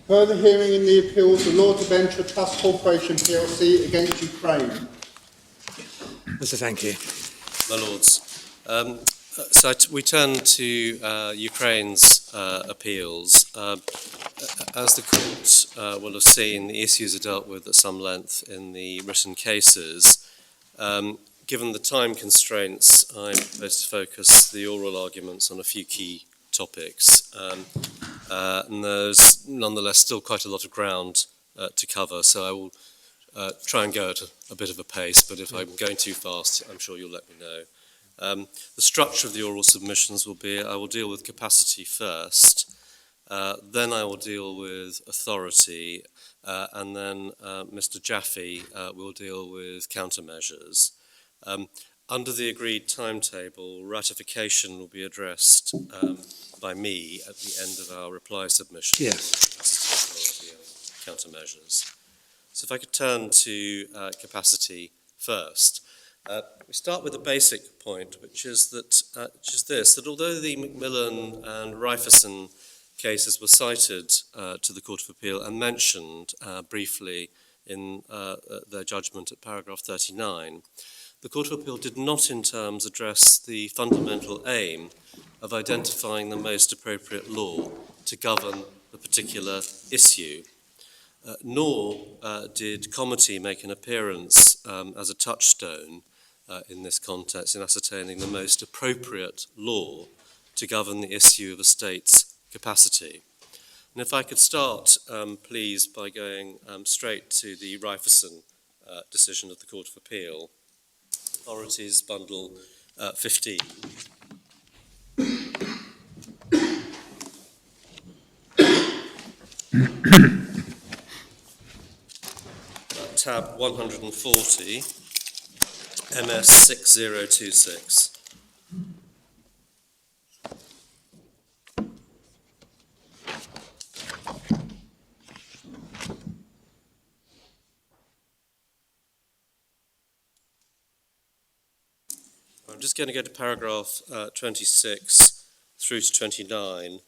Further hearing in the appeal of the Law Debenture Trust Corporation plc against Ukraine. Mr. Sankey. My Lords, we turn to Ukraine's appeals. As the Court will have seen, the issues are dealt with at some length in the written cases. Given the time constraints, I'm supposed to focus the oral arguments on a few key topics. And there's nonetheless still quite a lot of ground to cover, so I will try and go at a bit of a pace, but if I'm going too fast, I'm sure you'll let me know. The structure of the oral submissions will be, I will deal with capacity first, then I will deal with authority, and then Mr. Jaffe will deal with countermeasures. Under the agreed timetable, ratification will be addressed by me at the end of our reply submission. Yes. Countermeasures. So if I could turn to capacity first. We start with a basic point, which is that although the Macmillan and Riferson cases were cited to the Court of Appeal and mentioned briefly in their judgment at paragraph 39, the Court of Appeal did not in terms address the fundamental aim of identifying the most appropriate law to govern the particular issue. Nor did comity make an appearance as a touchstone in this context in ascertaining the most appropriate law to govern the issue of a state's capacity. And if I could start, please, by going straight to the Riferson decision of the Court of Appeal, Authorities Bundle 15. Tab 140, MS 6026. I'm just going to go to paragraph 26 through to 29,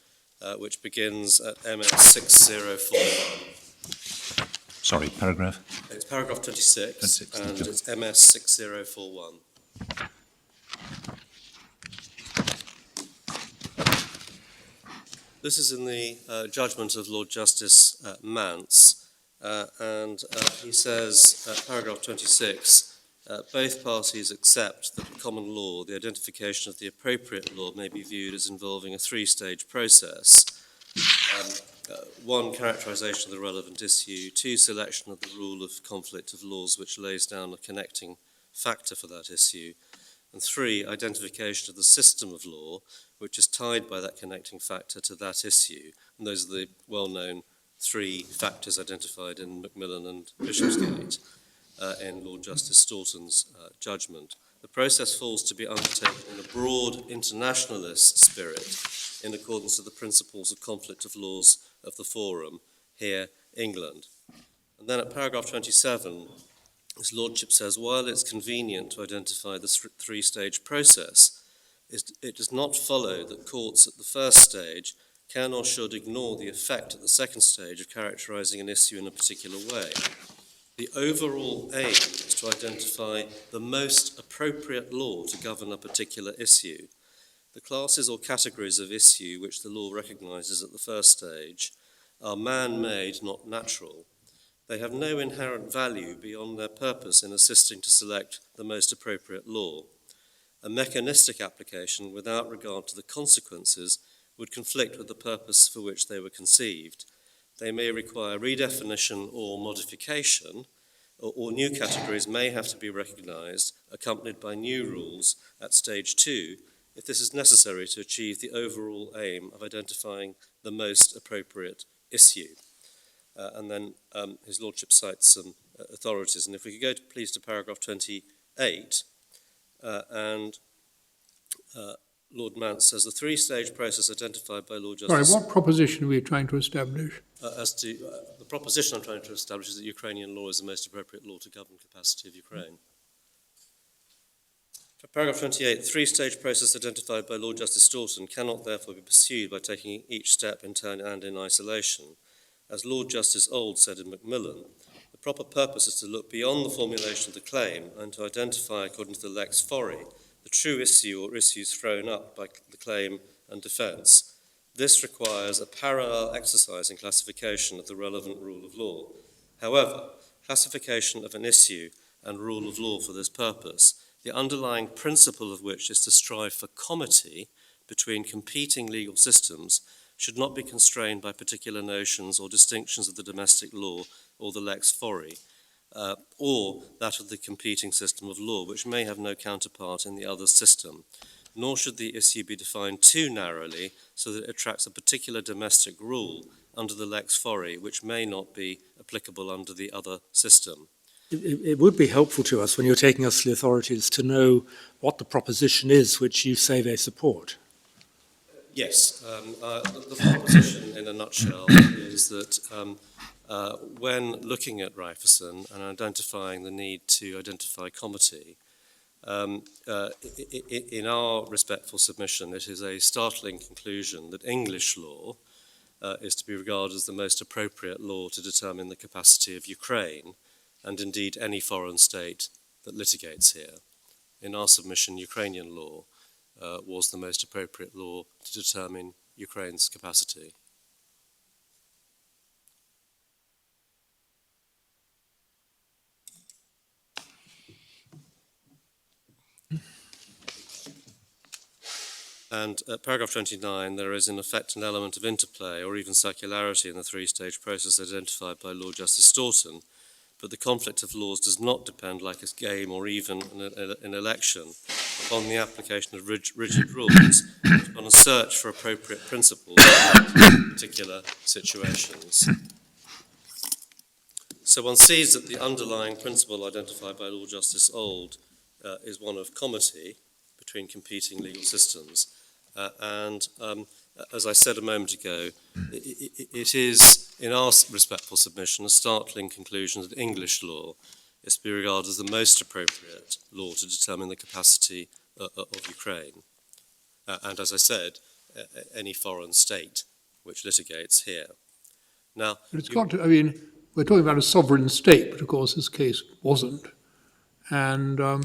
which begins at MS 6041. Sorry, paragraph? It's paragraph 26, and it's MS 6041. This is in the judgment of Lord Justice Mance, and he says, paragraph 26, both parties accept that in common law, the identification of the appropriate law may be viewed as involving a three-stage process. One, characterisation of the relevant issue. Two, selection of the rule of conflict of laws which lays down a connecting factor for that issue. And three, identification of the system of law which is tied by that connecting factor to that issue. And those are the well-known three factors identified in Macmillan and Bishopsgate in Lord Justice Staunton's judgment. The process falls to be undertaken in a broad internationalist spirit in accordance with the principles of conflict of laws of the Forum, here, England. And then at paragraph 27, His Lordship says, while it's convenient to identify the three-stage process, it does not follow that courts at the first stage can or should ignore the effect at the second stage of characterising an issue in a particular way. The overall aim is to identify the most appropriate law to govern a particular issue. The classes or categories of issue which the law recognises at the first stage are man-made, not natural. They have no inherent value beyond their purpose in assisting to select the most appropriate law. A mechanistic application without regard to the consequences would conflict with the purpose for which they were conceived. They may require redefinition or modification, or new categories may have to be recognised, accompanied by new rules at stage 2, if this is necessary to achieve the overall aim of identifying the most appropriate issue. And then His Lordship cites some authorities. And if we could go please to paragraph 28, Lord Mance says the three-stage process identified by Lord Justice... Sorry, what proposition are we trying to establish? The proposition I'm trying to establish is that Ukrainian law is the most appropriate law to govern the capacity of Ukraine. Paragraph 28, the three-stage process identified by Lord Justice Staunton cannot therefore be pursued by taking each step in turn and in isolation. as Lord Justice Old said in Macmillan, the proper purpose is to look beyond the formulation of the claim and to identify, according to the lex fori, the true issue or issues thrown up by the claim and defence. This requires a parallel exercise in classification of the relevant rule of law. However, classification of an issue and rule of law for this purpose, the underlying principle of which is to strive for comity between competing legal systems, should not be constrained by particular notions or distinctions of the domestic law or the lex fori, or that of the competing system of law, which may have no counterpart in the other system. Nor should the issue be defined too narrowly so that it attracts a particular domestic rule under the lex fori, which may not be applicable under the other system. It would be helpful to us when you're taking us to the authorities to know what the proposition is which you say they support. Yes, the proposition in a nutshell is that when looking at Riferson and identifying the need to identify comity, in our respectful submission, it is a startling conclusion that English law is to be regarded as the most appropriate law to determine the capacity of Ukraine, and indeed any foreign state that litigates here. In our submission, Ukrainian law was the most appropriate law to determine Ukraine's capacity. And at paragraph 29, there is in effect an element of interplay or even circularity in the three-stage process identified by Lord Justice Staunton, but the conflict of laws does not depend, like a game or even an election, upon the application of rigid rules, but on a search for appropriate principles in particular situations. So one sees that the underlying principle identified by Lord Justice Old is one of comity between competing legal systems. As I said a moment ago, it is, in our respectful submission, a startling conclusion that English law is to be regarded as the most appropriate law to determine the capacity of Ukraine. And as I said, any foreign state which litigates here. Now, But it's got to, I mean, we're talking about a sovereign state, but of course this case wasn't. And I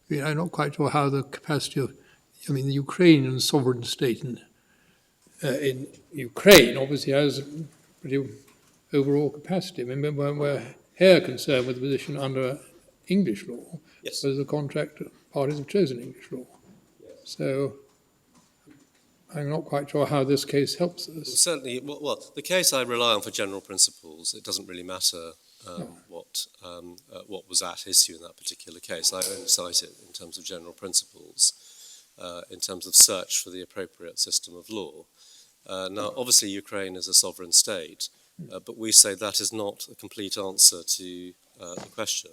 mean, I'm not quite sure how the capacity of, I mean, the Ukrainian sovereign state in Ukraine obviously has pretty overall capacity. I mean, when we're here concerned with the position under English law, yes. whether the contract parties have chosen English law. Yes. So I'm not quite sure how this case helps us. Certainly, well, the case I rely on for general principles. It doesn't really matter what was at issue in that particular case. I only cite it in terms of general principles, in terms of search for the appropriate system of law. Now, obviously, Ukraine is a sovereign state, but we say that is not a complete answer to the question.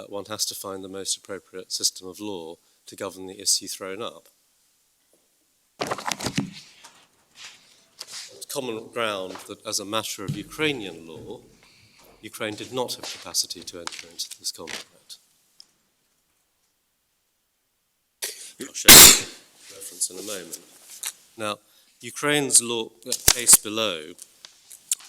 One has to find the most appropriate system of law to govern the issue thrown up. It's common ground that as a matter of Ukrainian law, Ukraine did not have capacity to enter into this contract. I'll show you the reference in a moment. Now, Ukraine's law case below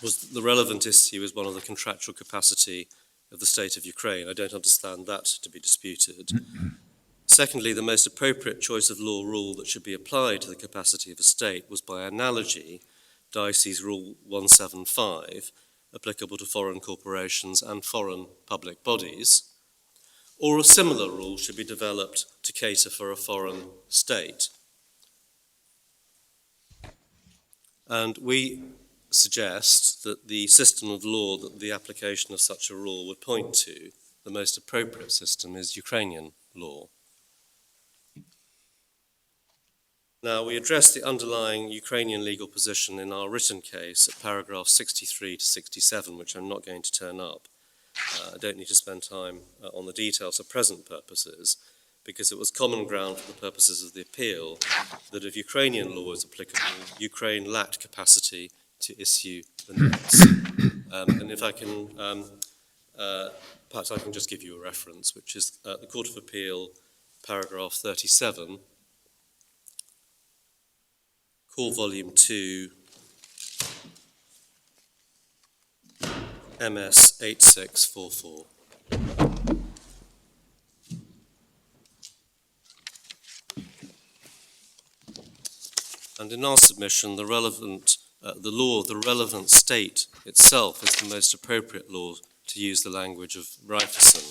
was the relevant issue is one of the contractual capacity of the state of Ukraine. I don't understand that to be disputed. Secondly, the most appropriate choice of law rule that should be applied to the capacity of a state was by analogy, Dicey's Rule 175, applicable to foreign corporations and foreign public bodies, or a similar rule should be developed to cater for a foreign state. And we suggest that the system of law that the application of such a rule would point to, the most appropriate system, is Ukrainian law. Now, we address the underlying Ukrainian legal position in our written case at paragraphs 63 to 67, which I'm not going to turn up. I don't need to spend time on the details for present purposes, because it was common ground for the purposes of the appeal that if Ukrainian law is applicable, Ukraine lacked capacity to issue the notes. And if I can, perhaps I can just give you a reference, which is the Court of Appeal, paragraph 37, Call Volume 2, MS 8644. And in our submission, the law of the relevant state itself is the most appropriate law, to use the language of Ryerson,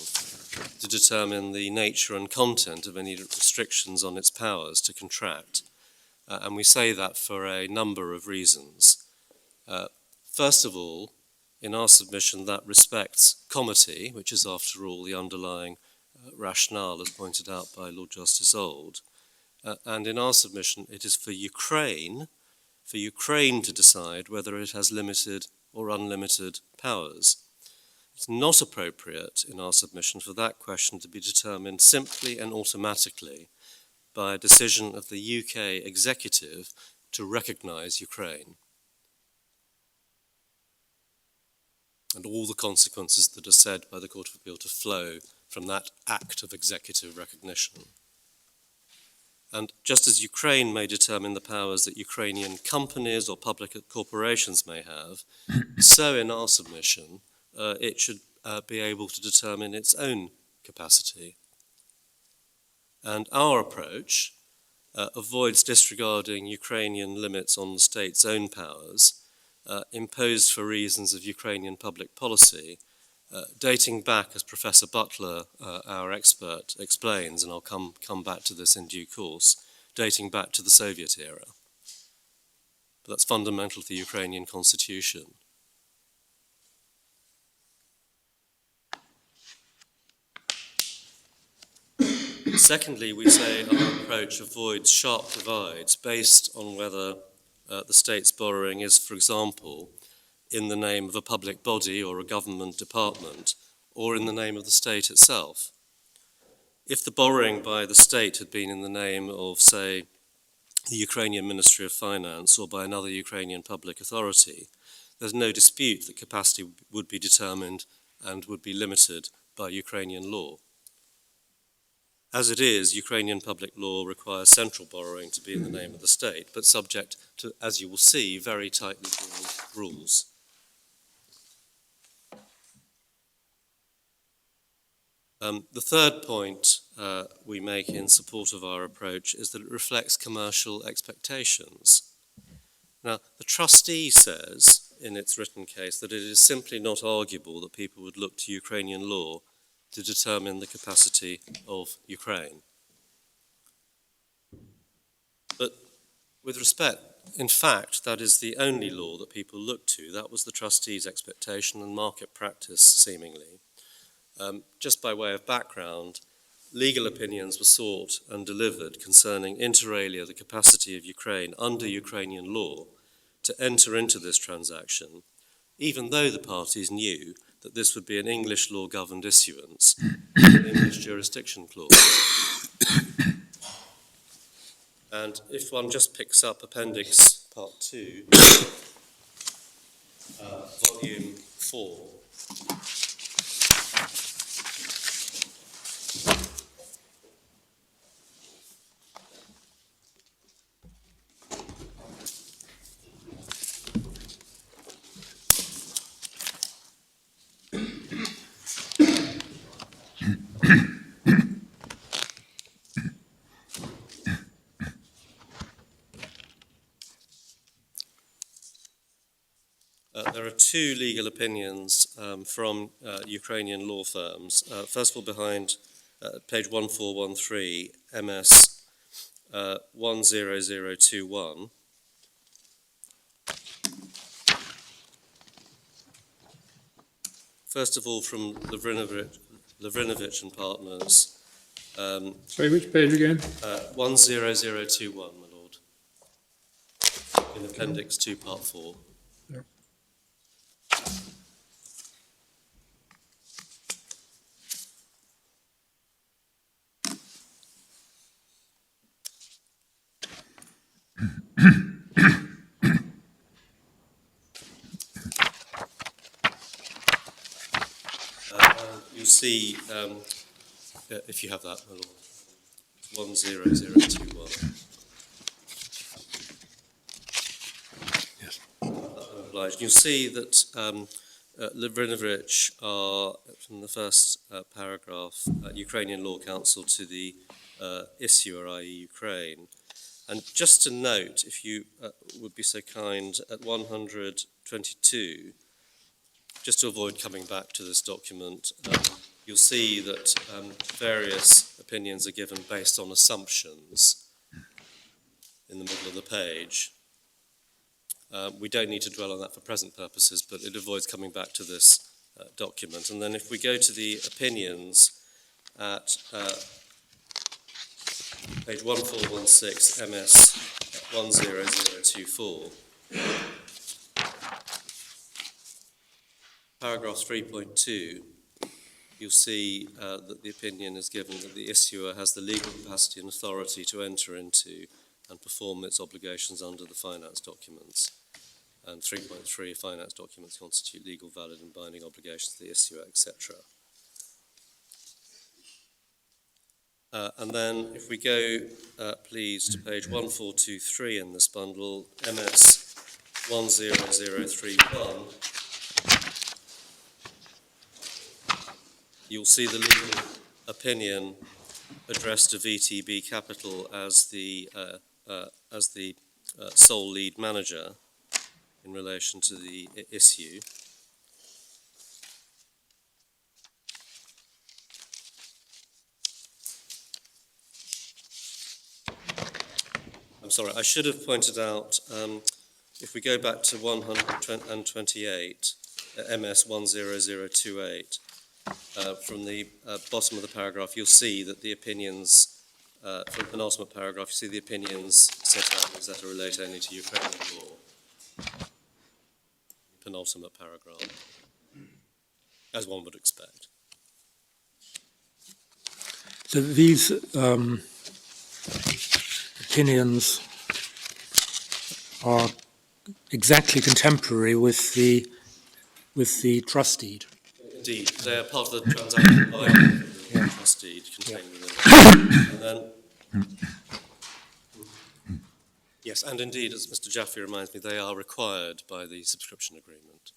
to determine the nature and content of any restrictions on its powers to contract. And we say that for a number of reasons. First of all, in our submission, that respects comity, which is, after all, the underlying rationale, as pointed out by Lord Justice Auld. And in our submission, it is for Ukraine to decide whether it has limited or unlimited powers. It's not appropriate, in our submission, for that question to be determined simply and automatically by a decision of the UK executive to recognise Ukraine and all the consequences that are said by the Court of Appeal to flow from that act of executive recognition. And just as Ukraine may determine the powers that Ukrainian companies or public corporations may have, so in our submission, it should be able to determine its own capacity. And our approach avoids disregarding Ukrainian limits on the state's own powers, imposed for reasons of Ukrainian public policy, dating back, as Professor Butler, our expert, explains, and I'll come back to this in due course, dating back to the Soviet era. But that's fundamental to the Ukrainian constitution. Secondly, we say our approach avoids sharp divides based on whether the state's borrowing is, for example, in the name of a public body or a government department, or in the name of the state itself. If the borrowing by the state had been in the name of, say, the Ukrainian Ministry of Finance or by another Ukrainian public authority, there's no dispute that capacity would be determined and would be limited by Ukrainian law. As it is, Ukrainian public law requires central borrowing to be in the name of the state, but subject to, as you will see, very tightly drawn rules. The third point we make in support of our approach is that it reflects commercial expectations. Now, the trustee says in its written case that it is simply not arguable that people would look to Ukrainian law to determine the capacity of Ukraine. But with respect, in fact, that is the only law that people look to. That was the trustee's expectation and market practice, seemingly. Just by way of background, legal opinions were sought and delivered concerning inter alia the capacity of Ukraine under Ukrainian law to enter into this transaction, even though the parties knew that this would be an English law governed issuance, an English jurisdiction clause. And if one just picks up Appendix Part 2, Volume 4, there are two legal opinions from Ukrainian law firms. First of all, behind page 1413, MS 10021. First of all, from Lavrinovich and Partners. Sorry, which page again? 10021, my lord. In Appendix 2, Part 4. Yeah. You'll see, if you have that, my lord, 10021. Yes. Obliged. You'll see that Livrinovich are, from the first paragraph, Ukrainian Law Counsel to the issuer, i.e. Ukraine. And just to note, if you would be so kind, at 122, just to avoid coming back to this document, you'll see that various opinions are given based on assumptions in the middle of the page. We don't need to dwell on that for present purposes, but it avoids coming back to this document. And then if we go to the opinions at page 1416, MS 10024, paragraph 3.2, you'll see that the opinion is given that the issuer has the legal capacity and authority to enter into and perform its obligations under the finance documents. And 3.3, finance documents constitute legal, valid and binding obligations to the issuer, etc. And then if we go, please, to page 1423 in this bundle, MS 10031, you'll see the legal opinion addressed to VTB Capital as the sole lead manager in relation to the issue. I'm sorry, I should have pointed out, if we go back to 128, MS 10028, from the bottom of the paragraph, you'll see that the opinions, from the penultimate paragraph, you see the opinions set out as that relate only to Ukrainian law. Penultimate paragraph, as one would expect. So these opinions are exactly contemporary with the trust deed. Indeed, they are part of the transaction by the trust deed contained within it. And then, yes, and indeed, as Mr. Jaffe reminds me, they are required by the subscription agreement.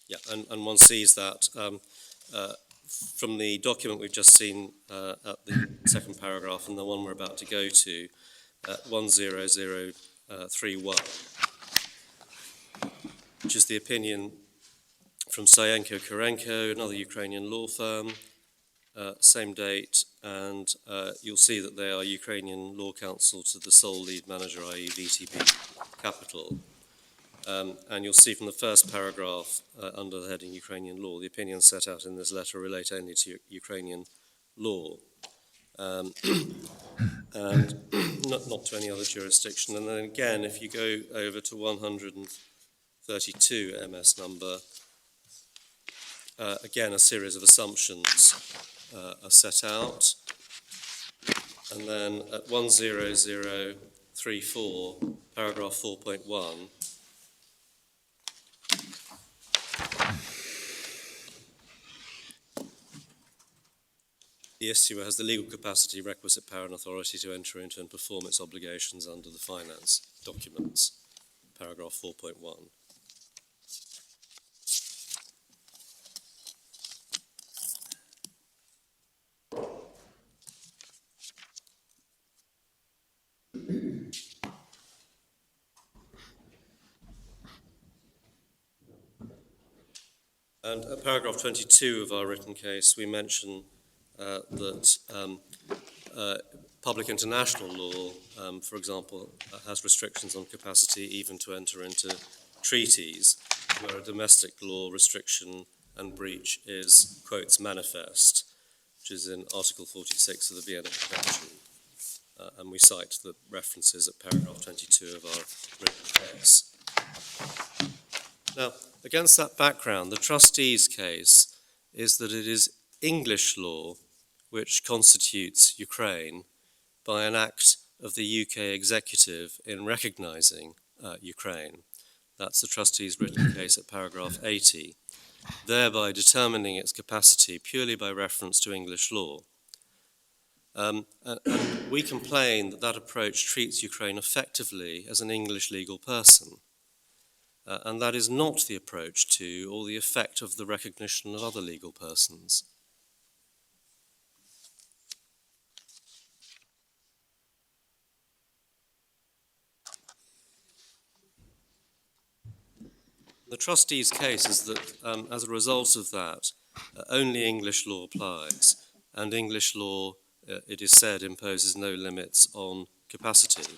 Yeah, and one sees that from the document we've just seen at the second paragraph and the one we're about to go to, 10031, which is the opinion from Sayenko Kurenko, another Ukrainian law firm, same date, and you'll see that they are Ukrainian law counsel to the sole lead manager, i.e. VTB Capital. And you'll see from the first paragraph under the heading Ukrainian law, the opinions set out in this letter relate only to Ukrainian law, and not to any other jurisdiction. And then again, if you go over to 132 MS number, again, a series of assumptions are set out. And then at 10034, paragraph 4.1, the issuer has the legal capacity, requisite power and authority to enter into and perform its obligations under the finance documents, paragraph 4.1. And at paragraph 22 of our written case, we mention that public international law, for example, has restrictions on capacity even to enter into treaties, where a domestic law restriction and breach is, quotes, manifest, which is in Article 46 of the Vienna Convention. And we cite the references at paragraph 22 of our written case. Now, against that background, the trustee's case is that it is English law which constitutes Ukraine by an act of the UK executive in recognising Ukraine. That's the trustee's written case at paragraph 80, thereby determining its capacity purely by reference to English law. And we complain that that approach treats Ukraine effectively as an English legal person. And that is not the approach to or the effect of the recognition of other legal persons. The trustee's case is that, as a result of that, only English law applies, and English law, it is said, imposes no limits on capacity.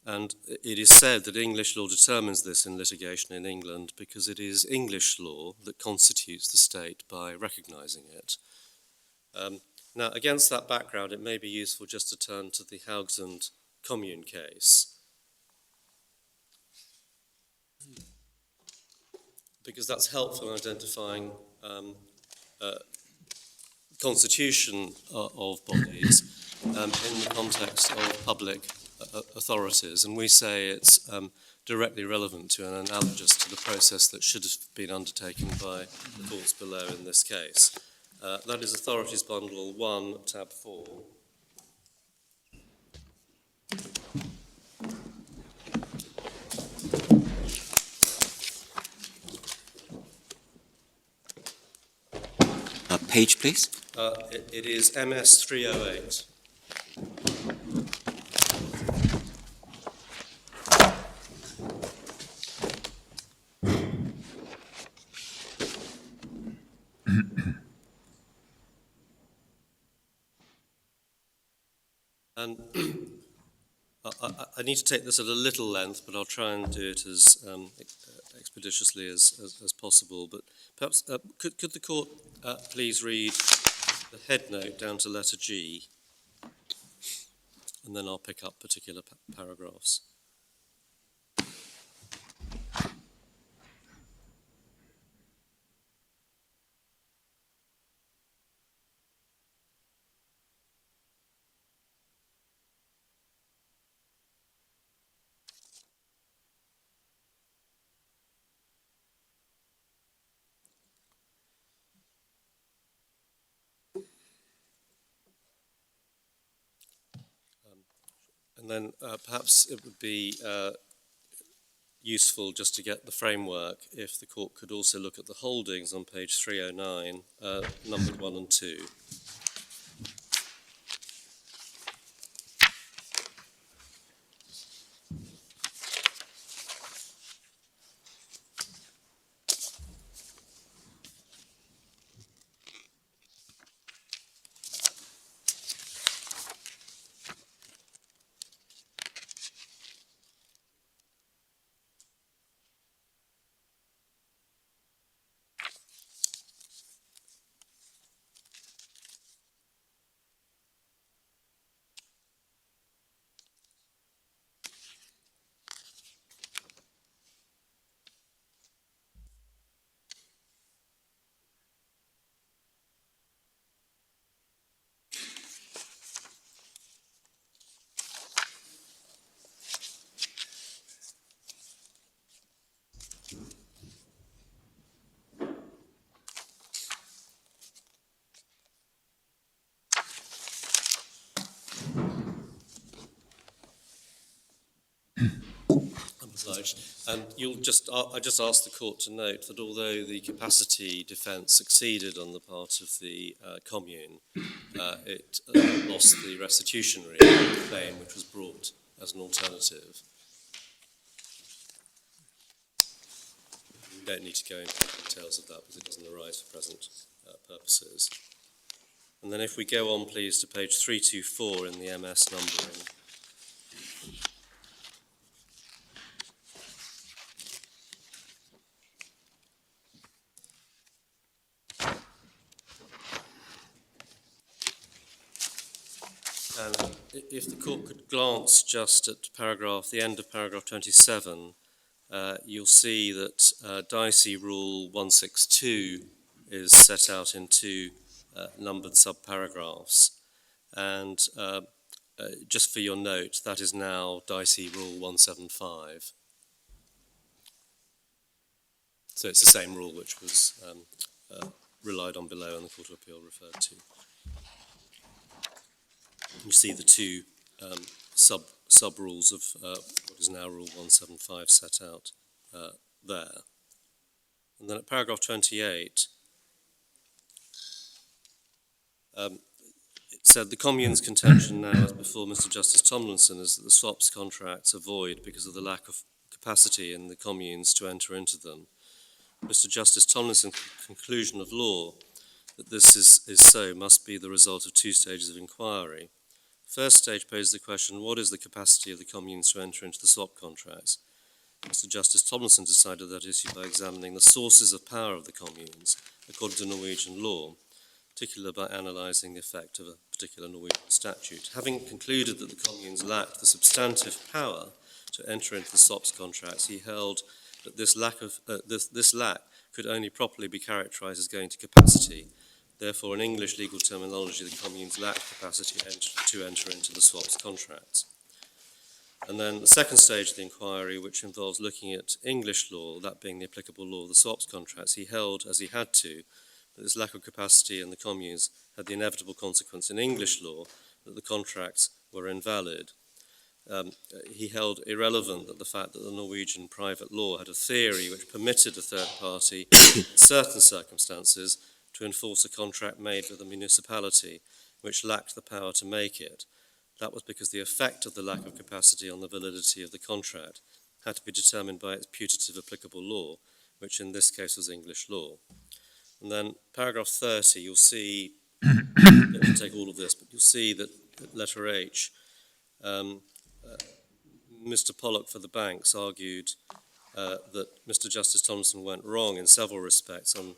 And it is said that English law determines this in litigation in England because it is English law that constitutes the state by recognising it. Now, against that background, it may be useful just to turn to the Haugesund Commune case, because that's helpful in identifying constitution of bodies in the context of public authorities, and we say it's directly relevant to and analogous to the process that should have been undertaken by the courts below in this case. That is Authorities Bundle 1, tab 4. Page, please. It is MS 308. And I need to take this at a little length, but I'll try and do it as expeditiously as possible. But perhaps, could the court please read the head note down to letter G, and then I'll pick up particular paragraphs. And then perhaps it would be useful just to get the framework if the court could also look at the holdings on page 309, numbered 1 and 2. And I just asked the court to note that although the capacity defence succeeded on the part of the commune, it lost the restitutionary claim which was brought as an alternative. We don't need to go into the details of that because it doesn't arise for present purposes. And then if we go on, please, to page 324 in the MS numbering. And if the court could glance just at the end of paragraph 27, you'll see that Dicey Rule 162 is set out in two numbered subparagraphs. And just for your note, that is now Dicey Rule 175. So it's the same rule which was relied on below and the Court of Appeal referred to. You see the two sub-rules of what is now Rule 175 set out there. And then at paragraph 28, it said the Commune's contention now, as before Mr. Justice Tomlinson, is that the swaps contracts are void because of the lack of capacity in the Communes to enter into them. Mr. Justice Tomlinson's conclusion of law that this is so must be the result of two stages of inquiry. First stage poses the question, what is the capacity of the Communes to enter into the swap contracts? Mr. Justice Tomlinson decided that issue by examining the sources of power of the Communes according to Norwegian law, particularly by analysing the effect of a particular Norwegian statute. Having concluded that the Communes lacked the substantive power to enter into the swaps contracts, he held that this lack could only properly be characterised as going to capacity. Therefore, in English legal terminology, the Communes lacked capacity to enter into the swaps contracts. And then the second stage of the inquiry, which involves looking at English law, that being the applicable law of the swaps contracts, he held, as he had to, that this lack of capacity in the Communes had the inevitable consequence in English law that the contracts were invalid. He held irrelevant that the fact that the Norwegian private law had a theory which permitted a third party, in certain circumstances, to enforce a contract made with a municipality which lacked the power to make it. That was because the effect of the lack of capacity on the validity of the contract had to be determined by its putative applicable law, which in this case was English law. And then paragraph 30, you'll see, I don't take all of this, but you'll see that at letter H, Mr. Pollock for the banks argued that Mr. Justice Tomlinson went wrong in several respects on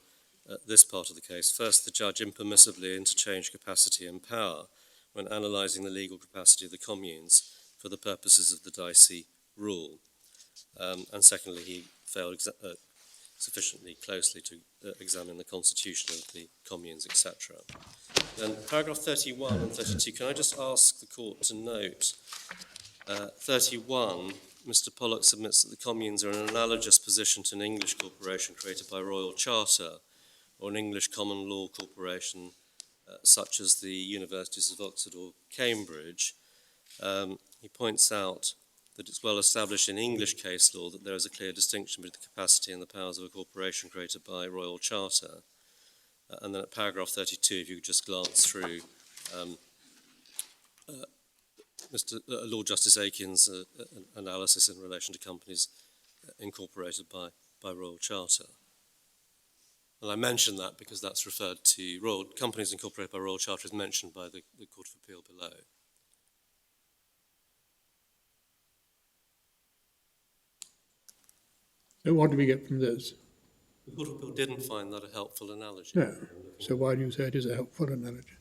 this part of the case. First, the judge impermissibly interchanged capacity and power when analysing the legal capacity of the Communes for the purposes of the Dicey rule. And secondly, he failed sufficiently closely to examine the constitution of the Communes, etc. Then paragraph 31 and 32, can I just ask the court to note 31, Mr. Pollock submits that the Communes are in an analogous position to an English corporation created by Royal Charter or an English common law corporation such as the Universities of Oxford or Cambridge. He points out that it's well established in English case law that there is a clear distinction between the capacity and the powers of a corporation created by Royal Charter. And then at paragraph 32, if you could just glance through Lord Justice Aiken's analysis in relation to companies incorporated by Royal Charter. And I mention that because that's referred to, companies incorporated by Royal Charter is mentioned by the Court of Appeal below. So what do we get from this? The Court of Appeal didn't find that a helpful analogy. No. So why do you say it is a helpful analogy?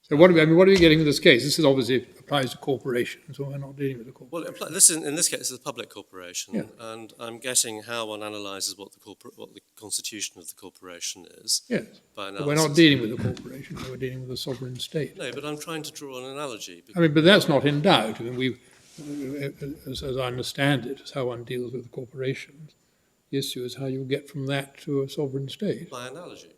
So what are we getting in this case? This is obviously applies to corporations, so we're not dealing with a corporation. Well, in this case, it's a public corporation, yeah. And I'm getting how one analyses what the constitution of the corporation is. Yes, but we're not dealing with a corporation, we're dealing with a sovereign state. No, but I'm trying to draw an analogy. I mean, but that's not in doubt. I mean, as I understand it, is how one deals with corporations. The issue is how you get from that to a sovereign state. By analogy.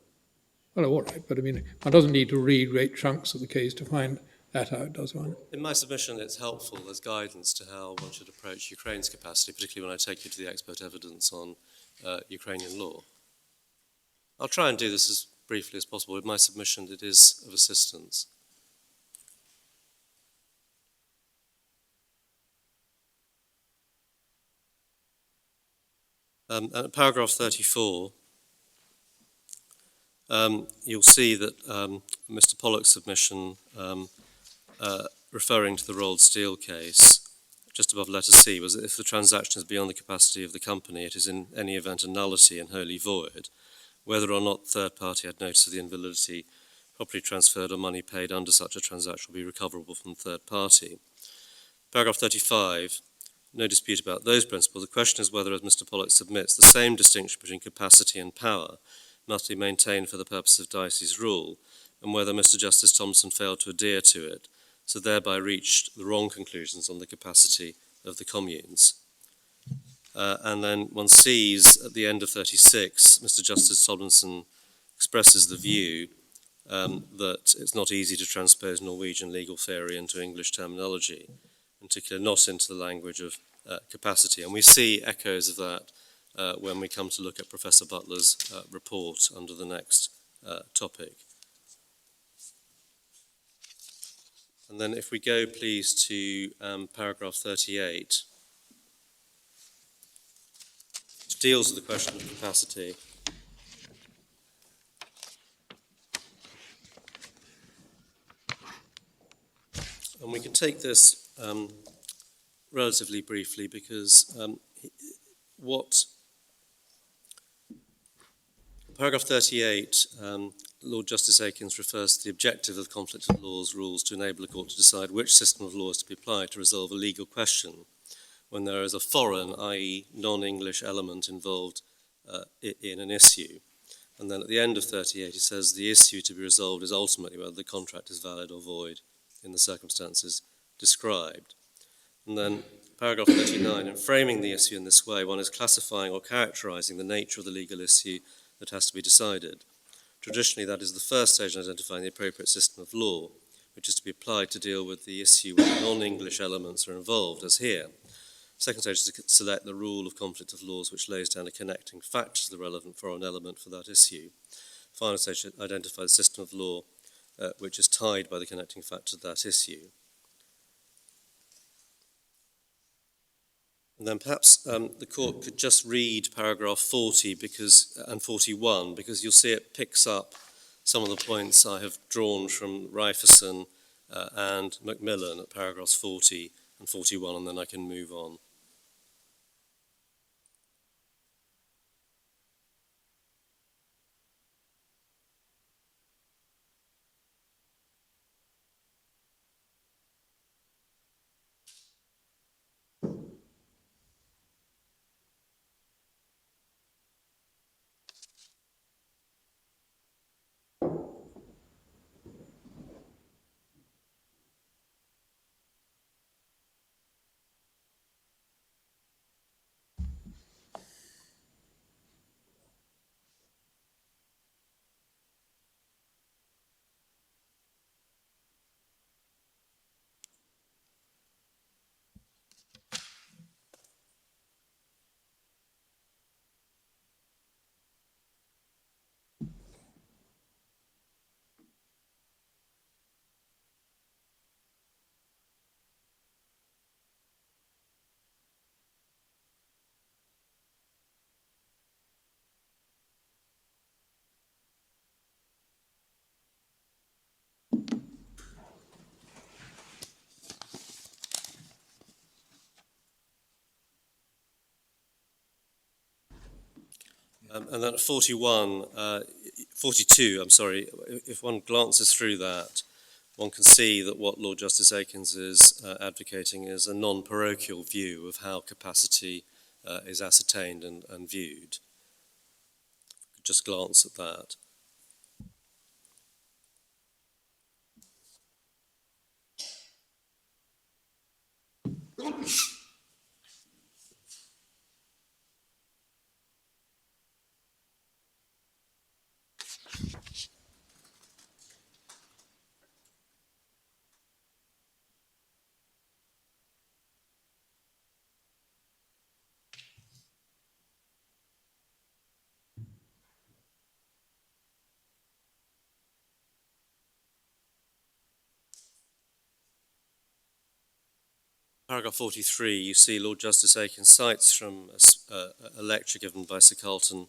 Well, all right, but I mean, one doesn't need to read great chunks of the case to find that out, does one? In my submission, it's helpful as guidance to how one should approach Ukraine's capacity, particularly when I take you to the expert evidence on Ukrainian law. I'll try and do this as briefly as possible. In my submission, it is of assistance. At paragraph 34, you'll see that Mr. Pollock's submission, referring to the rolled steel case, just above letter C, was that if the transaction is beyond the capacity of the company, it is in any event a nullity and wholly void, whether or not the third party had notice of the invalidity, property transferred or money paid under such a transaction will be recoverable from the third party. Paragraph 35, no dispute about those principles. The question is whether, as Mr. Pollock submits, the same distinction between capacity and power must be maintained for the purpose of Dicey's rule, and whether Mr. Justice Thompson failed to adhere to it, so thereby reached the wrong conclusions on the capacity of the communes. And then one sees at the end of 36, Mr. Justice Tomlinson expresses the view that it's not easy to transpose Norwegian legal theory into English terminology, in particular not into the language of capacity. And we see echoes of that when we come to look at Professor Butler's report under the next topic. And then if we go, please, to paragraph 38, which deals with the question of capacity. And we can take this relatively briefly because what paragraph 38, Lord Justice Aikins refers to the objective of the conflict of laws rules to enable a court to decide which system of law is to be applied to resolve a legal question when there is a foreign, i.e. non-English element involved in an issue. And then at the end of 38 he says the issue to be resolved is ultimately whether the contract is valid or void in the circumstances described. And then paragraph 39, in framing the issue in this way, one is classifying or characterizing the nature of the legal issue that has to be decided. Traditionally, that is the first stage in identifying the appropriate system of law, which is to be applied to deal with the issue where non-English elements are involved, as here. Second stage is to select the rule of conflict of laws which lays down a connecting factor to the relevant foreign element for that issue. Final stage is to identify the system of law which is tied by the connecting factor to that issue. And then perhaps the court could just read paragraph 40 and 41, because you'll see it picks up some of the points I have drawn from Ryferson and Macmillan at paragraphs 40 and 41, and then I can move on. And then at 42, if one glances through that, one can see that what Lord Justice Aikins is advocating is a non-parochial view of how capacity is ascertained and viewed. Just glance at that. Paragraph 43, you see Lord Justice Aikins cites from a lecture given by Sir Carlton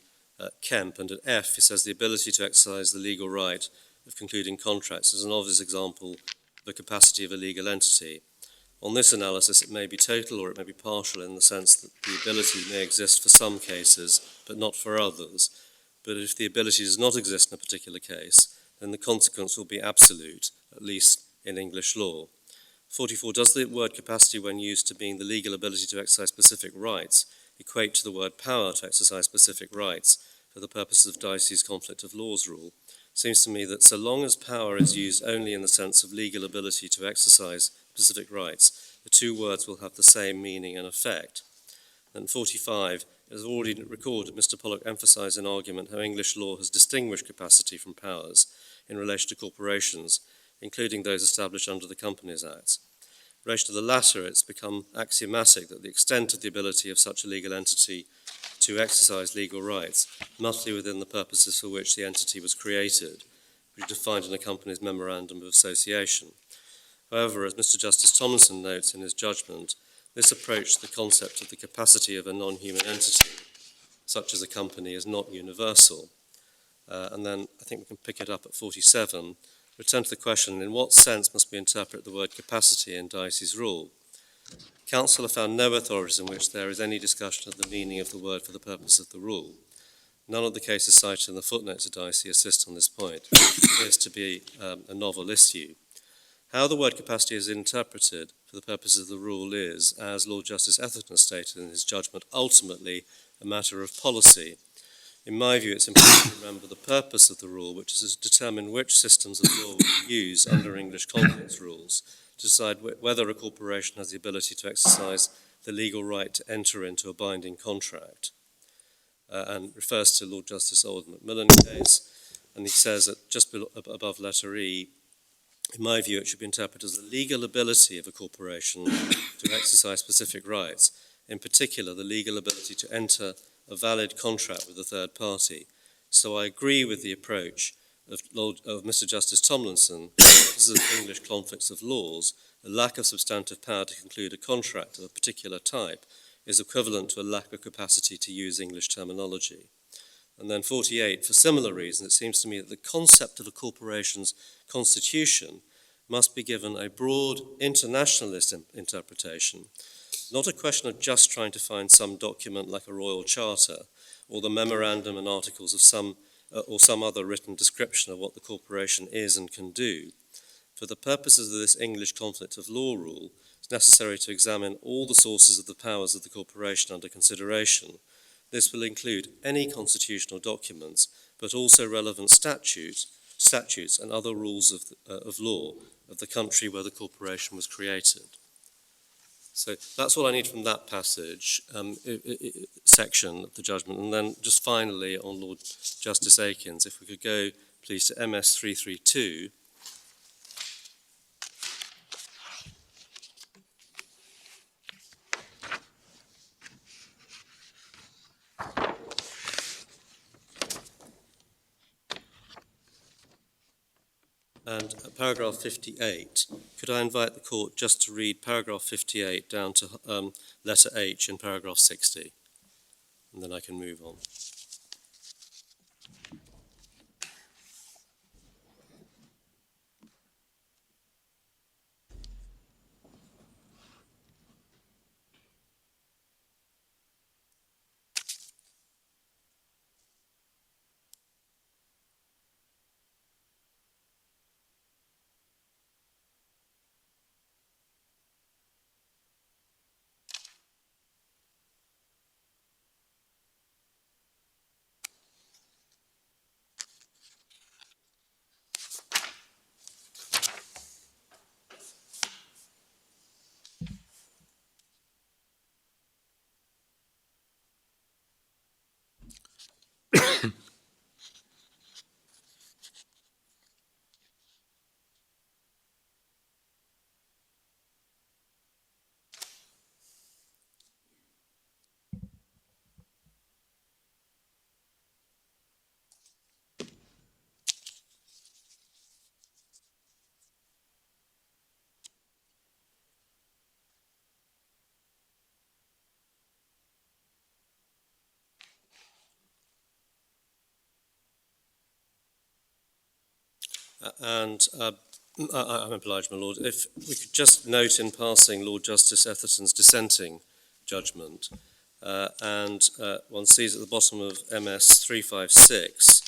Kemp, and at F he says the ability to exercise the legal right of concluding contracts is an obvious example of the capacity of a legal entity. On this analysis, it may be total or it may be partial in the sense that the ability may exist for some cases, but not for others. But if the ability does not exist in a particular case, then the consequence will be absolute, at least in English law. 44, does the word capacity, when used to mean the legal ability to exercise specific rights, equate to the word power to exercise specific rights for the purposes of Dicey's conflict of laws rule? Seems to me that so long as power is used only in the sense of legal ability to exercise specific rights, the two words will have the same meaning and effect. And 45, as already recorded, Mr. Pollock emphasised in argument how English law has distinguished capacity from powers in relation to corporations, including those established under the Companies Act. In relation to the latter, it's become axiomatic that the extent of the ability of such a legal entity to exercise legal rights must be within the purposes for which the entity was created, which is defined in a company's memorandum of association. However, as Mr. Justice Tomlinson notes in his judgment, this approach to the concept of the capacity of a non-human entity, such as a company, is not universal. And then I think we can pick it up at 47. Return to the question, in what sense must we interpret the word capacity in Dicey's rule? Counsel have found no authorities in which there is any discussion of the meaning of the word for the purpose of the rule. None of the cases cited in the footnote to Dicey assist on this point. It appears to be a novel issue. How the word capacity is interpreted for the purposes of the rule is, as Lord Justice Etherton stated in his judgment, ultimately a matter of policy. In my view, it's important to remember the purpose of the rule, which is to determine which systems of law we use under English conflicts rules, to decide whether a corporation has the ability to exercise the legal right to enter into a binding contract, and refers to Lord Justice Old Macmillan case, and he says that just above letter E, in my view, it should be interpreted as the legal ability of a corporation to exercise specific rights, in particular the legal ability to enter a valid contract with a third party. So I agree with the approach of Mr. Justice Tomlinson. This is English conflicts of laws. A lack of substantive power to conclude a contract of a particular type is equivalent to a lack of capacity to use English terminology. And then 48, for similar reasons, it seems to me that the concept of a corporation's constitution must be given a broad internationalist interpretation, not a question of just trying to find some document like a royal charter or the memorandum and articles of some other written description of what the corporation is and can do. For the purposes of this English conflict of law rule, it's necessary to examine all the sources of the powers of the corporation under consideration. This will include any constitutional documents, but also relevant statutes and other rules of law of the country where the corporation was created. So that's what I need from that passage, section of the judgment. And then just finally on Lord Justice Aikins, if we could go please to MS 332. And paragraph 58, could I invite the court just to read paragraph 58 down to letter H in paragraph 60, and then I can move on. I'm obliged, my Lord. If we could just note in passing Lord Justice Etherton's dissenting judgment, one sees at the bottom of MS 356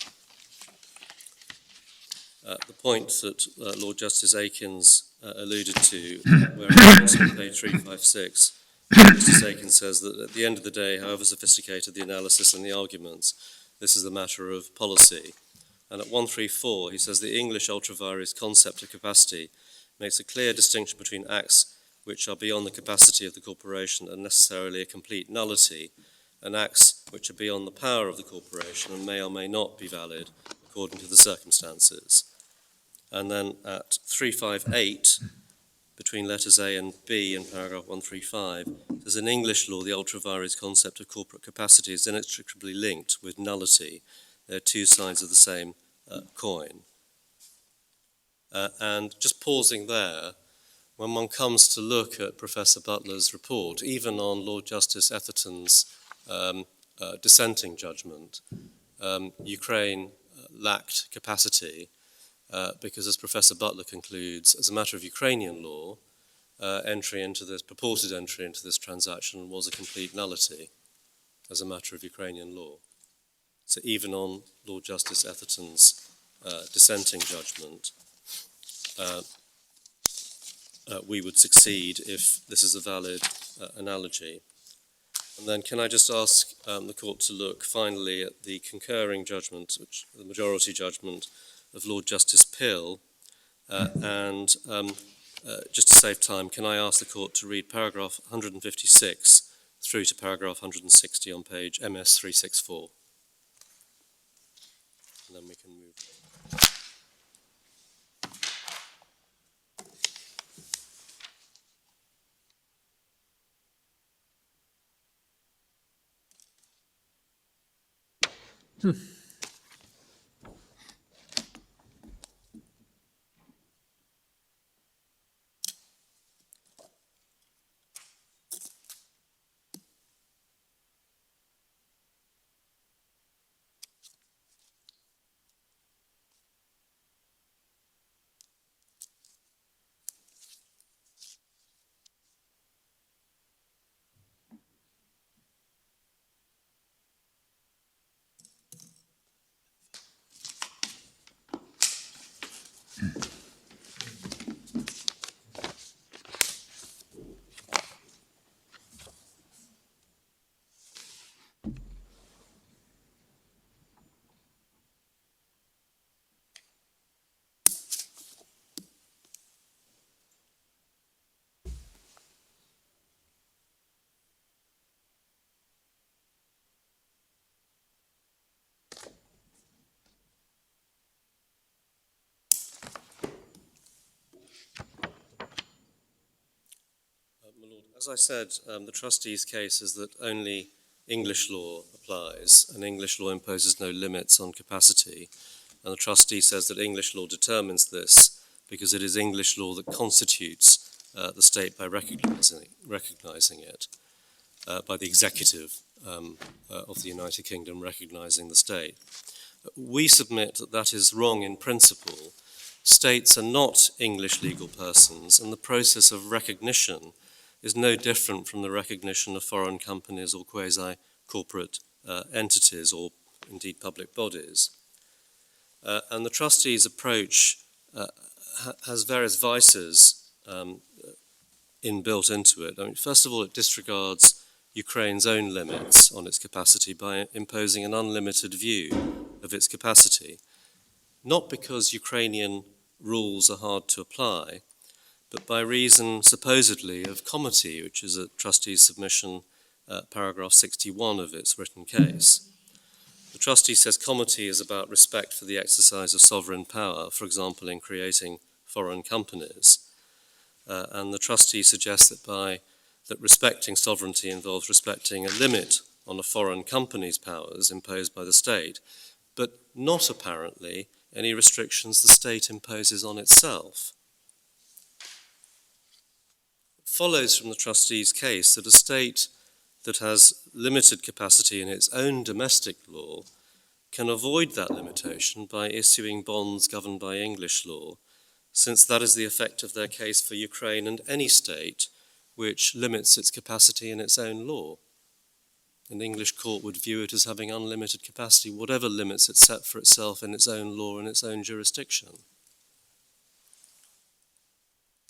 the point that Lord Justice Aikins alluded to, where on page 356, Justice Aikins says that at the end of the day, however sophisticated the analysis and the arguments, this is a matter of policy. And at 134, he says the English ultra vires concept of capacity makes a clear distinction between acts which are beyond the capacity of the corporation are necessarily a complete nullity, and acts which are beyond the power of the corporation and may or may not be valid according to the circumstances. And then at 358, between letters A and B in paragraph 135, says in English law, the ultra vires concept of corporate capacity is inextricably linked with nullity. They're two sides of the same coin. And just pausing there, when one comes to look at Professor Butler's report, even on Lord Justice Etherton's dissenting judgment, Ukraine lacked capacity because, as Professor Butler concludes, as a matter of Ukrainian law, purported entry into this transaction was a complete nullity as a matter of Ukrainian law. So even on Lord Justice Etherton's dissenting judgment, we would succeed if this is a valid analogy. And then can I just ask the court to look finally at the concurring judgment, the majority judgment of Lord Justice Pill, and just to save time, can I ask the court to read paragraph 156 through to paragraph 160 on page MS 364? And then we can move. My Lord, as I said, the trustee's case is that only English law applies, and English law imposes no limits on capacity. And the trustee says that English law determines this because it is English law that constitutes the state by recognizing it, by the executive of the United Kingdom recognizing the state. We submit that that is wrong in principle. States are not English legal persons, and the process of recognition is no different from the recognition of foreign companies or quasi-corporate entities or indeed public bodies. And the trustee's approach has various vices inbuilt into it. I mean, first of all, it disregards Ukraine's own limits on its capacity by imposing an unlimited view of its capacity, not because Ukrainian rules are hard to apply, but by reason, supposedly, of comity, which is a trustee's submission, paragraph 61 of its written case. The trustee says comity is about respect for the exercise of sovereign power, for example, in creating foreign companies. And the trustee suggests that respecting sovereignty involves respecting a limit on a foreign company's powers imposed by the state, but not apparently any restrictions the state imposes on itself. Follows from the trustee's case that a state that has limited capacity in its own domestic law can avoid that limitation by issuing bonds governed by English law, since that is the effect of their case for Ukraine and any state which limits its capacity in its own law. An English court would view it as having unlimited capacity, whatever limits it set for itself in its own law and its own jurisdiction.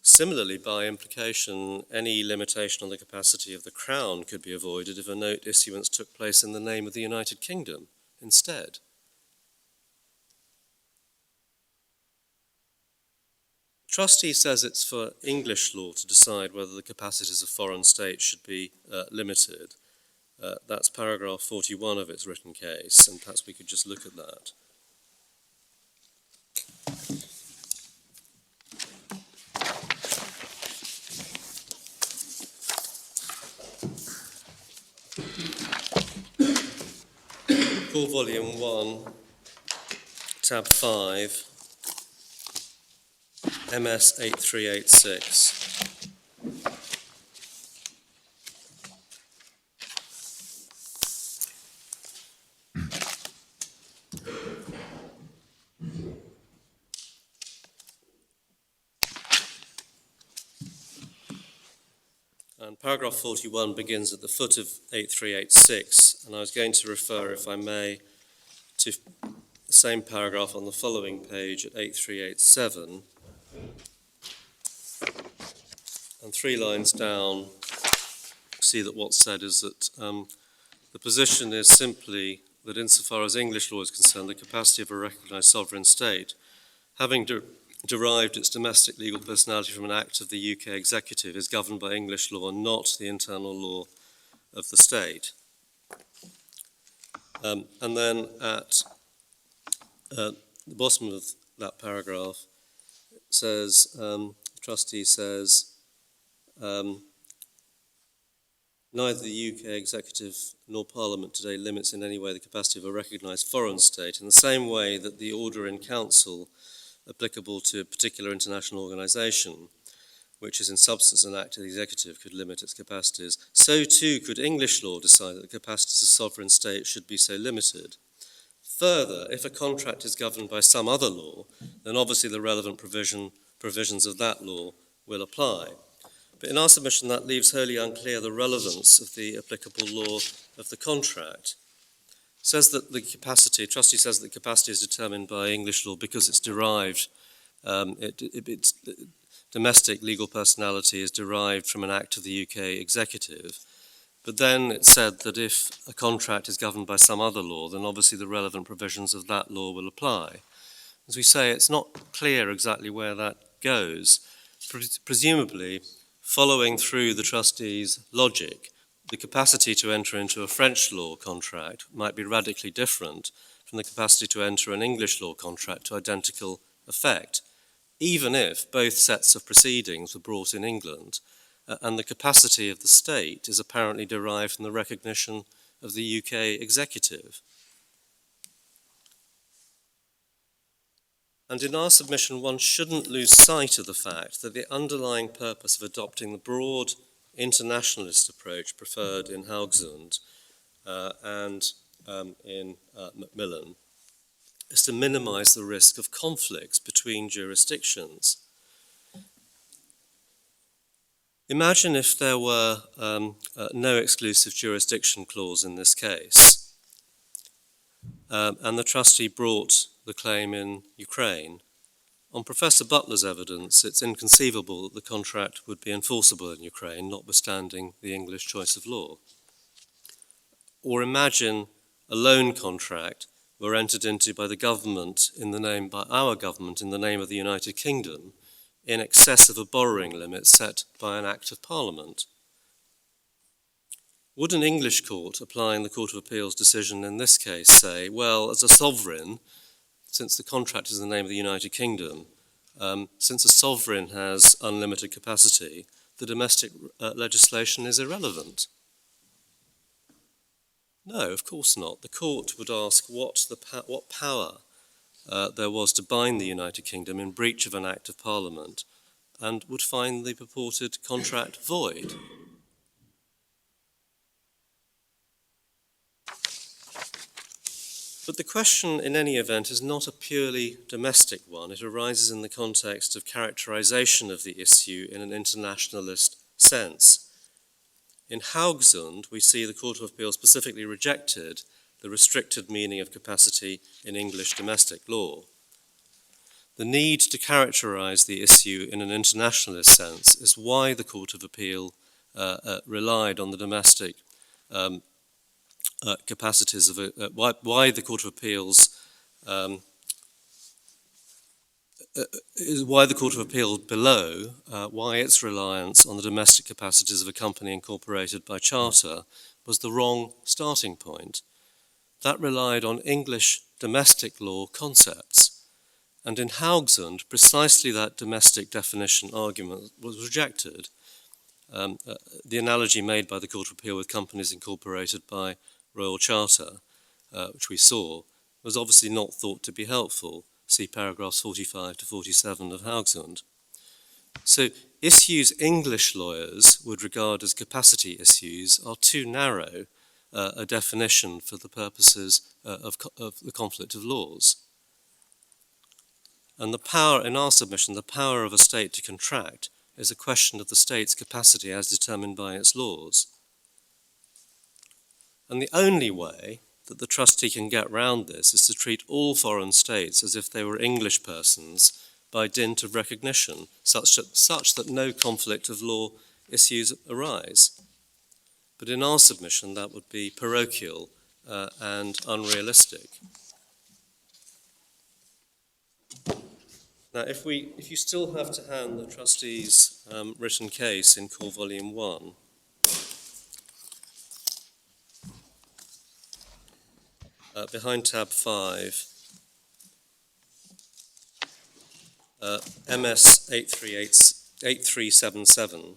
Similarly, by implication, any limitation on the capacity of the Crown could be avoided if a note issuance took place in the name of the United Kingdom instead. The trustee says it's for English law to decide whether the capacities of foreign states should be limited. That's paragraph 41 of its written case, and perhaps we could just look at that. Full volume 1, tab 5, MS 8386. And paragraph 41 begins at the foot of 8386, and I was going to refer, if I may, to the same paragraph on the following page at 8387. And 3 lines down, see that what's said is that the position is simply that insofar as English law is concerned, the capacity of a recognised sovereign state, having derived its domestic legal personality from an act of the UK executive, is governed by English law and not the internal law of the state. And then at the bottom of that paragraph, it says, the trustee says, neither the UK executive nor Parliament today limits in any way the capacity of a recognised foreign state, in the same way that the order in council applicable to a particular international organisation, which is in substance an act of the executive, could limit its capacities. So too could English law decide that the capacities of sovereign states should be so limited. Further, if a contract is governed by some other law, then obviously the relevant provisions of that law will apply. But in our submission, that leaves wholly unclear the relevance of the applicable law of the contract. Says that the capacity, trustee says that the capacity is determined by English law because it's derived, its domestic legal personality is derived from an act of the UK executive. But then it said that if a contract is governed by some other law, then obviously the relevant provisions of that law will apply. As we say, it's not clear exactly where that goes. Presumably, following through the trustee's logic, the capacity to enter into a French law contract might be radically different from the capacity to enter an English law contract to identical effect, even if both sets of proceedings were brought in England, and the capacity of the state is apparently derived from the recognition of the UK executive. And in our submission, one shouldn't lose sight of the fact that the underlying purpose of adopting the broad internationalist approach preferred in Haugesund and in Macmillan is to minimise the risk of conflicts between jurisdictions. Imagine if there were no exclusive jurisdiction clause in this case, and the trustee brought the claim in Ukraine. On Professor Butler's evidence, it's inconceivable that the contract would be enforceable in Ukraine, notwithstanding the English choice of law. Or imagine a loan contract were entered into by the government by our government in the name of the United Kingdom in excess of a borrowing limit set by an Act of Parliament. Would an English court applying the Court of Appeal's decision in this case say, well, as a sovereign, since the contract is in the name of the United Kingdom, since a sovereign has unlimited capacity, the domestic legislation is irrelevant? No, of course not. The court would ask what power there was to bind the United Kingdom in breach of an Act of Parliament, and would find the purported contract void. But the question, in any event, is not a purely domestic one. It arises in the context of characterization of the issue in an internationalist sense. In Haugesund, we see the Court of Appeal specifically rejected the restricted meaning of capacity in English domestic law. The need to characterize the issue in an internationalist sense is why the Court of Appeal relied on the domestic capacities of why the Court of Appeal's is why the Court of Appeal below, why its reliance on the domestic capacities of a company incorporated by charter was the wrong starting point. That relied on English domestic law concepts. And in Haugsund, precisely that domestic definition argument was rejected. The analogy made by the Court of Appeal with companies incorporated by Royal Charter, which we saw, was obviously not thought to be helpful. See paragraphs 45 to 47 of Haugsund. So issues English lawyers would regard as capacity issues are too narrow a definition for the purposes of the conflict of laws. And the power, in our submission, the power of a state to contract is a question of the state's capacity as determined by its laws. And the only way that the trustee can get round this is to treat all foreign states as if they were English persons by dint of recognition, such that no conflict of law issues arise. But in our submission, that would be parochial and unrealistic. Now, if you still have to hand the trustee's written case in Core Volume 1, behind tab 5, MS 8377,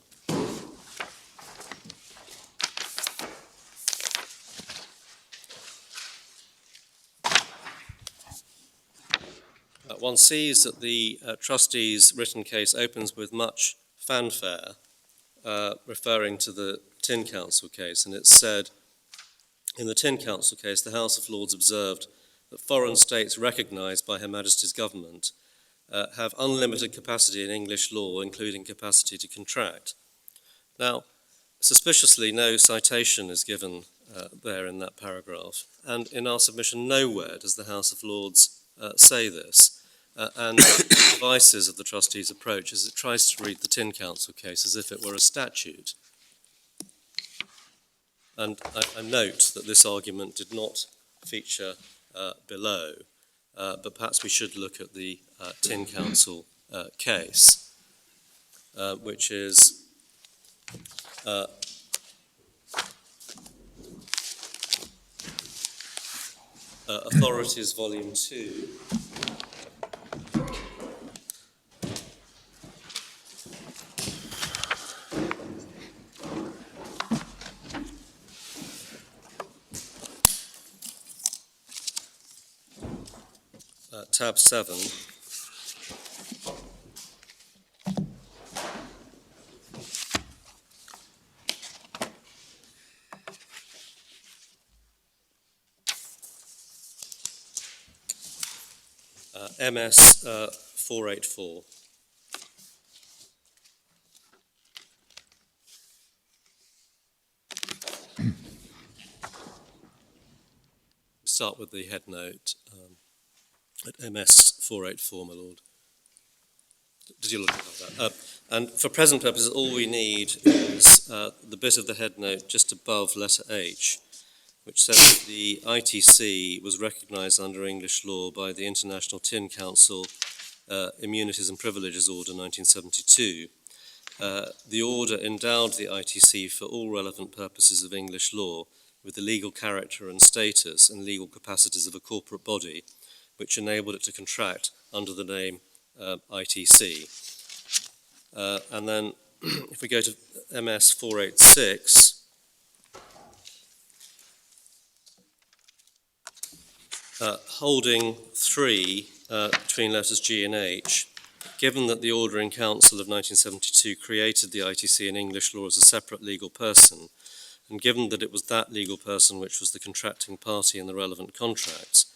one sees that the trustee's written case opens with much fanfare, referring to the Tin Council case, and it said, in the Tin Council case, the House of Lords observed that foreign states recognised by Her Majesty's government have unlimited capacity in English law, including capacity to contract. Now, suspiciously, no citation is given there in that paragraph, and in our submission, nowhere does the House of Lords say this. And the devices of the trustee's approach is it tries to read the Tin Council case as if it were a statute. And I note that this argument did not feature below, but perhaps we should look at the Tin Council case, which is Authorities Volume 2. Tab 7. MS 484. Start with the head note at MS 484, my lord. Did you look at that? And for present purposes, all we need is the bit of the head note just above letter H, which says that the ITC was recognised under English law by the International Tin Council Immunities and Privileges Order 1972. The order endowed the ITC for all relevant purposes of English law with the legal character and status and legal capacities of a corporate body, which enabled it to contract under the name ITC. And then if we go to MS 486, holding 3 between letters G and H, given that the Order in Council of 1972 created the ITC in English law as a separate legal person, and given that it was that legal person which was the contracting party in the relevant contracts,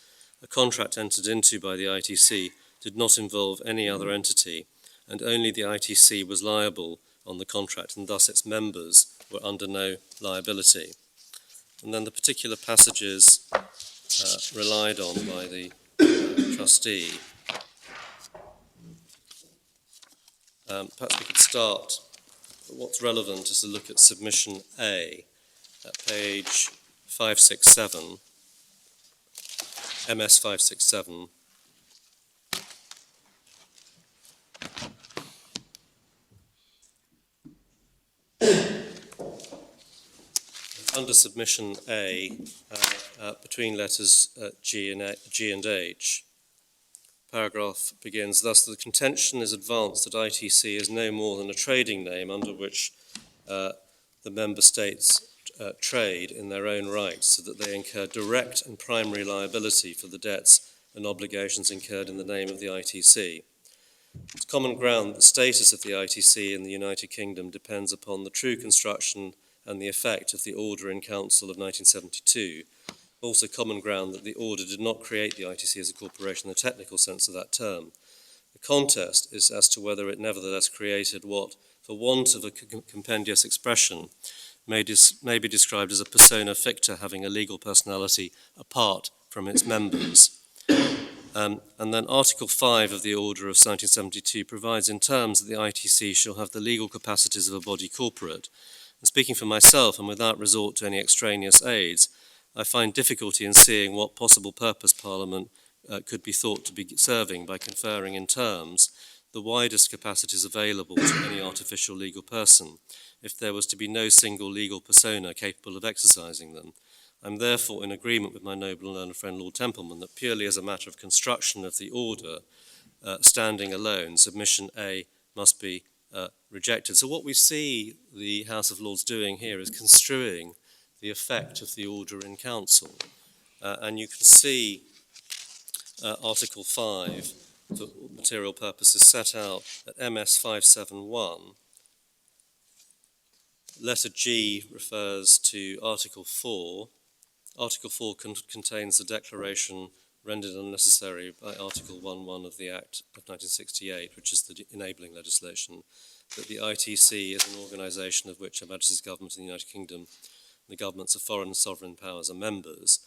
a contract entered into by the ITC did not involve any other entity, and only the ITC was liable on the contract, and thus its members were under no liability. And then the particular passages relied on by the trustee. Perhaps we could start, what's relevant is to look at submission A at page 567, MS 567. under submission A, between letters G and H, paragraph begins, thus the contention is advanced that ITC is no more than a trading name under which the member states trade in their own rights, so that they incur direct and primary liability for the debts and obligations incurred in the name of the ITC. It's common ground that the status of the ITC in the United Kingdom depends upon the true construction and the effect of the Order in Council of 1972. Also common ground that the Order did not create the ITC as a corporation in the technical sense of that term. The contest is as to whether it nevertheless created what, for want of a compendious expression, may be described as a persona ficta, having a legal personality apart from its members. And then Article 5 of the Order of 1972 provides in terms that the ITC shall have the legal capacities of a body corporate. And speaking for myself, and without resort to any extraneous aids, I find difficulty in seeing what possible purpose Parliament could be thought to be serving by conferring in terms the widest capacities available to any artificial legal person, if there was to be no single legal persona capable of exercising them. I'm therefore in agreement with my noble and learned friend Lord Templeman that purely as a matter of construction of the order, standing alone, submission A must be rejected. So what we see the House of Lords doing here is construing the effect of the order in council. And you can see Article 5 for material purposes set out at MS 571. Letter G refers to Article 4. Article 4 contains the declaration rendered unnecessary by Article 1.1 of the Act of 1968, which is the enabling legislation, that the ITC is an organisation of which Her Majesty's Government in the United Kingdom and the governments of foreign sovereign powers are members,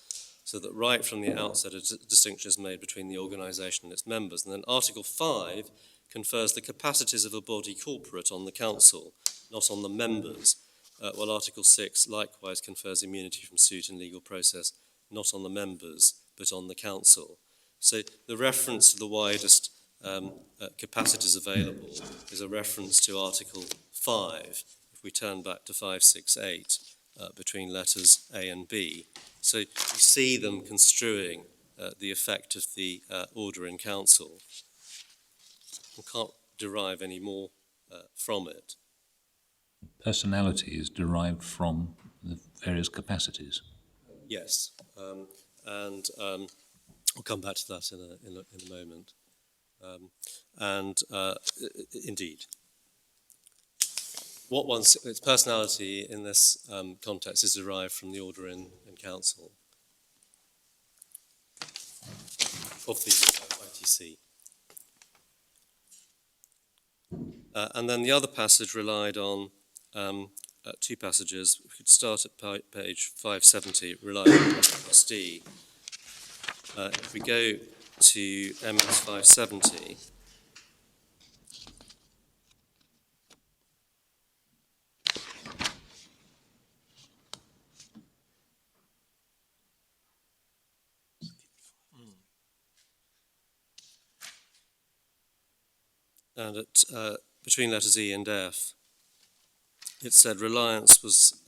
so that right from the outset a distinction is made between the organisation and its members. And then Article 5 confers the capacities of a body corporate on the council, not on the members, while Article 6 likewise confers immunity from suit and legal process, not on the members, but on the council. So the reference to the widest capacities available is a reference to Article 5, if we turn back to 568, between letters A and B. So you see them construing the effect of the order in council. We can't derive any more from it. Personality is derived from the various capacities. Yes, and we'll come back to that in a moment. Indeed, its personality in this context is derived from the order in council of the ITC. And then the other passage relied on two passages. We could start at page 570, it relied on trustee. If we go to MS 570, and at between letters E and F, it said reliance was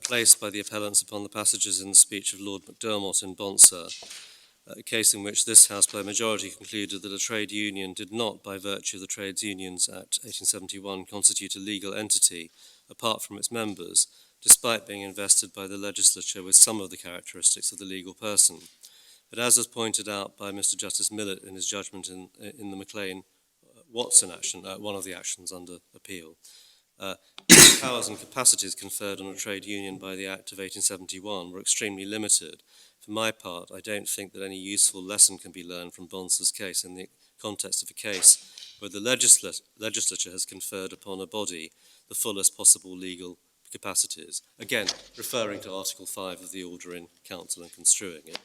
placed by the appellants upon the passages in the speech of Lord Macdermot in Bonser, a case in which this House by majority concluded that a trade union did not, by virtue of the Trades Unions Act 1871, constitute a legal entity apart from its members, despite being invested by the legislature with some of the characteristics of the legal person. But as was pointed out by Mr. Justice Millett in his judgment in the Maclean-Watson action, one of the actions under appeal, powers and capacities conferred on a trade union by the Act of 1871 were extremely limited. For my part, I don't think that any useful lesson can be learned from Bonser's case in the context of a case where the legislature has conferred upon a body the fullest possible legal capacities, again, referring to Article 5 of the Order in Council and construing it,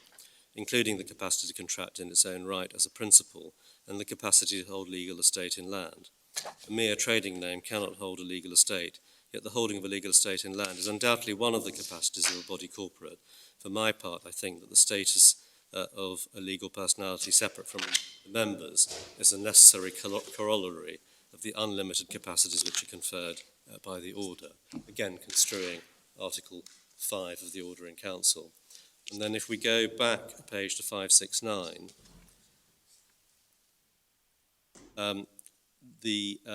including the capacity to contract in its own right as a principle and the capacity to hold legal estate in land. A mere trading name cannot hold a legal estate, yet the holding of a legal estate in land is undoubtedly one of the capacities of a body corporate. For my part, I think that the status of a legal personality separate from the members is a necessary corollary of the unlimited capacities which are conferred by the order, again construing Article 5 of the Order in Council. And then if we go back a page to 569,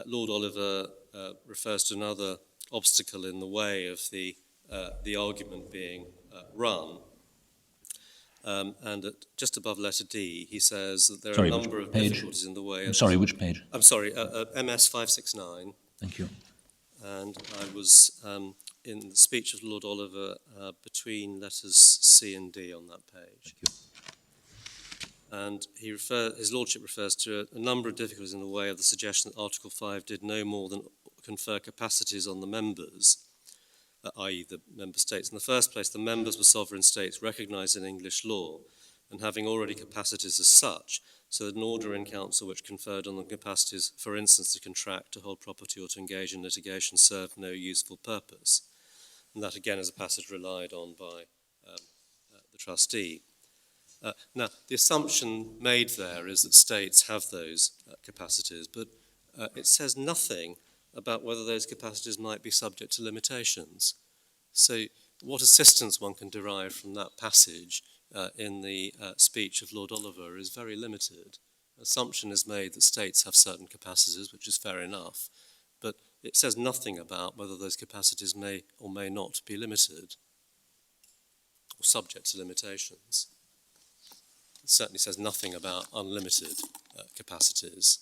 Lord Oliver refers to another obstacle in the way of the argument being run. And just above letter D, he says that there are a number of difficulties in the way. Which page? I'm sorry, MS 569. Thank you. And I was in the speech of Lord Oliver between letters C and D on that page. Thank you. And his lordship refers to a number of difficulties in the way of the suggestion that Article 5 did no more than confer capacities on the members, i.e. the member states. In the first place, the members were sovereign states recognised in English law and having already capacities as such, so that an order in council which conferred on them capacities, for instance, to contract, to hold property or to engage in litigation, served no useful purpose. And that again is a passage relied on by the trustee. Now, the assumption made there is that states have those capacities, but it says nothing about whether those capacities might be subject to limitations. So what assistance one can derive from that passage in the speech of Lord Oliver is very limited. Assumption is made that states have certain capacities, which is fair enough, but it says nothing about whether those capacities may or may not be limited or subject to limitations. It certainly says nothing about unlimited capacities.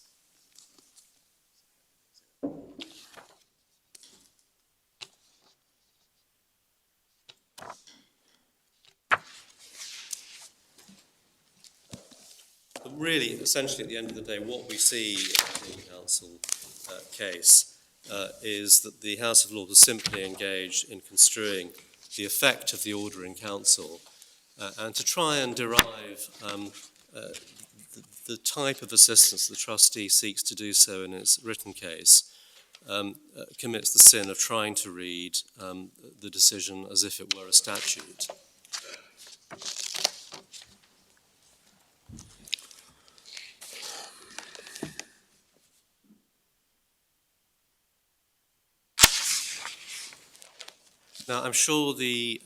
But really, essentially, at the end of the day, what we see in the Council case is that the House of Lords is simply engaged in construing the effect of the order in Council and to try and derive the type of assistance the trustee seeks to do so in its written case, commits the sin of trying to read the decision as if it were a statute. Now, I'm sure the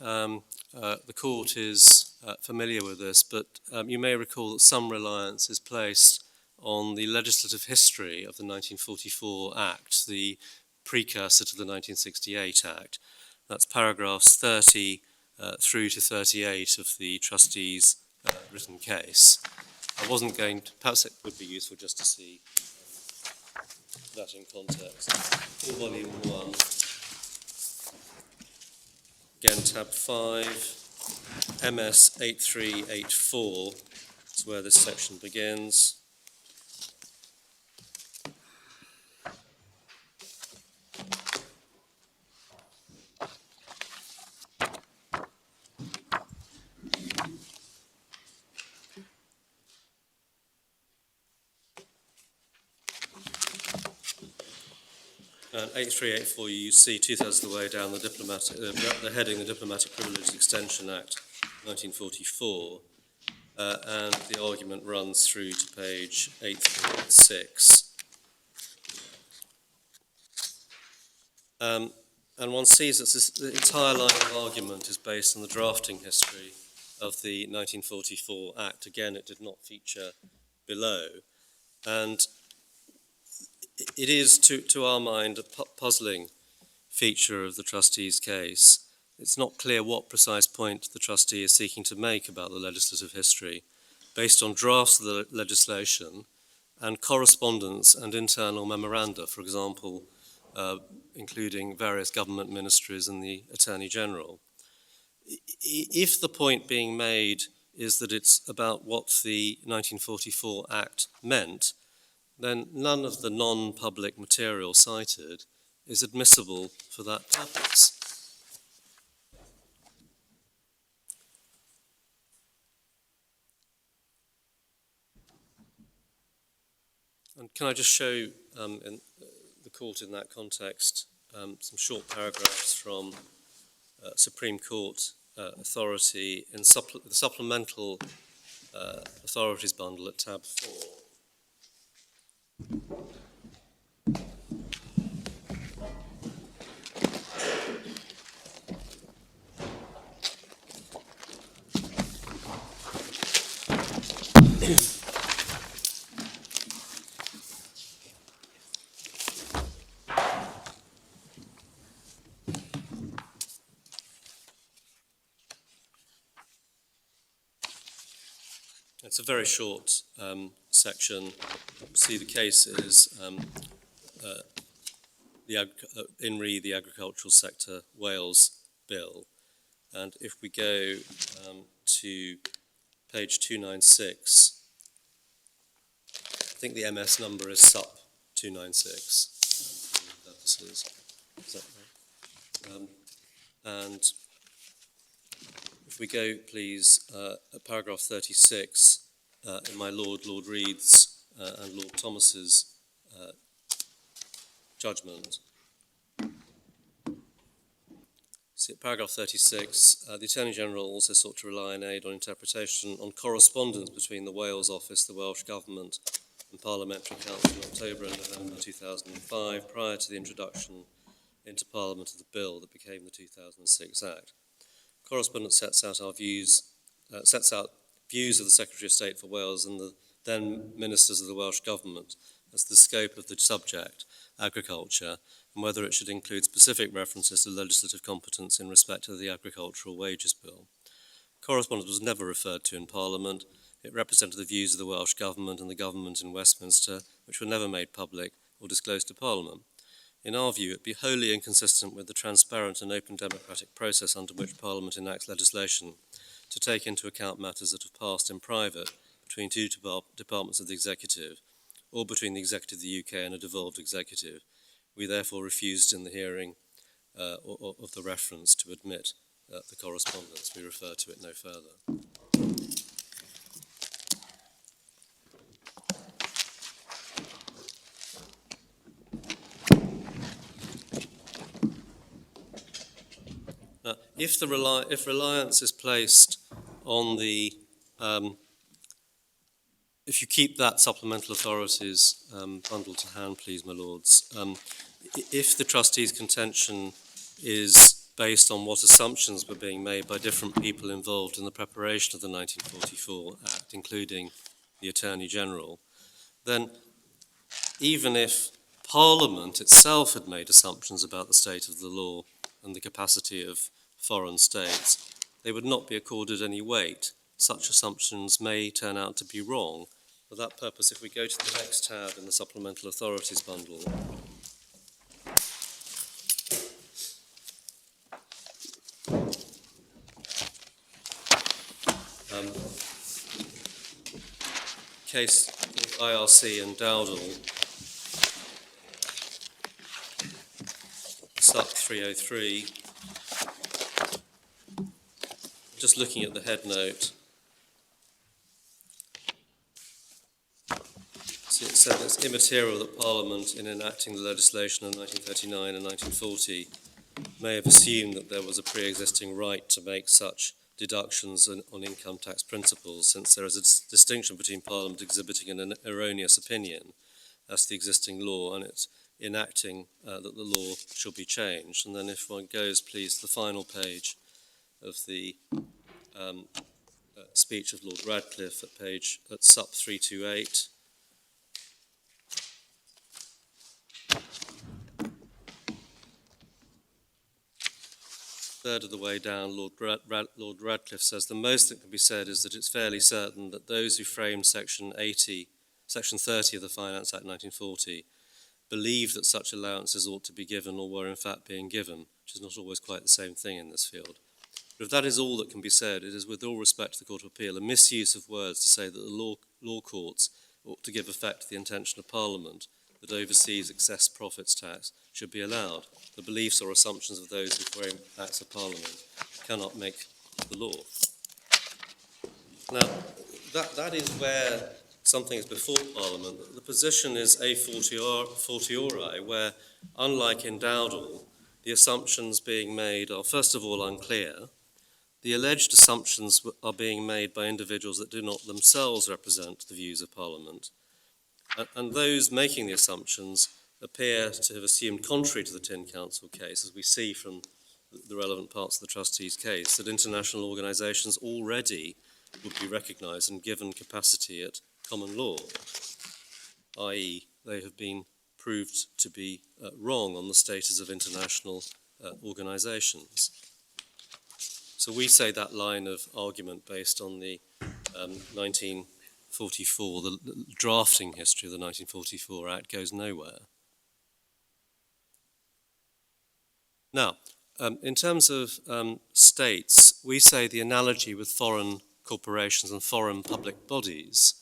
court is familiar with this, but you may recall that some reliance is placed on the legislative history of the 1944 Act, the precursor to the 1968 Act. That's paragraphs 30 through to 38 of the trustee's written case. I wasn't going to, perhaps it would be useful just to see that in context. Volume 1. Again, tab 5, MS 8384 is where this section begins. And 8384, you see 2/3 of the way down the heading, the Diplomatic Privileges Extension Act, 1944, and the argument runs through to page 8386. And one sees that the entire line of argument is based on the drafting history of the 1944 Act. Again, it did not feature below. And it is, to our mind, a puzzling feature of the trustee's case. It's not clear what precise point the trustee is seeking to make about the legislative history, based on drafts of the legislation and correspondence and internal memoranda, for example, including various government ministries and the Attorney General. If the point being made is that it's about what the 1944 Act meant, then none of the non-public material cited is admissible for that purpose. And can I just show in the court in that context some short paragraphs from Supreme Court authority in the supplemental authorities bundle at tab 4. It's a very short section. See, the case is in re the Agricultural Sector Wales Bill. And if we go to page 296, I think the MS number is SUP 296. Purposes. Is that right? And if we go, please, at paragraph 36, in my Lord Reed's and Lord Thomas's judgment. See, at paragraph 36, the Attorney-General also sought to rely on aid on interpretation on correspondence between the Wales Office, the Welsh Government and Parliamentary Council in October and November 2005, prior to the introduction into Parliament of the bill that became the 2006 Act. Correspondence sets out views of the Secretary of State for Wales and the then Ministers of the Welsh Government as to the scope of the subject, agriculture, and whether it should include specific references to legislative competence in respect of the Agricultural Wages Bill. Correspondence was never referred to in Parliament. It represented the views of the Welsh Government and the Government in Westminster, which were never made public or disclosed to Parliament. In our view, it would be wholly inconsistent with the transparent and open democratic process under which Parliament enacts legislation to take into account matters that have passed in private between two departments of the Executive, or between the Executive of the UK and a devolved Executive. We therefore refused in the hearing of the reference to admit the correspondence. We refer to it no further. If reliance is placed on the, if you keep that supplemental authorities bundle to hand, please, my lords, if the trustees' contention is based on what assumptions were being made by different people involved in the preparation of the 1944 Act, including the Attorney-General, then even if Parliament itself had made assumptions about the state of the law and the capacity of foreign states, they would not be accorded any weight. Such assumptions may turn out to be wrong. For that purpose, if we go to the next tab in the Supplemental Authorities bundle, case IRC and Dowdall, SUP 303, just looking at the head note, so it said it's immaterial that Parliament, in enacting the legislation of 1939 and 1940, may have assumed that there was a pre-existing right to make such deductions on income tax principles, since there is a distinction between Parliament exhibiting an erroneous opinion as to the existing law and its enacting that the law should be changed. And then if one goes, please, to the final page of the speech of Lord Radcliffe at SUP 328. Third of the way down, Lord Radcliffe says the most that can be said is that it's fairly certain that those who framed Section 30 of the Finance Act 1940 believed that such allowances ought to be given or were in fact being given, which is not always quite the same thing in this field. But if that is all that can be said, it is, with all respect to the Court of Appeal, a misuse of words to say that the law courts ought to give effect to the intention of Parliament that overseas excess profits tax should be allowed. The beliefs or assumptions of those who frame Acts of Parliament cannot make the law. Now, that is where something is before Parliament. The position is a fortiori, where, unlike in Dowdall, the assumptions being made are, first of all, unclear. The alleged assumptions are being made by individuals that do not themselves represent the views of Parliament. And those making the assumptions appear to have assumed, contrary to the Tin Council case, as we see from the relevant parts of the trustees' case, that international organisations already would be recognised and given capacity at common law, i.e. they have been proved to be wrong on the status of international organisations. So we say that line of argument based on the 1944, the drafting history of the 1944 Act goes nowhere. Now, in terms of states, we say the analogy with foreign corporations and foreign public bodies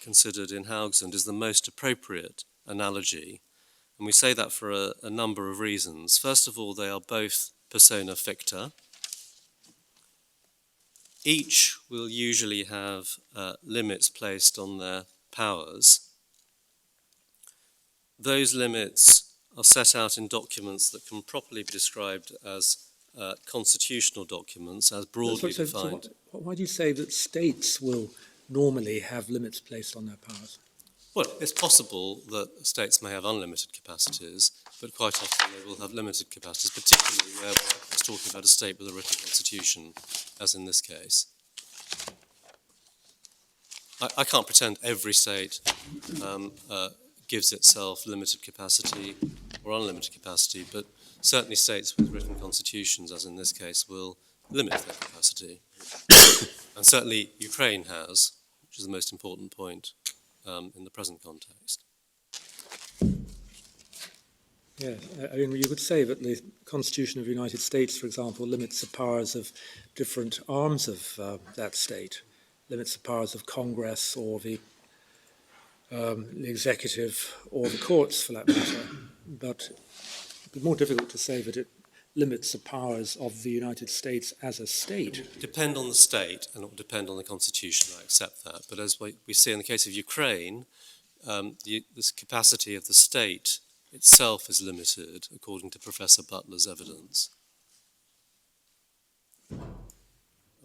considered in Haugesund is the most appropriate analogy. And we say that for a number of reasons. First of all, they are both persona ficta. Each will usually have limits placed on their powers. Those limits are set out in documents that can properly be described as constitutional documents, as broadly defined. Why do you say that states will normally have limits placed on their powers? Well, it's possible that states may have unlimited capacities, but quite often they will have limited capacities, particularly where we're talking about a state with a written constitution, as in this case. I can't pretend every state gives itself limited capacity or unlimited capacity, but certainly states with written constitutions, as in this case, will limit their capacity. And certainly Ukraine has, which is the most important point in the present context. Yeah, I mean, you could say that the Constitution of the United States, for example, limits the powers of different arms of that state, limits the powers of Congress or the executive or the courts, for that matter. But it'd be more difficult to say that it limits the powers of the United States as a state. It will depend on the state, and it will depend on the Constitution, I accept that. But as we see in the case of Ukraine, this capacity of the state itself is limited, according to Professor Butler's evidence.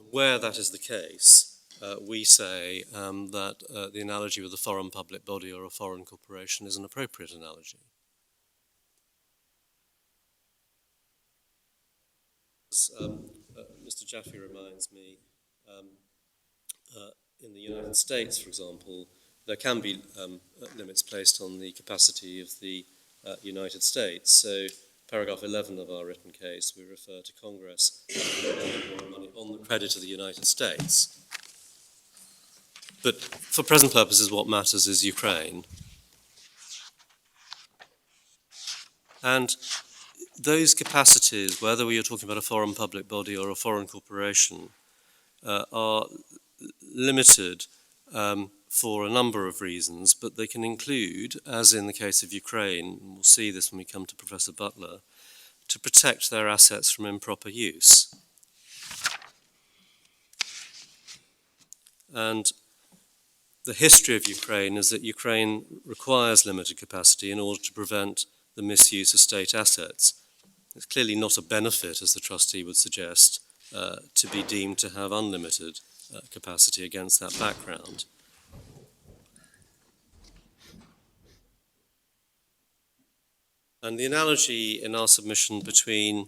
Where that is the case, we say that the analogy with a foreign public body or a foreign corporation is an appropriate analogy. Mr. Jaffe reminds me, in the United States, for example, there can be limits placed on the capacity of the United States. So, paragraph 11 of our written case, we refer to Congress borrowing money on the credit of the United States. But for present purposes, what matters is Ukraine. And those capacities, whether we are talking about a foreign public body or a foreign corporation, are limited for a number of reasons, but they can include, as in the case of Ukraine, and we'll see this when we come to Professor Butler, to protect their assets from improper use. And the history of Ukraine is that Ukraine requires limited capacity in order to prevent the misuse of state assets. It's clearly not a benefit, as the trustee would suggest, to be deemed to have unlimited capacity against that background. And the analogy in our submission between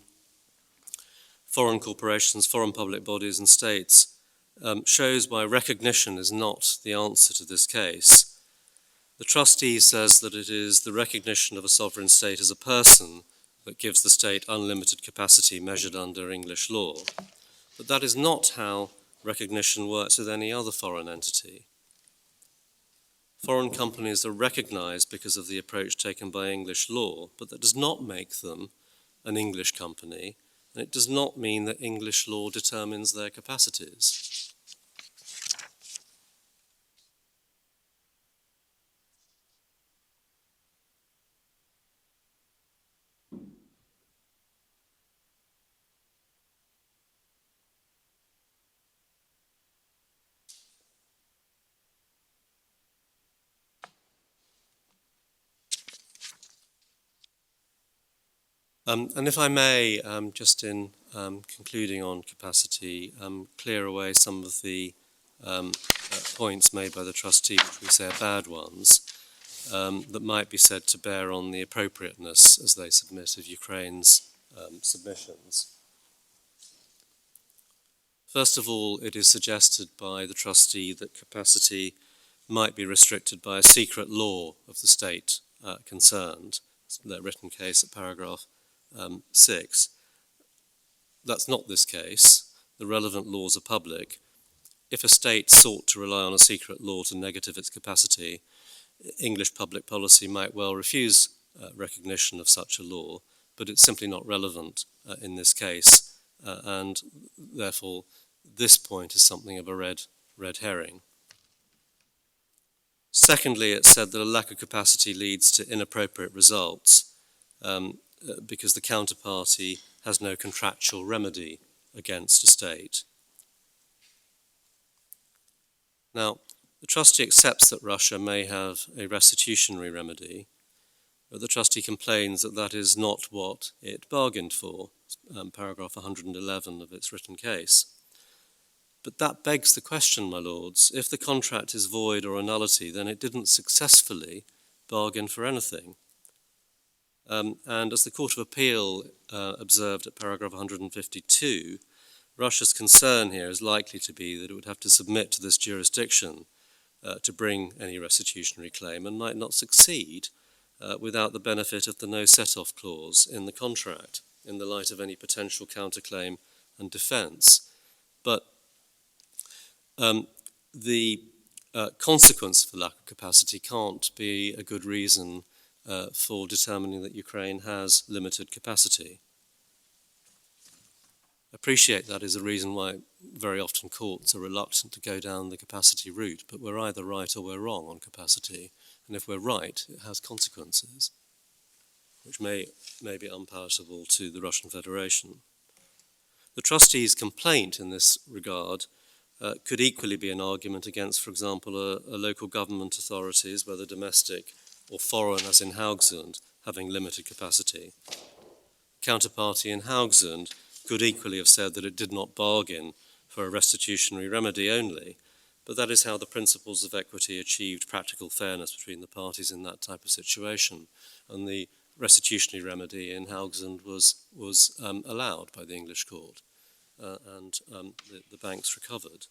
foreign corporations, foreign public bodies and states shows why recognition is not the answer to this case. The trustee says that it is the recognition of a sovereign state as a person that gives the state unlimited capacity measured under English law. But that is not how recognition works with any other foreign entity. Foreign companies are recognized because of the approach taken by English law, but that does not make them an English company, and it does not mean that English law determines their capacities. And if I may, just in concluding on capacity, clear away some of the points made by the trustee, which we say are bad ones, that might be said to bear on the appropriateness, as they submit, of Ukraine's submissions. First of all, it is suggested by the trustee that capacity might be restricted by a secret law of the state concerned, their written case at paragraph 6. That's not this case. The relevant laws are public. if a state sought to rely on a secret law to negative its capacity, English public policy might well refuse recognition of such a law, but it's simply not relevant in this case, and therefore this point is something of a red herring. Secondly, it said that a lack of capacity leads to inappropriate results because the counterparty has no contractual remedy against a state. Now, the trustee accepts that Russia may have a restitutionary remedy, but the trustee complains that that is not what it bargained for, paragraph 111 of its written case. But that begs the question, my lords, if the contract is void or a nullity, then it didn't successfully bargain for anything. And as the Court of Appeal observed at paragraph 152, Russia's concern here is likely to be that it would have to submit to this jurisdiction to bring any restitutionary claim and might not succeed without the benefit of the no set-off clause in the contract in the light of any potential counterclaim and defence. But the consequence of the lack of capacity can't be a good reason for determining that Ukraine has limited capacity. Appreciate that is a reason why very often courts are reluctant to go down the capacity route, but we're either right or we're wrong on capacity, and if we're right, it has consequences, which may be unpalatable to the Russian Federation. The trustee's complaint in this regard could equally be an argument against, for example, a local government authorities, whether domestic or foreign, as in Haugesund, having limited capacity. Counterparty in Haugesund could equally have said that it did not bargain for a restitutionary remedy only, but that is how the principles of equity achieved practical fairness between the parties in that type of situation. And the restitutionary remedy in Haugesund was allowed by the English court, and the banks recovered.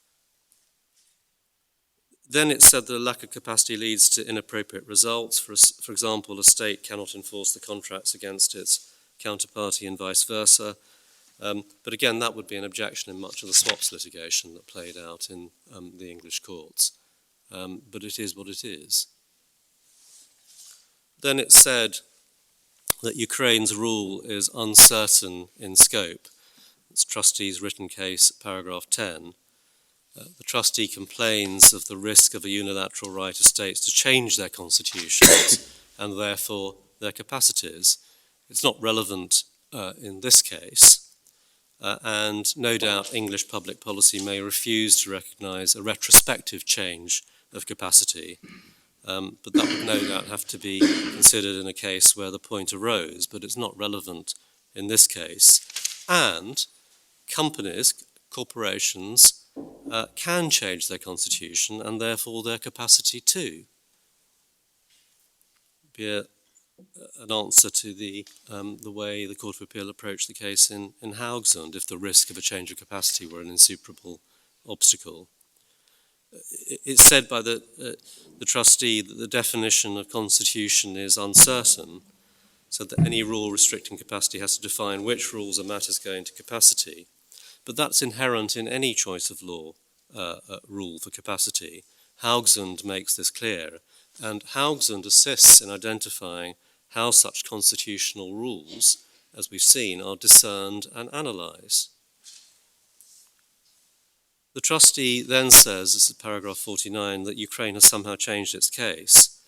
Then it said that a lack of capacity leads to inappropriate results. For example, a state cannot enforce the contracts against its counterparty and vice versa. But again, that would be an objection in much of the swaps litigation that played out in the English courts. But it is what it is. Then it said that Ukraine's rule is uncertain in scope. It's trustee's written case, paragraph 10. The trustee complains of the risk of a unilateral right of states to change their constitutions and therefore their capacities. It's not relevant in this case, and no doubt English public policy may refuse to recognise a retrospective change of capacity, but that would no doubt have to be considered in a case where the point arose, but it's not relevant in this case. And companies, corporations, can change their constitution and therefore their capacity too. Be an answer to the way the Court of Appeal approached the case in Haugesund, if the risk of a change of capacity were an insuperable obstacle. It's said by the trustee that the definition of constitution is uncertain, so that any rule restricting capacity has to define which rules are matters going to capacity. But that's inherent in any choice of law rule for capacity. Haugesund makes this clear, and Haugesund assists in identifying how such constitutional rules, as we've seen, are discerned and analysed. The trustee then says, this is paragraph 49, that Ukraine has somehow changed its case,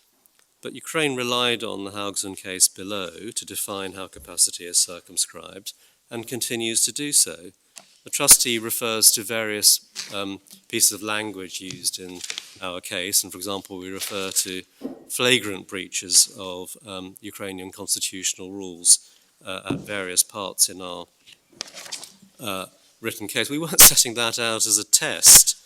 but Ukraine relied on the Haugesund case below to define how capacity is circumscribed and continues to do so. The trustee refers to various pieces of language used in our case, and for example, we refer to flagrant breaches of Ukrainian constitutional rules at various parts in our written case. We weren't setting that out as a test.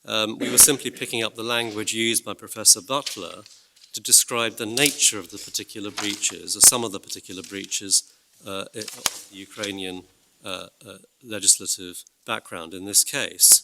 We were simply picking up the language used by Professor Butler to describe the nature of the particular breaches, or some of the particular breaches of the Ukrainian legislative background in this case.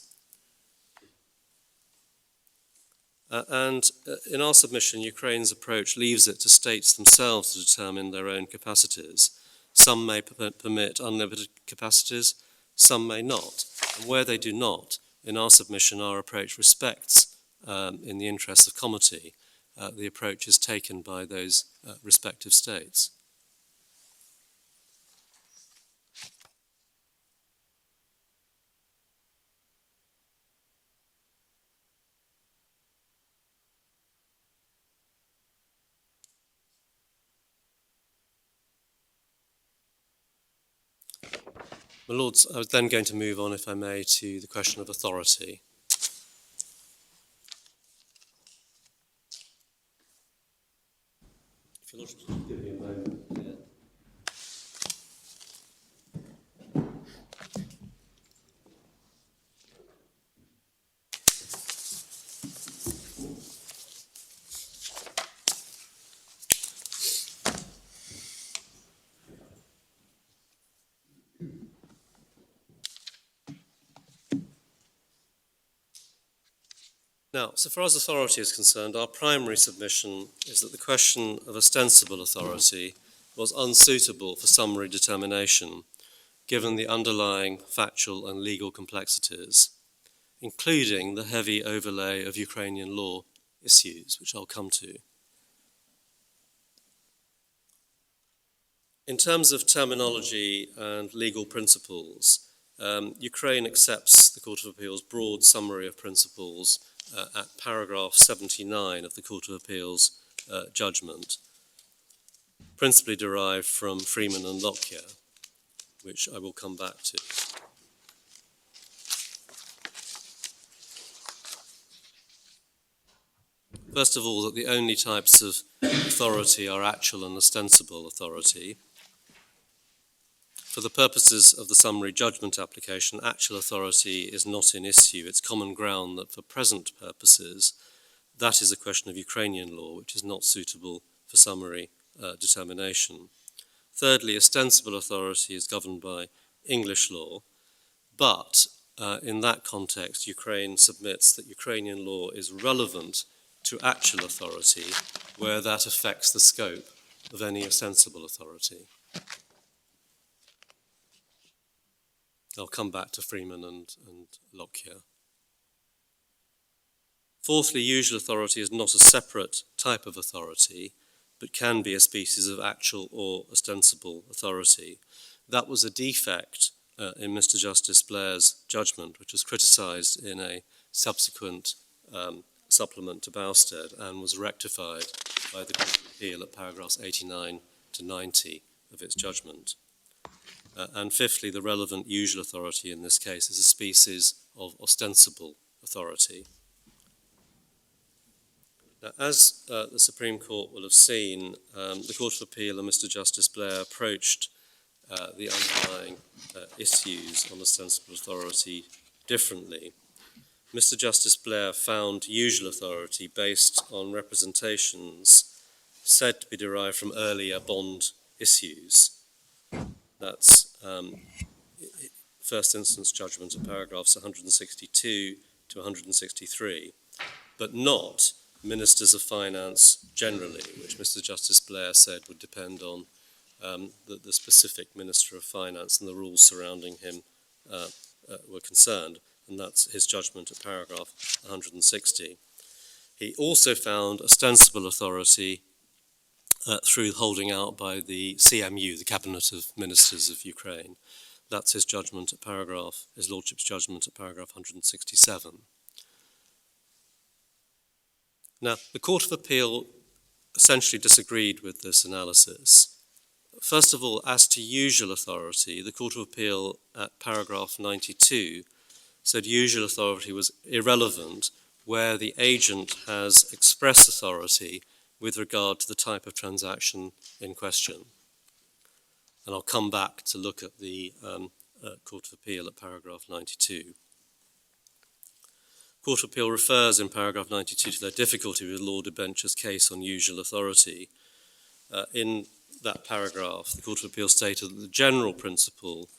And in our submission, Ukraine's approach leaves it to states themselves to determine their own capacities. Some may permit unlimited capacities, some may not. And where they do not, in our submission, our approach respects, in the interests of comity, the approaches taken by those respective states. My Lords, I was then going to move on, if I may, to the question of authority. If your Lordship will give me a moment here. Now, so far as authority is concerned, our primary submission is that the question of ostensible authority was unsuitable for summary determination, given the underlying factual and legal complexities, including the heavy overlay of Ukrainian law issues, which I'll come to. In terms of terminology and legal principles, Ukraine accepts the Court of Appeal's broad summary of principles at paragraph 79 of the Court of Appeal's judgment, principally derived from Freeman and Lockyer, which I will come back to. First of all, that the only types of authority are actual and ostensible authority. For the purposes of the summary judgment application, actual authority is not in issue. It's common ground that for present purposes, that is a question of Ukrainian law, which is not suitable for summary determination. Thirdly, ostensible authority is governed by English law, but in that context, Ukraine submits that Ukrainian law is relevant to actual authority where that affects the scope of any ostensible authority. I'll come back to Freeman and Lockyer. Fourthly, usual authority is not a separate type of authority, but can be a species of actual or ostensible authority. That was a defect in Mr. Justice Blair's judgment, which was criticised in a subsequent supplement to Bousted and was rectified by the Court of Appeal at paragraphs 89 to 90 of its judgment. And fifthly, the relevant usual authority in this case is a species of ostensible authority. Now, as the Supreme Court will have seen, the Court of Appeal and Mr. Justice Blair approached the underlying issues on ostensible authority differently. Mr. Justice Blair found usual authority based on representations said to be derived from earlier bond issues. That's first instance judgment of paragraphs 162 to 163, but not ministers of finance generally, which Mr. Justice Blair said would depend on the specific Minister of Finance and the rules surrounding him were concerned, and that's his judgment at paragraph 160. He also found ostensible authority through holding out by the CMU, the Cabinet of Ministers of Ukraine. That's his judgment at his Lordship's judgment at paragraph 167. Now, the Court of Appeal essentially disagreed with this analysis. First of all, as to usual authority, the Court of Appeal at paragraph 92 said usual authority was irrelevant where the agent has express authority with regard to the type of transaction in question. And I'll come back to look at the Court of Appeal at paragraph 92. Court of Appeal refers in paragraph 92 to their difficulty with Lord Debenture's case on usual authority. In that paragraph, the Court of Appeal stated that the general principle,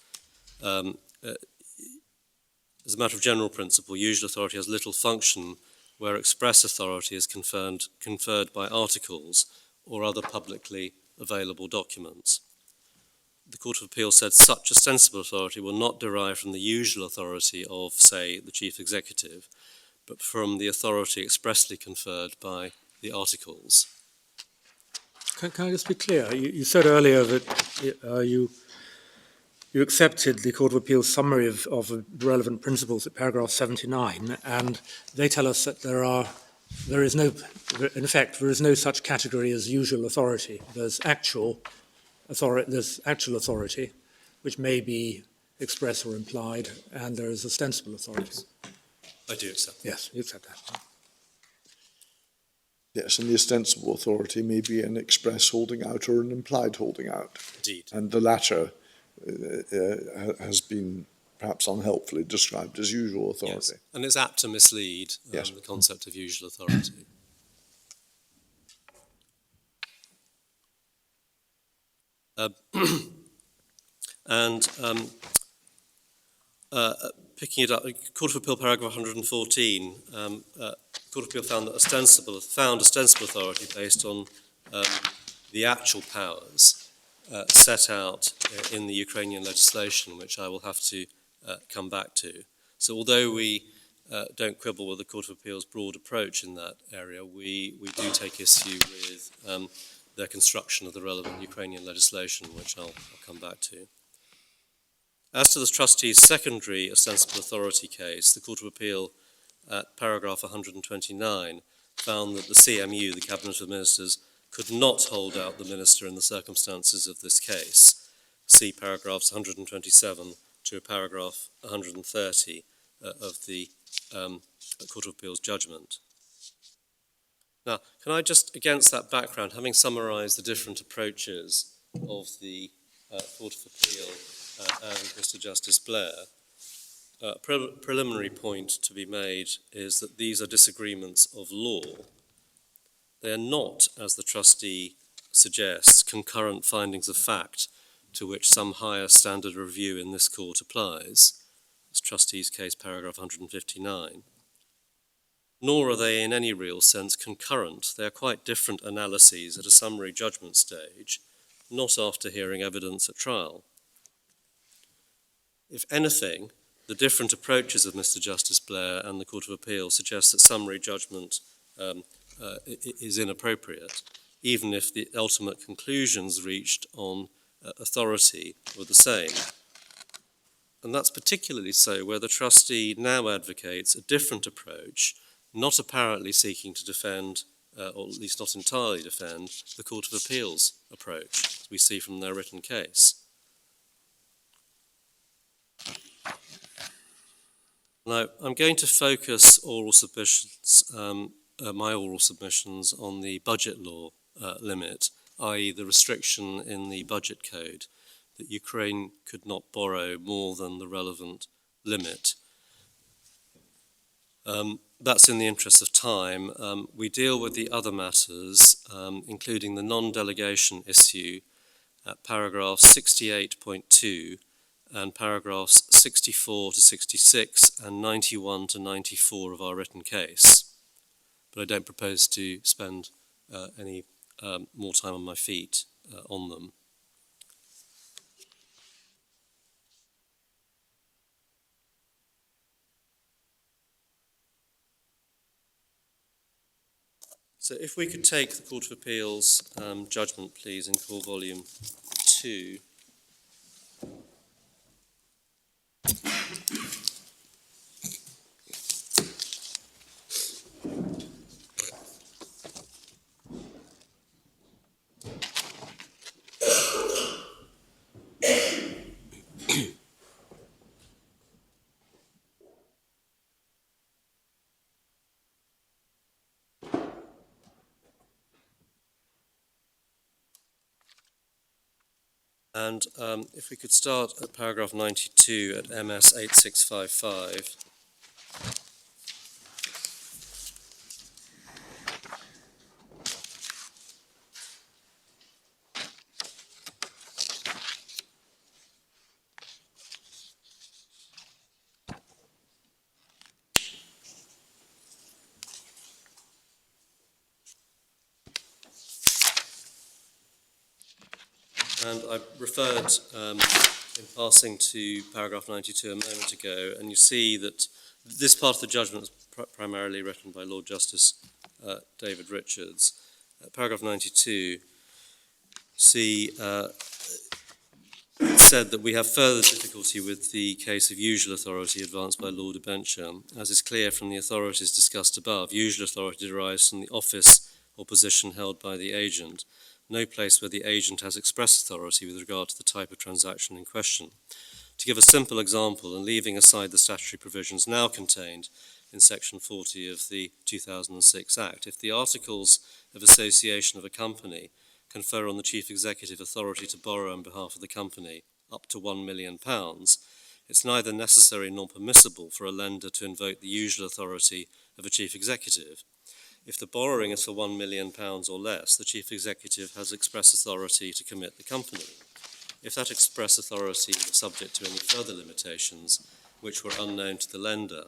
as a matter of general principle, usual authority has little function where express authority is conferred by articles or other publicly available documents. The Court of Appeal said such ostensible authority will not derive from the usual authority of, say, the Chief Executive, but from the authority expressly conferred by the Articles. Can I just be clear? You said earlier that you accepted the Court of Appeal's summary of relevant principles at paragraph 79, and they tell us that there is no such category as usual authority. There's actual authority, which may be express or implied, and there is ostensible authority. I do accept that. Yes, you accept that. Yes, and the ostensible authority may be an express holding out or an implied holding out. Indeed. And the latter has been perhaps unhelpfully described as usual authority. Yes. And it's apt to mislead Yes. the concept of usual authority. Picking it up, Court of Appeal paragraph 114, Court of Appeal found ostensible authority based on the actual powers set out in the Ukrainian legislation, which I will have to come back to. So although we don't quibble with the Court of Appeal's broad approach in that area, we do take issue with their construction of the relevant Ukrainian legislation, which I'll come back to. As to the trustee's secondary ostensible authority case, the Court of Appeal at paragraph 129 found that the CMU, the Cabinet of Ministers, could not hold out the minister in the circumstances of this case. See paragraphs 127 to paragraph 130 of the Court of Appeal's judgment. Now, can I just, against that background, having summarised the different approaches of the Court of Appeal and Mr. Justice Blair, a preliminary point to be made is that these are disagreements of law. They are not, as the trustee suggests, concurrent findings of fact to which some higher standard of review in this court applies. It's trustee's case, paragraph 159. Nor are they in any real sense concurrent. They are quite different analyses at a summary judgment stage, not after hearing evidence at trial. If anything, the different approaches of Mr. Justice Blair and the Court of Appeal suggest that summary judgment is inappropriate, even if the ultimate conclusions reached on authority were the same. And that's particularly so where the trustee now advocates a different approach, not apparently seeking to defend, or at least not entirely defend, the Court of Appeal's approach, as we see from their written case. Now, I'm going to focus my oral submissions on the budget law limit, i.e. the restriction in the budget code that Ukraine could not borrow more than the relevant limit. That's in the interest of time. We deal with the other matters, including the non-delegation issue at paragraph 68.2 and paragraphs 64 to 66 and 91 to 94 of our written case. But I don't propose to spend any more time on my feet on them. So if we could take the Court of Appeal's judgment, please, in Call Volume 2. And if we could start at paragraph 92 at MS 8655. And I referred in passing to paragraph 92 a moment ago, and you see that this part of the judgment is primarily written by Lord Justice David Richards. Paragraph 92, see, said that we have further difficulty with the case of usual authority advanced by Lord Debenture. As is clear from the authorities discussed above, usual authority derives from the office or position held by the agent, no place where the agent has express authority with regard to the type of transaction in question. To give a simple example, and leaving aside the statutory provisions now contained in section 40 of the 2006 Act, if the articles of association of a company confer on the chief executive authority to borrow on behalf of the company up to £1 million, it's neither necessary nor permissible for a lender to invoke the usual authority of a chief executive. If the borrowing is for £1 million or less, the chief executive has express authority to commit the company. If that express authority was subject to any further limitations which were unknown to the lender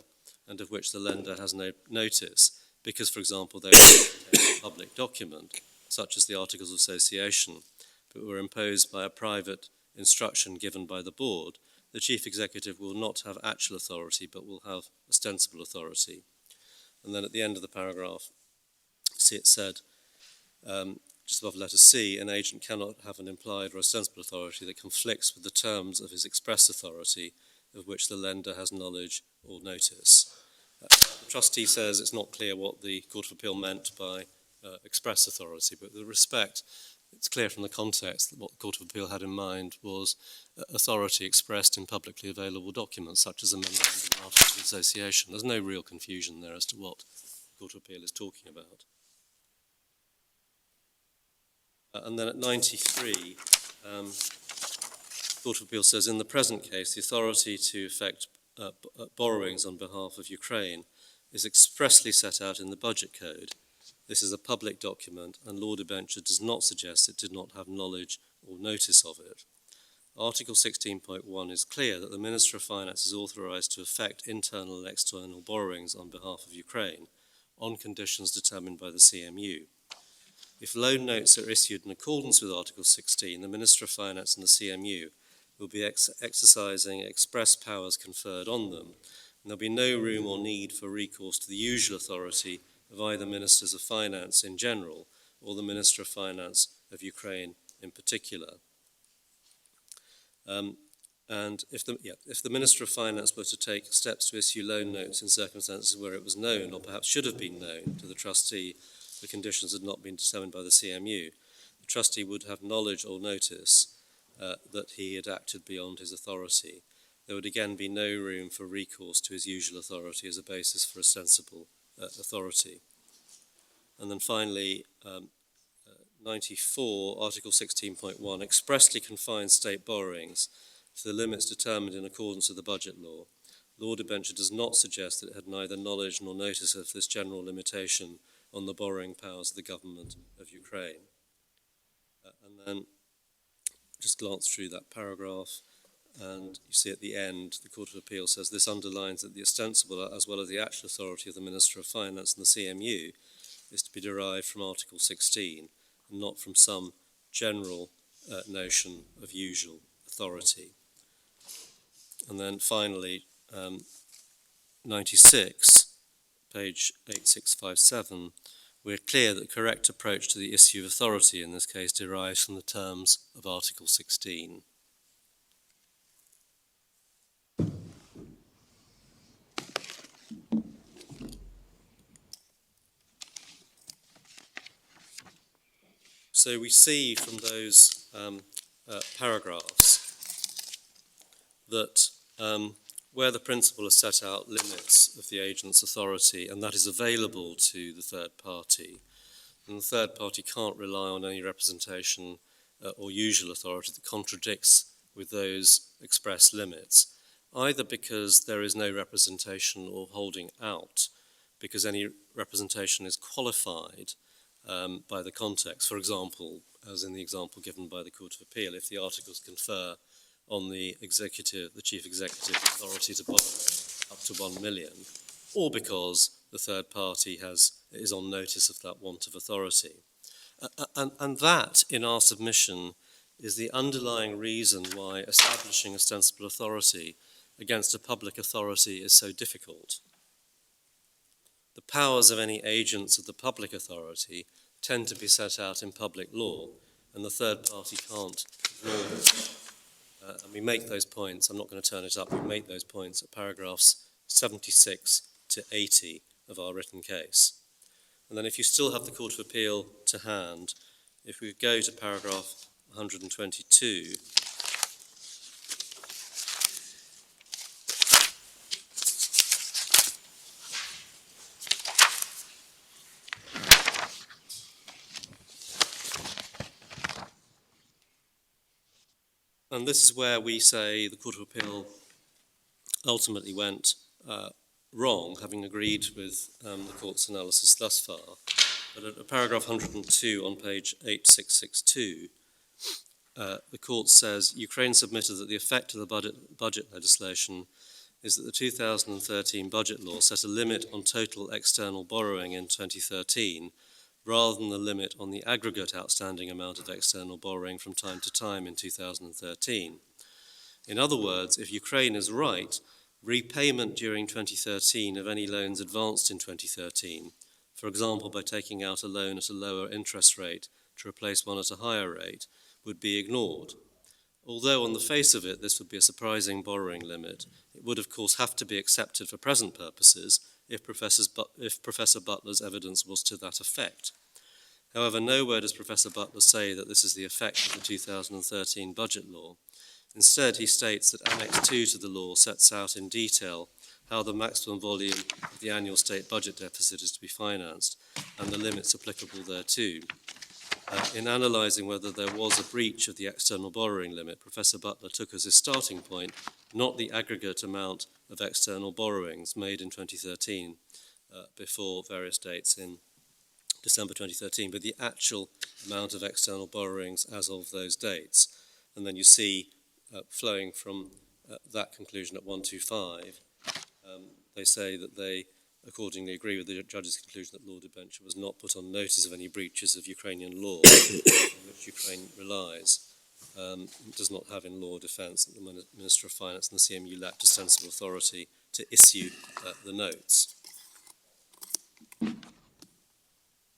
and of which the lender has no notice, because, for example, they were a public document, such as the Articles of Association, but were imposed by a private instruction given by the board, the chief executive will not have actual authority but will have ostensible authority. And then at the end of the paragraph, see it said, just above letter C, an agent cannot have an implied or ostensible authority that conflicts with the terms of his express authority of which the lender has knowledge or notice. The trustee says it's not clear what the Court of Appeal meant by express authority, but with respect, it's clear from the context that what the Court of Appeal had in mind was authority expressed in publicly available documents, such as a memorandum of Articles of Association. There's no real confusion there as to what the Court of Appeal is talking about. And then at 93, the Court of Appeal says, in the present case, the authority to effect borrowings on behalf of Ukraine is expressly set out in the Budget Code. This is a public document, and Lord Debenture does not suggest it did not have knowledge or notice of it. Article 16.1 is clear that the Minister of Finance is authorised to effect internal and external borrowings on behalf of Ukraine on conditions determined by the CMU. If loan notes are issued in accordance with Article 16, the Minister of Finance and the CMU will be exercising express powers conferred on them, and there will be no room or need for recourse to the usual authority of either Ministers of Finance in general or the Minister of Finance of Ukraine in particular. And if the Minister of Finance were to take steps to issue loan notes in circumstances where it was known, or perhaps should have been known, to the trustee the conditions had not been determined by the CMU, the trustee would have knowledge or notice that he had acted beyond his authority. There would again be no room for recourse to his usual authority as a basis for ostensible authority. And then finally, 94, Article 16.1 expressly confines state borrowings to the limits determined in accordance with the budget law. Lord Debenture does not suggest that it had neither knowledge nor notice of this general limitation on the borrowing powers of the government of Ukraine. And then just glance through that paragraph, and you see at the end, the Court of Appeal says this underlines that the ostensible as well as the actual authority of the Minister of Finance and the CMU is to be derived from Article 16 and not from some general notion of usual authority. And then finally, 96, page 8657, we're clear that the correct approach to the issue of authority in this case derives from the terms of Article 16. So we see from those paragraphs that where the principle has set out limits of the agent's authority, and that is available to the third party, and the third party can't rely on any representation or usual authority that contradicts with those express limits, either because there is no representation or holding out, because any representation is qualified by the context. For example, as in the example given by the Court of Appeal, if the articles confer on the chief executive authority to borrow up to 1 million, or because the third party is on notice of that want of authority. And that, in our submission, is the underlying reason why establishing ostensible authority against a public authority is so difficult. The powers of any agents of the public authority tend to be set out in public law, and the third party can't ignore them. And we make those points, I'm not going to turn it up, we make those points at paragraphs 76 to 80 of our written case. And then if you still have the Court of Appeal to hand, if we go to paragraph 122, and this is where we say the Court of Appeal ultimately went wrong, having agreed with the Court's analysis thus far. But at paragraph 102 on page 8662, the Court says, Ukraine submitted that the effect of the budget legislation is that the 2013 budget law set a limit on total external borrowing in 2013, rather than the limit on the aggregate outstanding amount of external borrowing from time to time in 2013. In other words, if Ukraine is right, repayment during 2013 of any loans advanced in 2013, for example by taking out a loan at a lower interest rate to replace one at a higher rate, would be ignored. Although on the face of it this would be a surprising borrowing limit, it would of course have to be accepted for present purposes if Professor Butler's evidence was to that effect. However, nowhere does Professor Butler say that this is the effect of the 2013 budget law. Instead, he states that Annex 2 to the law sets out in detail how the maximum volume of the annual state budget deficit is to be financed and the limits applicable thereto. In analysing whether there was a breach of the external borrowing limit, Professor Butler took as his starting point not the aggregate amount of external borrowings made in 2013 before various dates in December 2013, but the actual amount of external borrowings as of those dates. And then you see flowing from that conclusion at 125, they say that they accordingly agree with the judge's conclusion that Lord Debenture was not put on notice of any breaches of Ukrainian law on which Ukraine relies. Does not have in law defence that the Minister of Finance and the CMU lacked ostensible authority to issue the notes.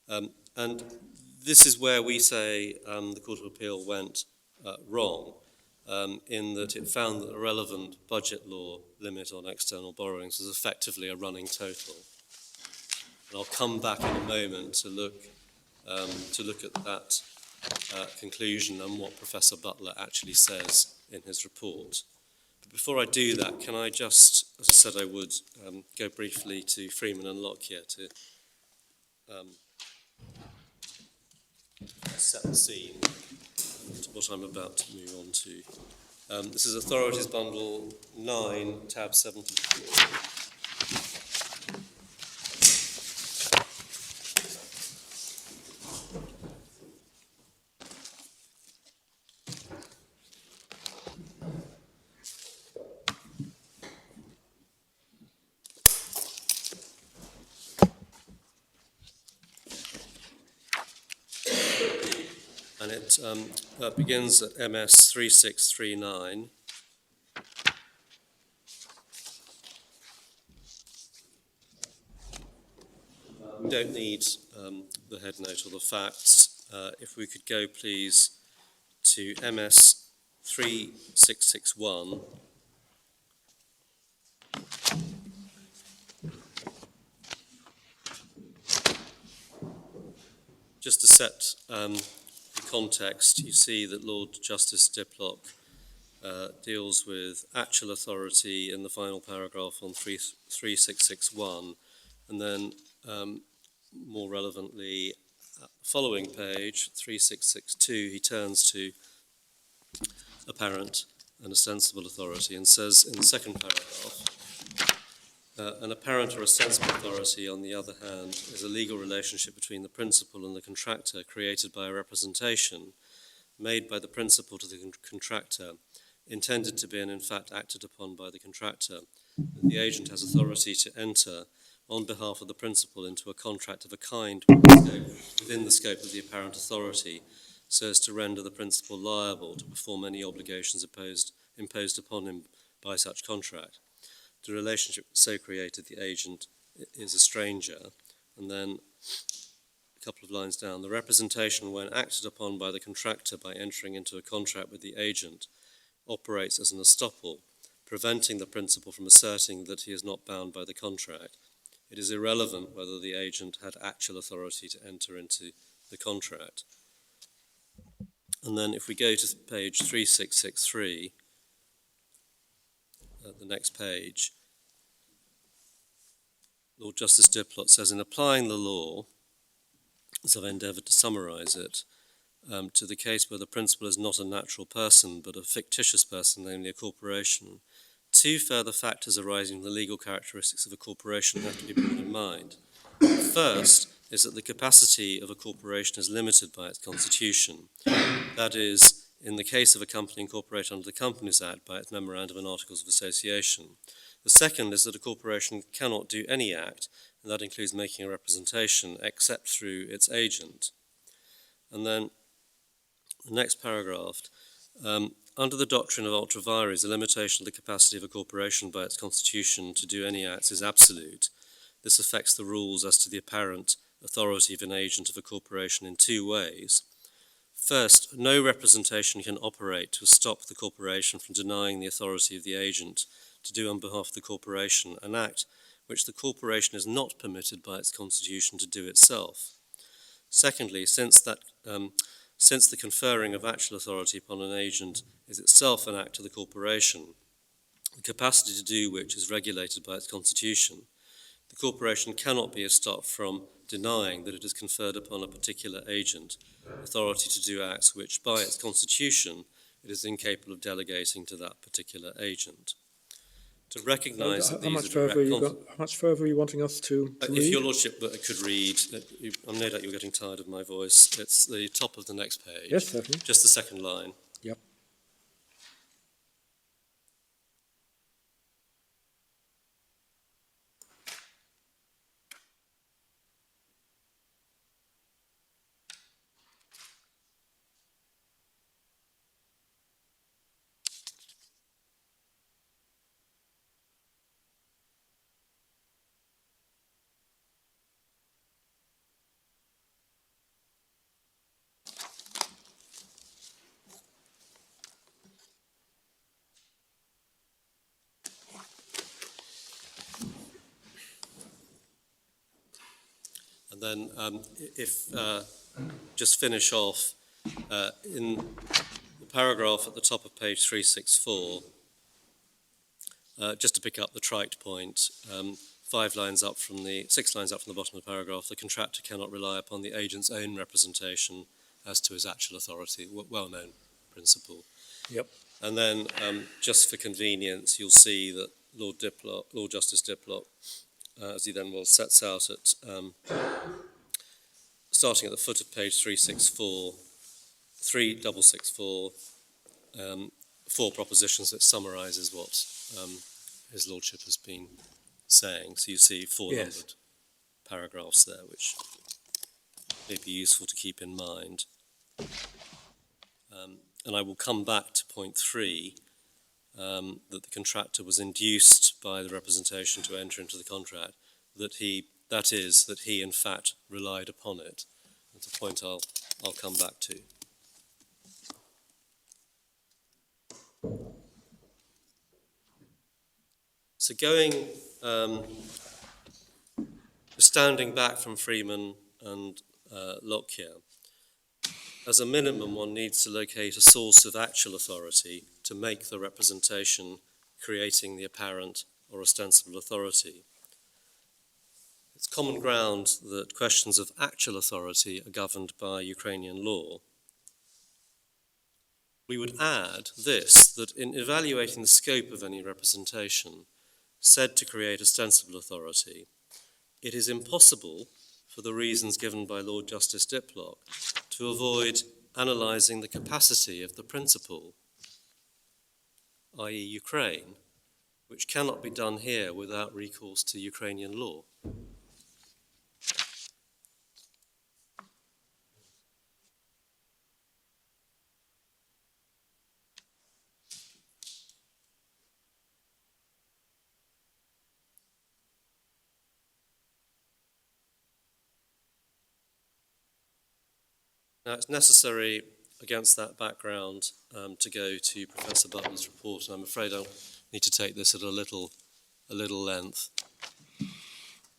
And this is where we say the Court of Appeal went wrong, in that it found that the relevant budget law limit on external borrowings was effectively a running total. And I'll come back in a moment to look at that conclusion and what Professor Butler actually says in his report. But before I do that, can I just, as I said I would, go briefly to Freeman and Lockyer to set the scene to what I'm about to move on to. This is Authorities Bundle 9, tab 74. And it begins at MS 3639. We don't need the head note or the facts. If we could go, please, to MS 3661. Just to set the context, you see that Lord Justice Diplock deals with actual authority in the final paragraph on 3661, and then more relevantly, following page 3662, he turns to apparent and ostensible authority and says in the second paragraph, an apparent or ostensible authority, on the other hand, is a legal relationship between the principal and the contractor created by a representation made by the principal to the contractor, intended to be and in fact acted upon by the contractor. The agent has authority to enter on behalf of the principal into a contract of a kind within the scope of the apparent authority, so as to render the principal liable to perform any obligations imposed upon him by such contract. The relationship so created, the agent is a stranger. And then a couple of lines down, the representation, when acted upon by the contractor by entering into a contract with the agent, operates as an estoppel, preventing the principal from asserting that he is not bound by the contract. It is irrelevant whether the agent had actual authority to enter into the contract. And then if we go to page 3663, the next page, Lord Justice Diplot says, in applying the law, as I've endeavoured to summarise it, to the case where the principal is not a natural person but a fictitious person, namely a corporation, two further factors arising from the legal characteristics of a corporation have to be borne in mind. First is that the capacity of a corporation is limited by its constitution. That is, in the case of a company incorporated under the Companies Act, by its Memorandum and Articles of Association. The second is that a corporation cannot do any act, and that includes making a representation, except through its agent. And then the next paragraph, under the doctrine of ultra vires, the limitation of the capacity of a corporation by its constitution to do any acts is absolute. This affects the rules as to the apparent authority of an agent of a corporation in two ways. First, no representation can operate to stop the corporation from denying the authority of the agent to do on behalf of the corporation an act which the corporation is not permitted by its constitution to do itself. Secondly, since the conferring of actual authority upon an agent is itself an act of the corporation, the capacity to do which is regulated by its constitution, the corporation cannot be stopped from denying that it has conferred upon a particular agent authority to do acts which, by its constitution, it is incapable of delegating to that particular agent. To recognise that how much further are you wanting us to read? If your lordship could read, I'm no doubt you're getting tired of my voice. It's the top of the next page. Yes, certainly. Just the second line. Yep. And then just finish off in the paragraph at the top of page 364, just to pick up the trite point, 6 lines up from the bottom of the paragraph, the contractor cannot rely upon the agent's own representation as to his actual authority, well-known principle. Yep. And then, just for convenience, you'll see that Lord Justice Diplot, as he then sets out at, starting at the foot of page 3664, 4 propositions that summarises what his lordship has been saying. So you see 4 numbered paragraphs there, which may be useful to keep in mind. And I will come back to point 3, that the contractor was induced by the representation to enter into the contract, that he in fact relied upon it. That's a point I'll come back to. So standing back from Freeman and Lockyer, as a minimum, one needs to locate a source of actual authority to make the representation creating the apparent or ostensible authority. It's common ground that questions of actual authority are governed by Ukrainian law. We would add this, that in evaluating the scope of any representation said to create ostensible authority, it is impossible, for the reasons given by Lord Justice Diplot, to avoid analysing the capacity of the principal, i.e. Ukraine, which cannot be done here without recourse to Ukrainian law. Now, it's necessary against that background to go to Professor Butler's report, and I'm afraid I'll need to take this at a little length.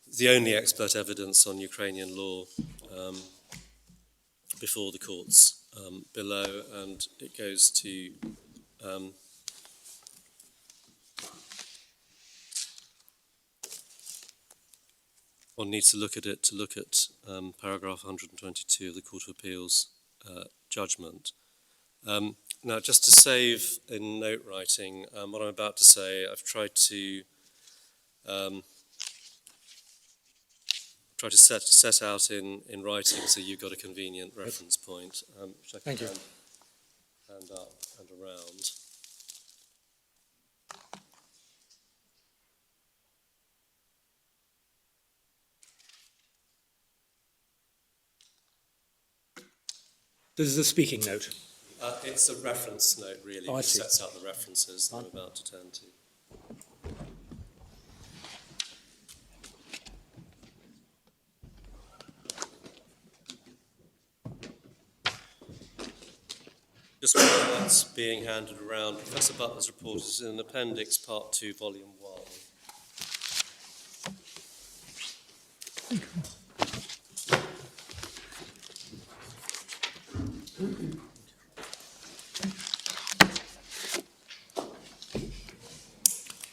It's the only expert evidence on Ukrainian law before the courts below, and it goes to one needs to look at it to look at paragraph 122 of the Court of Appeal's judgment. Now, just to save in note writing, what I'm about to say, I've tried to set out in writing, so you've got a convenient reference point, which I can Thank you. hand up and around. This is a speaking note. It's a reference note, really, Oh, I which see. sets out the references that I'm about to turn to. Just while that's being handed around, Professor Butler's report is in Appendix Part 2, Volume 1.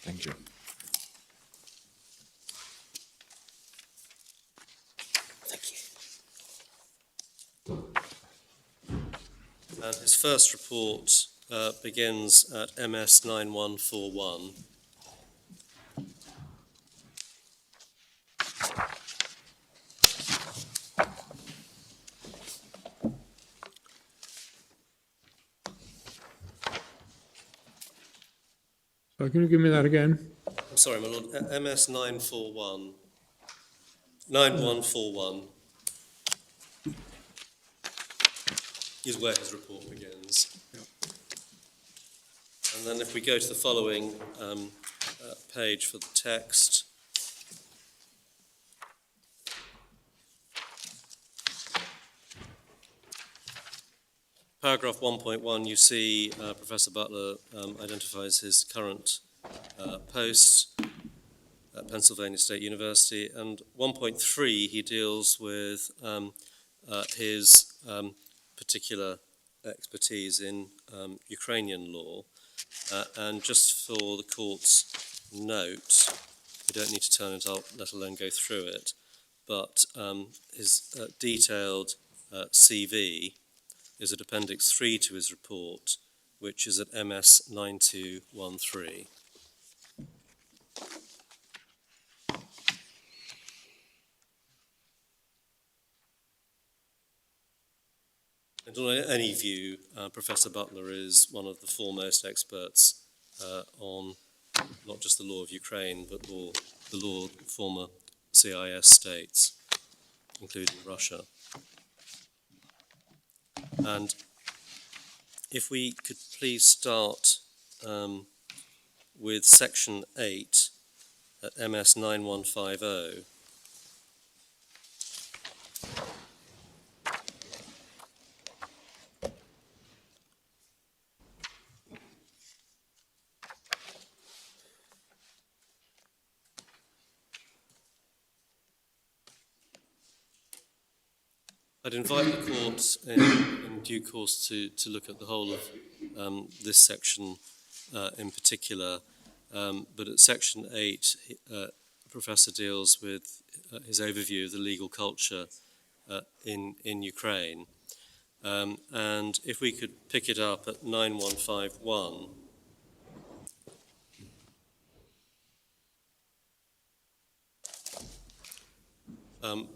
Thank you. And his first report begins at MS 9141. So can you give me that again? I'm sorry, my lord, MS 941. 9141 is where his report begins. And then if we go to the following page for the text, paragraph 1.1, you see Professor Butler identifies his current post at Pennsylvania State University, and 1.3 he deals with his particular expertise in Ukrainian law, and just for the court's note, we don't need to turn it up, let alone go through it, but his detailed CV is at Appendix 3 to his report, which is at MS 9213. And on any view, Professor Butler is one of the foremost experts on not just the law of Ukraine, but the law of former CIS states, including Russia. And if we could please start with Section 8 at MS 9150. I'd invite the court in due course to look at the whole of this section in particular, but at Section 8, the Professor deals with his overview of the legal culture in Ukraine. And if we could pick it up at 9151,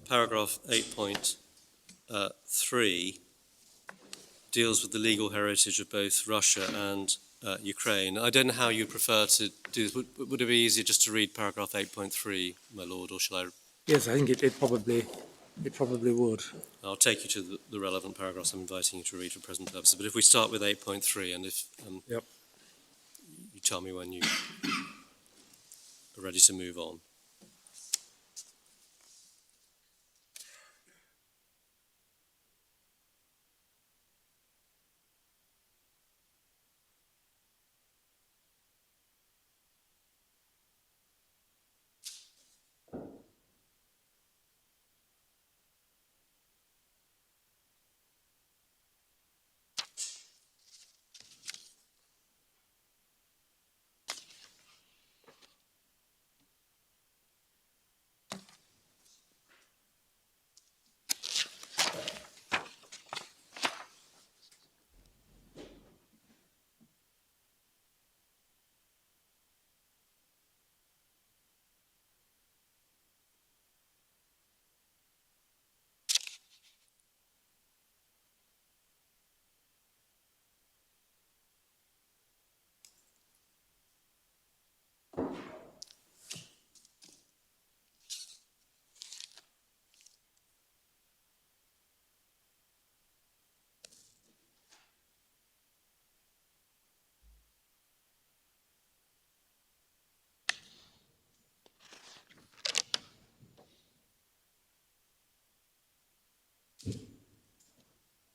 paragraph 8.3 deals with the legal heritage of both Russia and Ukraine. I don't know how you prefer to do this. Would it be easier just to read paragraph 8.3, my lord, or shall I? Yes, I think it probably would. I'll take you to the relevant paragraphs I'm inviting you to read for present purposes. But if we start with 8.3, and if Yep. you tell me when you are ready to move on.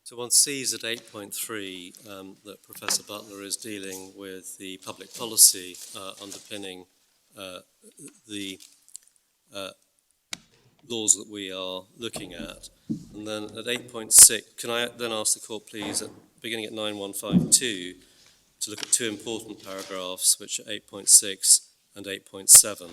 So one sees at 8.3 that Professor Butler is dealing with the public policy underpinning the laws that we are looking at. And then at 8.6, can I then ask the court, please, beginning at 9152, to look at two important paragraphs, which are 8.6 and 8.7.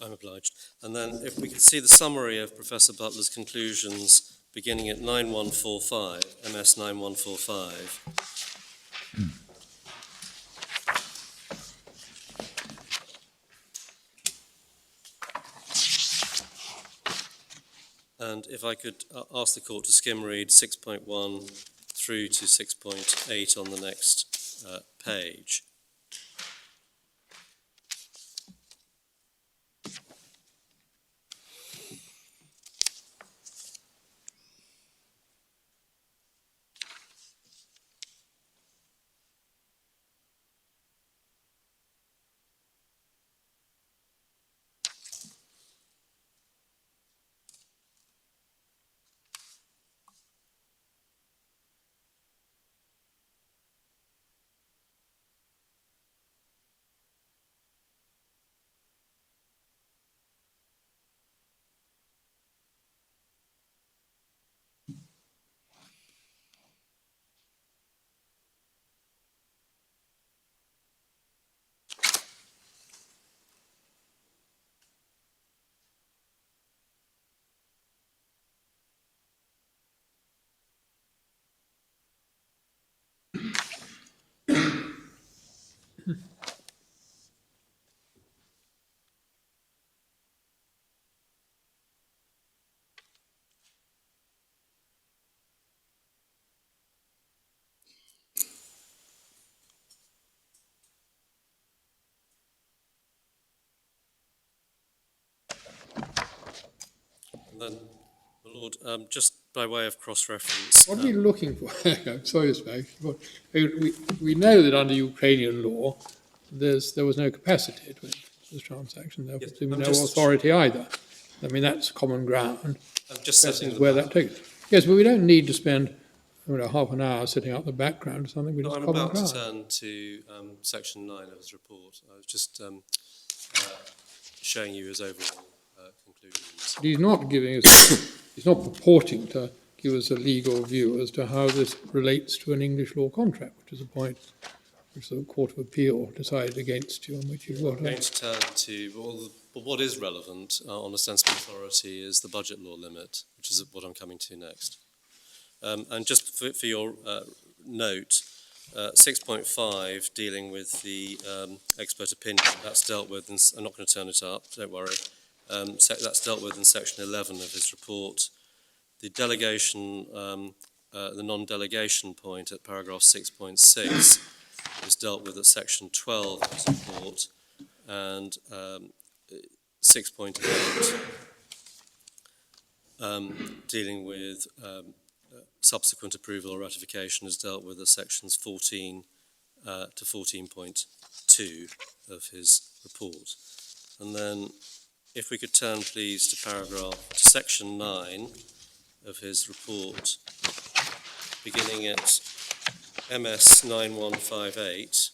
I'm obliged. And then if we could see the summary of Professor Butler's conclusions beginning at 9145, MS 9145. And if I could ask the court to skim read 6.1 through to 6.8 on the next page. And then, my Lord, just by way of cross-reference. What are we looking for? I'm sorry, we know that under Ukrainian law, there was no capacity to this transaction. There Yes, was I'm no just- authority either. I mean, that's common ground. I'm just Question setting is the where back. that takes us. Yes, but we don't need to spend half an hour setting out the background or something. We No, just I'm common about ground. to turn to section 9 of his report. I was just showing you his overall conclusions. But he's not giving us, he's not purporting to give us a legal view as to how this relates to an English law contract, which is a point which the Court of Appeal decided against you, on which you I'm going to turn to, well, what is relevant on ostensible authority is the budget law limit, which is what I'm coming to next. And just for your note, 6.5, dealing with the expert opinion, that's dealt with, and I'm not going to turn it up, don't worry. That's dealt with in section 11 of his report. the delegation, the non-delegation point at paragraph 6.6 is dealt with at section 12 of his report, and 6.8 dealing with subsequent approval or ratification is dealt with at sections 14 to 14.2 of his report. And then if we could turn please to section 9 of his report, beginning at MS 9158.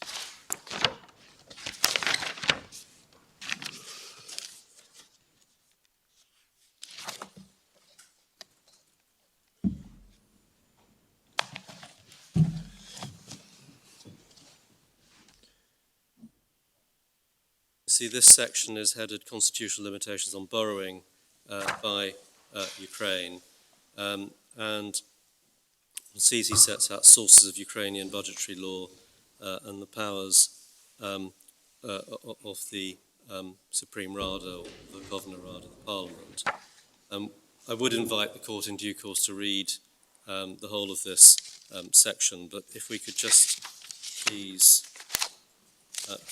See, this section is headed Constitutional Limitations on Borrowing by Ukraine, and CZ sets out sources of Ukrainian budgetary law and the powers of the Supreme Rada, or the Governor Rada of the Parliament. I would invite the Court in due course to read the whole of this section, but if we could just please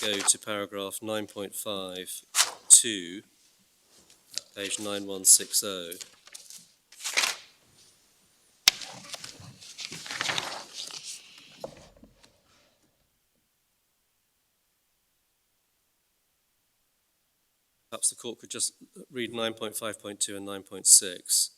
go to paragraph 9.52, page 9160. Perhaps the Court could just read 9.5.2 and 9.6.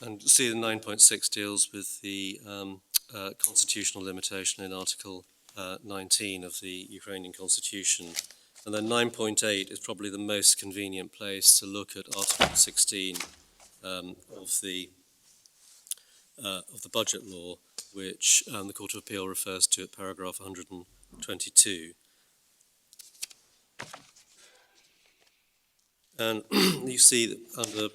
And see, the 9.6 deals with the constitutional limitation in Article 19 of the Ukrainian Constitution. And then 9.8 is probably the most convenient place to look at Article 16 of the budget law, which the Court of Appeal refers to at paragraph 122. And you see that under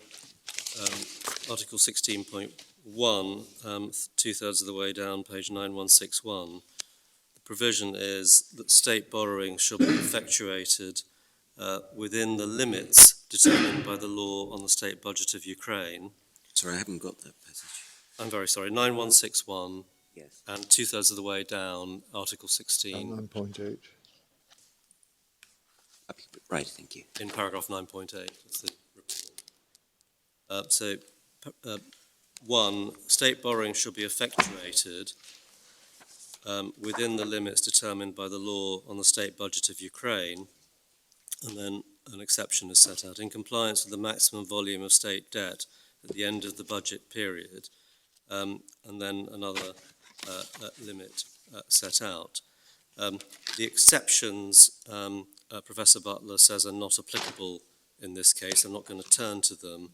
Article 16.1, two-thirds of the way down, page 9161, the provision is that state borrowing shall be effectuated within the limits determined by the law on the state budget of Ukraine. Sorry, I haven't got that passage. I'm very sorry, 9161, Yes. and two-thirds of the way down, Article 16. 9.8. Right, thank you. In paragraph 9.8. That's the report. One, state borrowing shall be effectuated within the limits determined by the law on the state budget of Ukraine, and then an exception is set out, in compliance with the maximum volume of state debt at the end of the budget period, and then another limit set out. The exceptions, Professor Butler says, are not applicable in this case. I'm not going to turn to them,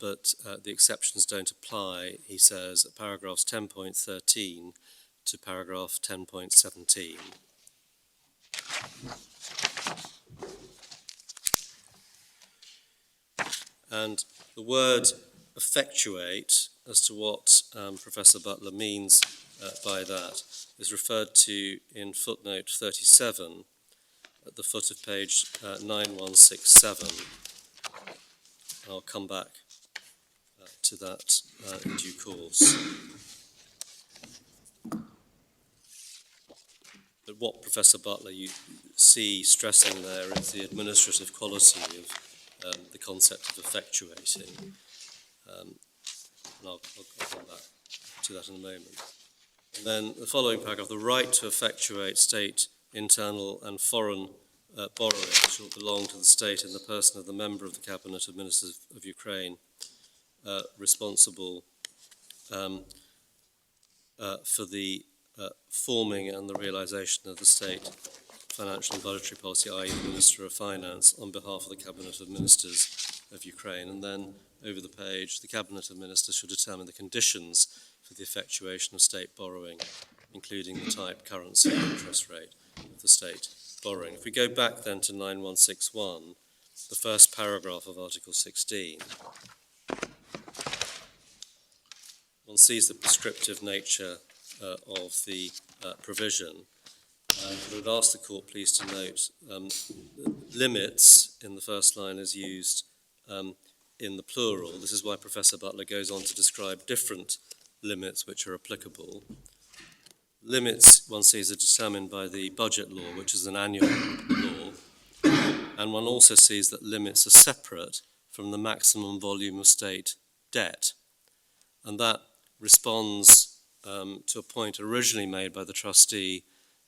but the exceptions don't apply, he says, at paragraphs 10.13 to paragraph 10.17. And the word effectuate, as to what Professor Butler means by that, is referred to in footnote 37 at the foot of page 9167. I'll come back to that in due course. But what Professor Butler you see stressing there is the administrative quality of the concept of effectuating. And I'll come back to that in a moment. And then the following paragraph, the right to effectuate state, internal and foreign borrowing shall belong to the state in the person of the member of the Cabinet of Ministers of Ukraine responsible for the forming and the realisation of the state financial and budgetary policy, i.e. the Minister of Finance, on behalf of the Cabinet of Ministers of Ukraine. And then over the page, the Cabinet of Ministers shall determine the conditions for the effectuation of state borrowing including the type, currency, and interest rate of the state borrowing. If we go back then to 9161, the first paragraph of Article 16, one sees the prescriptive nature of the provision. I would ask the court please to note limits in the first line is used in the plural. This is why Professor Butler goes on to describe different limits which are applicable. Limits, one sees, are determined by the budget law, which is an annual law, and one also sees that limits are separate from the maximum volume of state debt, and that responds to a point originally made by the trustee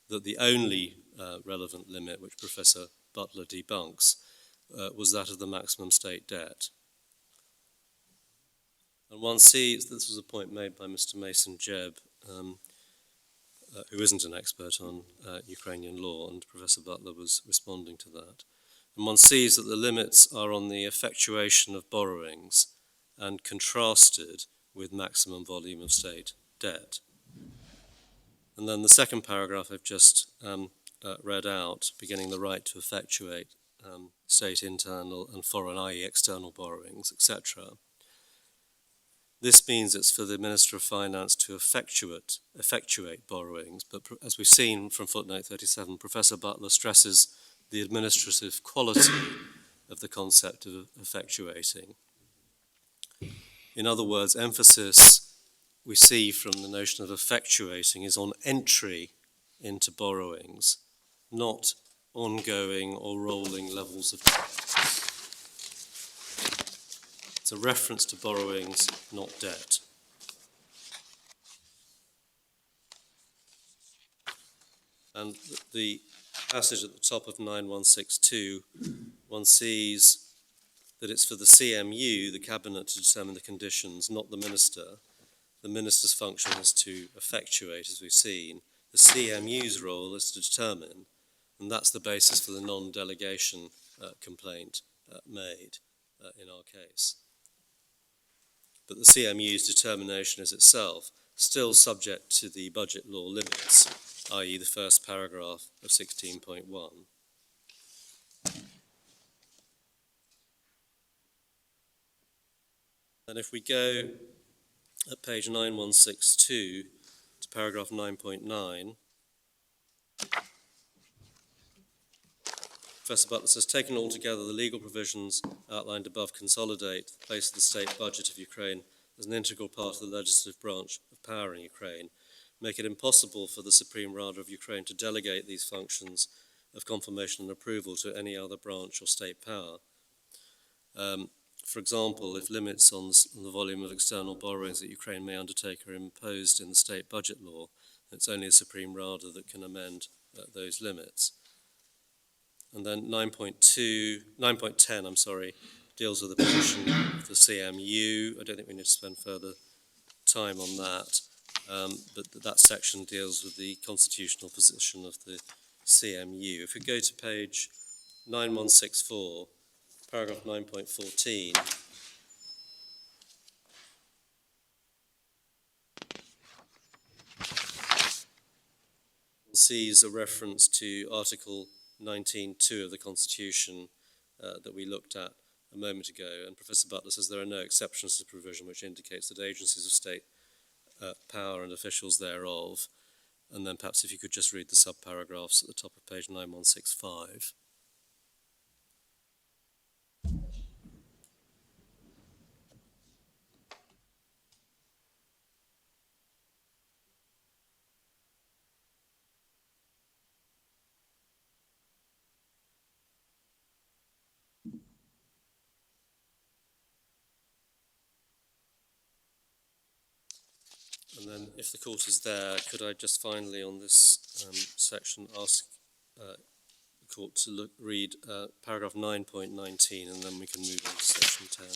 that the only relevant limit, which Professor Butler debunks, was that of the maximum state debt. And one sees, this was a point made by Mr. Mason Jebb, who isn't an expert on Ukrainian law, and Professor Butler was responding to that. And one sees that the limits are on the effectuation of borrowings and contrasted with maximum volume of state debt. And then the second paragraph I've just read out, beginning the right to effectuate state internal and foreign, i.e. external borrowings, etc. This means it's for the Minister of Finance to effectuate borrowings, but as we've seen from footnote 37, Professor Butler stresses the administrative quality of the concept of effectuating. In other words, emphasis we see from the notion of effectuating is on entry into borrowings, not ongoing or rolling levels of debt. It's a reference to borrowings, not debt. And the passage at the top of 9162, one sees that it's for the CMU, the Cabinet, to determine the conditions, not the Minister. The Minister's function is to effectuate, as we've seen. The CMU's role is to determine, and that's the basis for the non-delegation complaint made in our case. But the CMU's determination is itself still subject to the budget law limits, i.e. the first paragraph of 16.1. And if we go at page 9162 to paragraph 9.9, Professor Butler says, taken all together, the legal provisions outlined above consolidate the place of the state budget of Ukraine as an integral part of the legislative branch of power in Ukraine, make it impossible for the Supreme Rada of Ukraine to delegate these functions of confirmation and approval to any other branch or state power. For example, if limits on the volume of external borrowings that Ukraine may undertake are imposed in the state budget law, it's only the Supreme Rada that can amend those limits. And then 9.10, deals with the position of the CMU. I don't think we need to spend further time on that, but that section deals with the constitutional position of the CMU. If we go to page 9164, paragraph 9.14, sees a reference to Article 19.2 of the Constitution that we looked at a moment ago, and Professor Butler says there are no exceptions to the provision, which indicates that agencies of state power and officials thereof. And then perhaps if you could just read the sub-paragraphs at the top of page 9165. And then, if the court is there, could I just finally, on this section, ask the court to read paragraph 9.19, and then we can move on to section 10.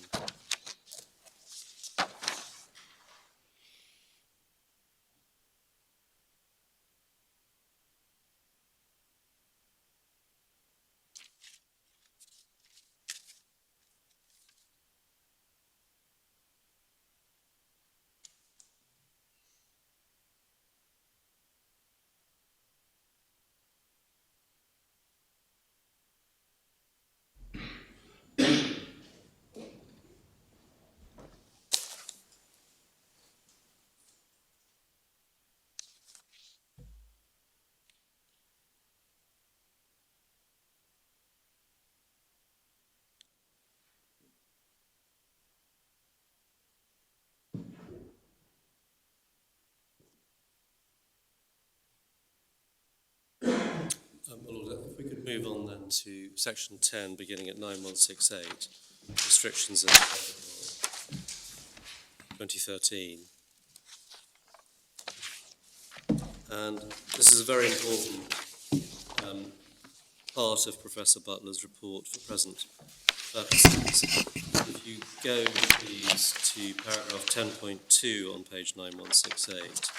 Move on then to section 10, beginning at 9168, restrictions in the budget law, 2013. And this is a very important part of Professor Butler's report for present purposes. If you go, please, to paragraph 10.2 on page 9168,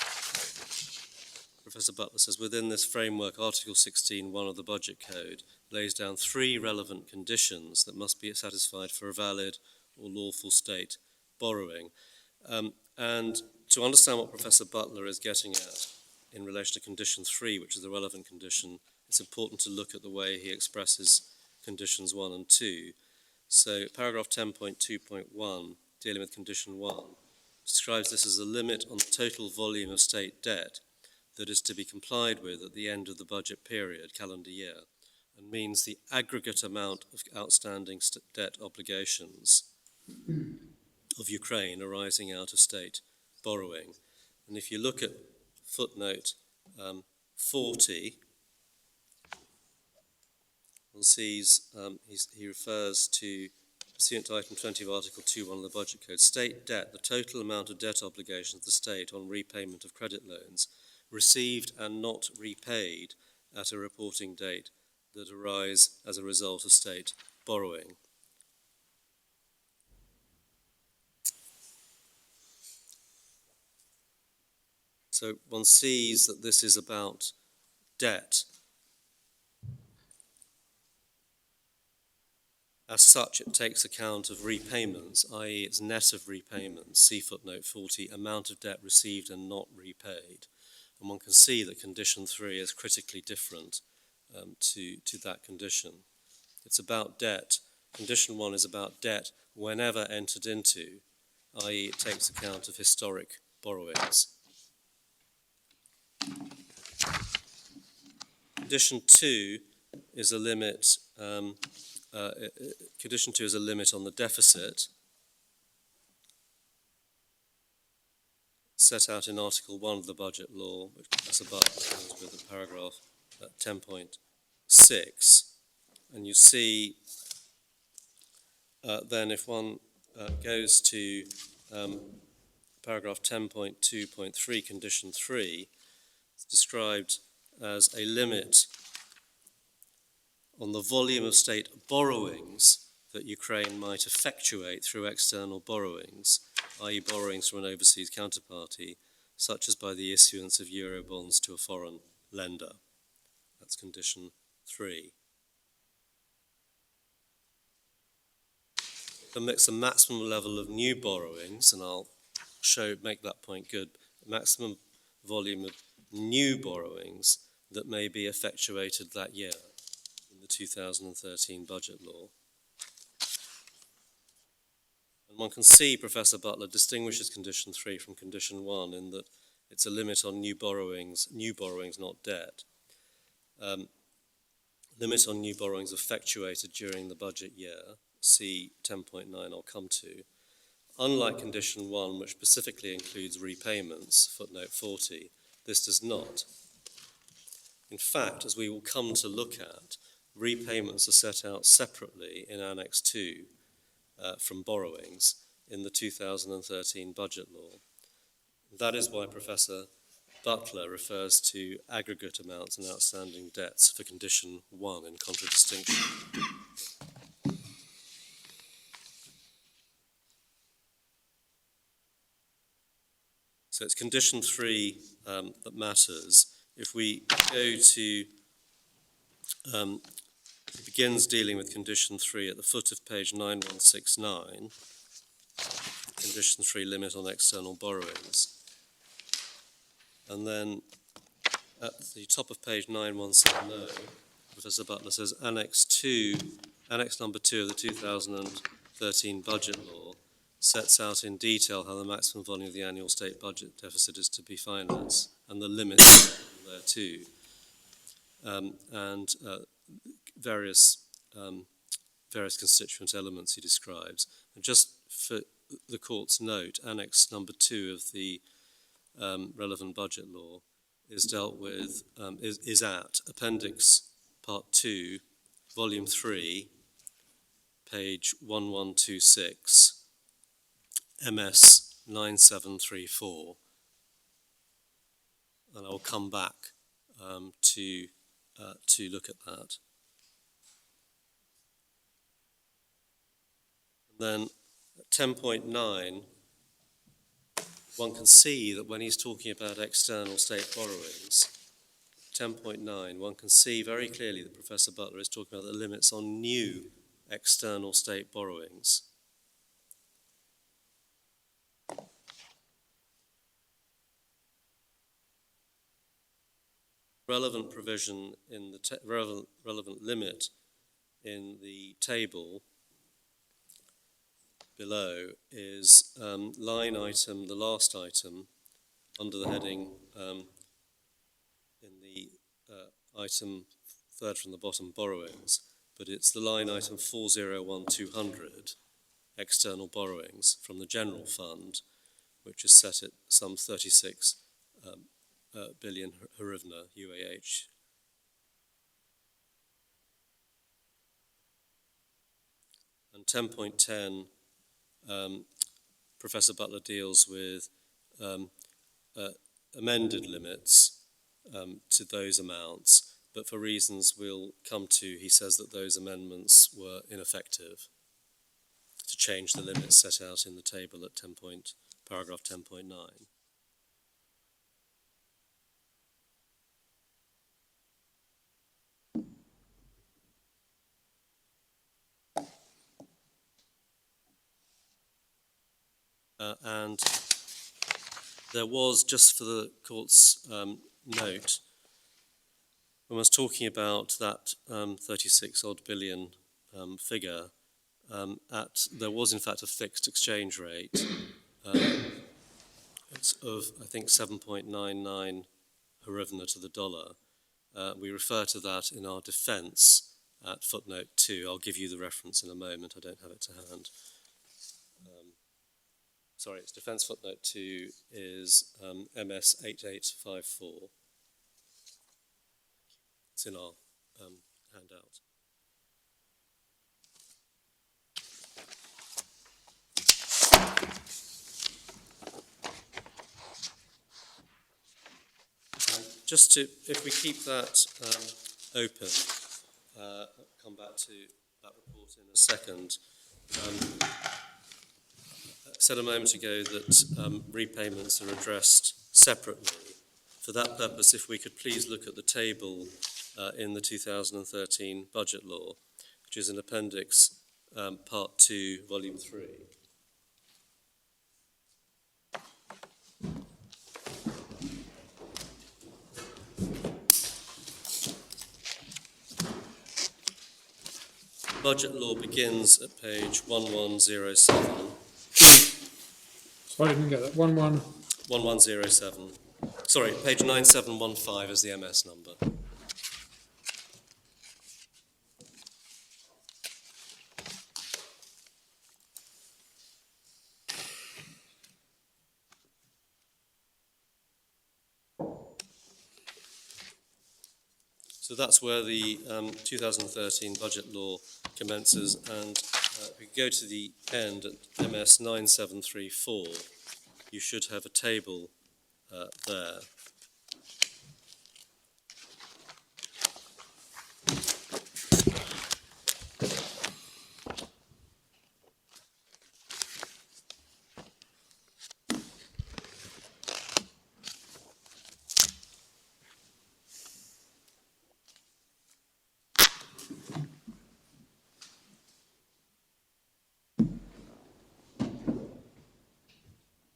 Professor Butler says, within this framework, Article 16.1 of the Budget Code lays down 3 relevant conditions that must be satisfied for a valid or lawful state borrowing. And to understand what Professor Butler is getting at in relation to condition 3, which is the relevant condition, it's important to look at the way he expresses conditions 1 and 2. So paragraph 10.2.1, dealing with condition 1, describes this as a limit on the total volume of state debt that is to be complied with at the end of the budget period, calendar year, and means the aggregate amount of outstanding debt obligations of Ukraine arising out of state borrowing. And if you look at footnote 40, one sees he refers to, pursuant to item 20 of Article 2.1 of the Budget Code, state debt, the total amount of debt obligations of the state on repayment of credit loans, received and not repaid at a reporting date that arise as a result of state borrowing. So one sees that this is about debt. As such, it takes account of repayments, i.e. it's net of repayments, see footnote 40, amount of debt received and not repaid. And one can see that condition 3 is critically different to that condition. It's about debt. Condition 1 is about debt whenever entered into, i.e. it takes account of historic borrowings. Condition 2 is a limit. Condition 2 is a limit on the deficit set out in Article 1 of the Budget Law, which Professor Butler deals with in paragraph 10.6. And you see then if one goes to paragraph 10.2.3, condition 3, it's described as a limit on the volume of state borrowings that Ukraine might effectuate through external borrowings, i.e. borrowings from an overseas counterparty, such as by the issuance of euro bonds to a foreign lender. That's condition 3. Permits a maximum level of new borrowings, and I'll make that point good, maximum volume of new borrowings that may be effectuated that year in the 2013 budget law. And one can see Professor Butler distinguishes condition 3 from condition 1 in that it's a limit on new borrowings, not debt. Limit on new borrowings effectuated during the budget year, see 10.9 I'll come to. Unlike condition 1, which specifically includes repayments, footnote 40, this does not. In fact, as we will come to look at, repayments are set out separately in Annex 2 from borrowings in the 2013 budget law. That is why Professor Butler refers to aggregate amounts and outstanding debts for condition 1 in contradistinction. So it's condition 3 that matters. If we go to, it begins dealing with condition 3 at the foot of page 9169, condition 3, limit on external borrowings. And then at the top of page 9170, Professor Butler says Annex number 2 of the 2013 budget law sets out in detail how the maximum volume of the annual state budget deficit is to be financed and the limits there too. And various constituent elements he describes. And just for the court's note, Annex number 2 of the relevant budget law is dealt with, is at Appendix Part 2, Volume 3, page 1126, MS 9734. And I'll come back to look at that. And then at 10.9, one can see that when he's talking about external state borrowings, 10.9, one can see very clearly that Professor Butler is talking about the limits on new external state borrowings. Relevant provision in the relevant limit in the table below is line item, the last item, under the heading in the item third from the bottom, borrowings, but it's the line item 401200, external borrowings from the general fund, which is set at some 36 billion hryvnia, UAH. And 10.10, Professor Butler deals with amended limits to those amounts, but for reasons we'll come to, he says that those amendments were ineffective to change the limits set out in the table at paragraph 10.9. And there was, just for the court's note, when I was talking about that 36 odd billion figure, there was in fact a fixed exchange rate of, I think, 7.99 hryvnia to the dollar. We refer to that in our defence at footnote 2. I'll give you the reference in a moment, I don't have it to hand. Sorry, it's defence footnote 2 is MS 8854. It's in our handout. Just to, if we keep that open, I'll come back to that report in a second. I said a moment ago that repayments are addressed separately. For that purpose, if we could please look at the table in the 2013 budget law, which is in Appendix Part 2, Volume 3. Budget law begins at page 1107. Sorry, I didn't get that. 1107. Sorry, page 9715 is the MS number. So that's where the 2013 budget law commences, and if we go to the end at MS 9734, you should have a table there.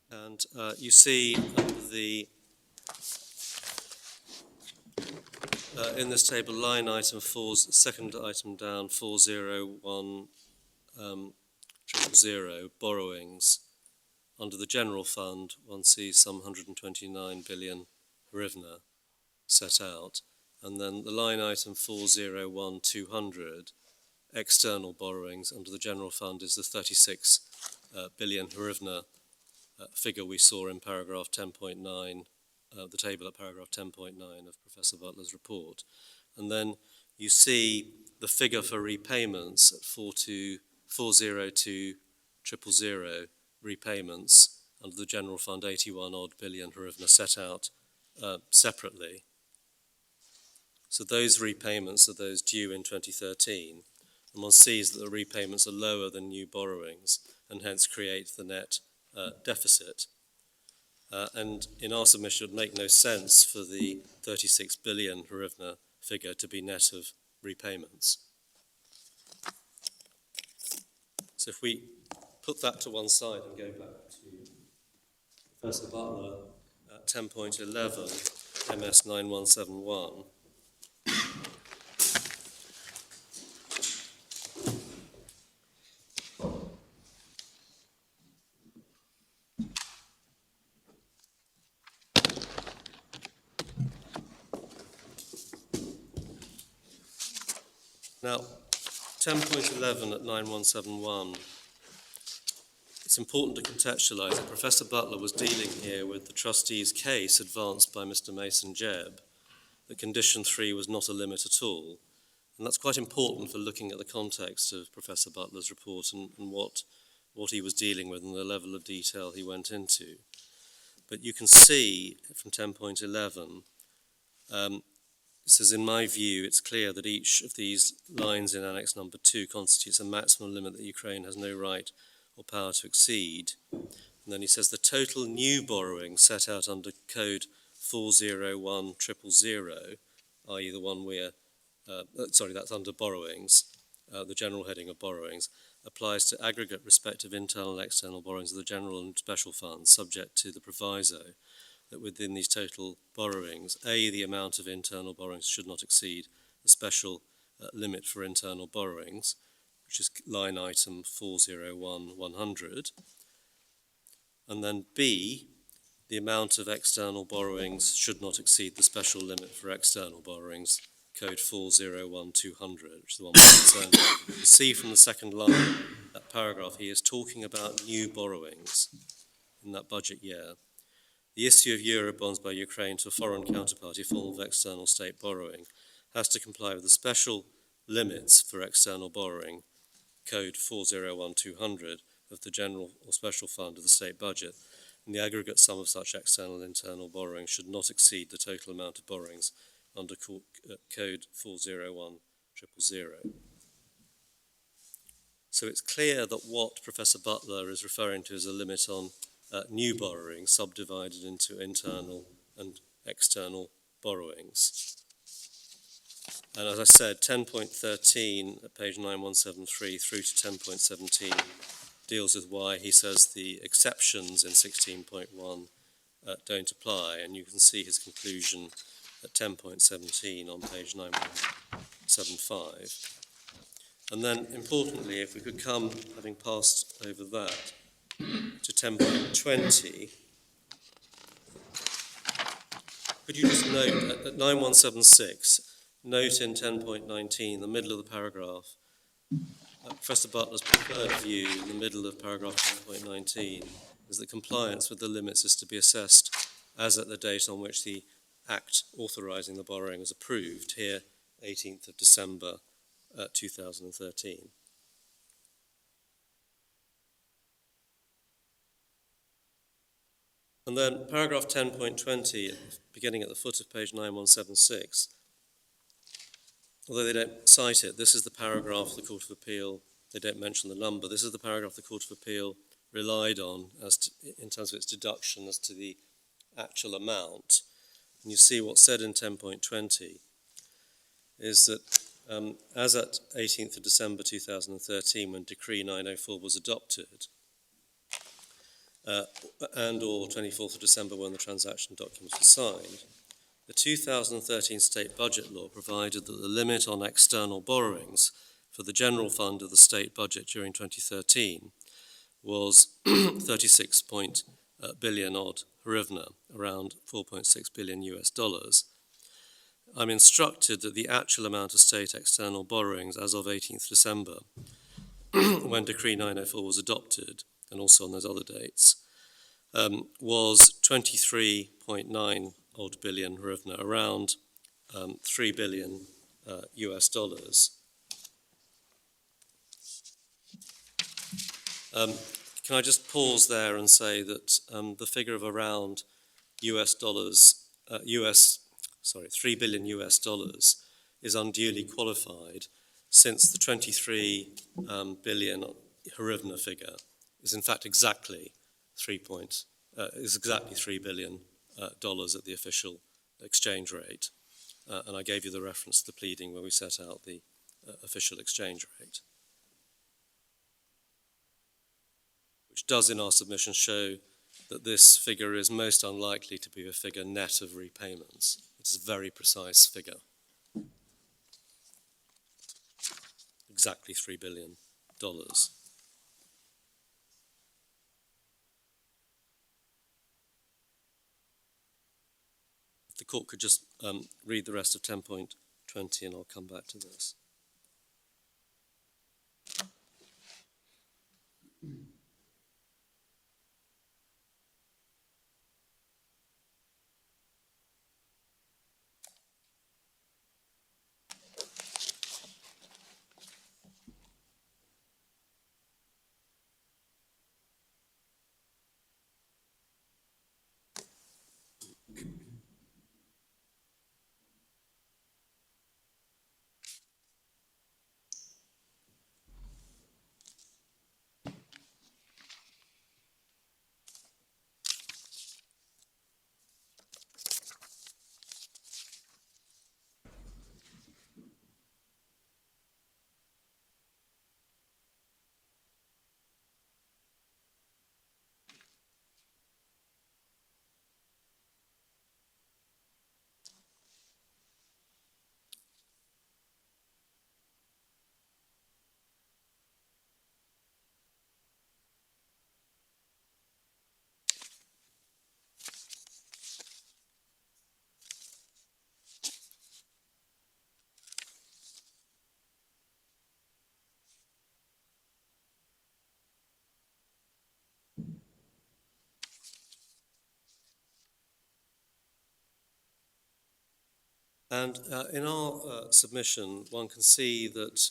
And you see the in this table, line item 4, second item down, 40100, borrowings. Under the general fund, one sees some 129 billion hryvnia set out. And then the line item 401200, external borrowings under the general fund, is the 36 billion hryvnia figure we saw in paragraph 10.9, the table at paragraph 10.9 of Professor Butler's report. And then you see the figure for repayments at 402,000 repayments under the General Fund 81 odd billion hryvnia set out separately. So those repayments are those due in 2013, and one sees that the repayments are lower than new borrowings and hence create the net deficit. And in our submission, it would make no sense for the 36 billion hryvnia figure to be net of repayments. So if we put that to one side and go back to Professor Butler at 10.11, MS 9171, now, 10.11 at 9171, it's important to contextualise that Professor Butler was dealing here with the trustee's case advanced by Mr. Mason Jebb, that condition 3 was not a limit at all. And that's quite important for looking at the context of Professor Butler's report and what he was dealing with and the level of detail he went into. But you can see from 10.11, it says, in my view, it's clear that each of these lines in Annex number 2 constitutes a maximum limit that Ukraine has no right or power to exceed. And then he says the total new borrowing set out under Code 401000, i.e. the one we're, that's under borrowings, the general heading of borrowings, applies to aggregate respective internal and external borrowings of the general and special funds, subject to the proviso that within these total borrowings, A, the amount of internal borrowings should not exceed the special limit for internal borrowings, which is line item 401100, and then B, the amount of external borrowings should not exceed the special limit for external borrowings, code 401200, which is the one we're concerned with. You can see from the second line, that paragraph, he is talking about new borrowings in that budget year. The issue of Eurobonds by Ukraine to a foreign counterparty, form of external state borrowing, has to comply with the special limits for external borrowing, code 401200, of the general or special fund of the state budget, and the aggregate sum of such external and internal borrowing should not exceed the total amount of borrowings under code 401000. So it's clear that what Professor Butler is referring to is a limit on new borrowing subdivided into internal and external borrowings. And as I said, 10.13 at page 9173 through to 10.17 deals with why he says the exceptions in 16.1 don't apply, and you can see his conclusion at 10.17 on page 9175. And then, importantly, if we could come, having passed over that, to 10.20, could you just note at 9176, note in 10.19, the middle of the paragraph, Professor Butler's preferred view in the middle of paragraph 10.19 is that compliance with the limits is to be assessed as at the date on which the Act authorising the borrowing was approved, here 18th of December 2013. And then paragraph 10.20, beginning at the foot of page 9176, although they don't cite it, this is the paragraph the Court of Appeal, they don't mention the number, this is the paragraph the Court of Appeal relied on as to, in terms of its deduction as to the actual amount. And you see what's said in 10.20 is that as at 18th of December 2013, when Decree 904 was adopted, and or 24th of December when the transaction documents were signed, the 2013 State Budget Law provided that the limit on external borrowings for the general fund of the state budget during 2013 was 36 billion odd hryvnia, around 4.6 billion US dollars. I'm instructed that the actual amount of state external borrowings as of 18th December, when Decree 904 was adopted, and also on those other dates, was 23.9 odd billion hryvnia, around 3 billion US dollars. Can I just pause there and say that the figure of around US dollars, 3 billion US dollars is unduly qualified, since the 23 billion hryvnia figure is in fact exactly 3 billion dollars at the official exchange rate. And I gave you the reference to the pleading where we set out the official exchange rate, which does in our submission show that this figure is most unlikely to be a figure net of repayments. It's a very precise figure. Exactly $3 billion. If the court could just read the rest of 10.20 and I'll come back to this. And in our submission, one can see that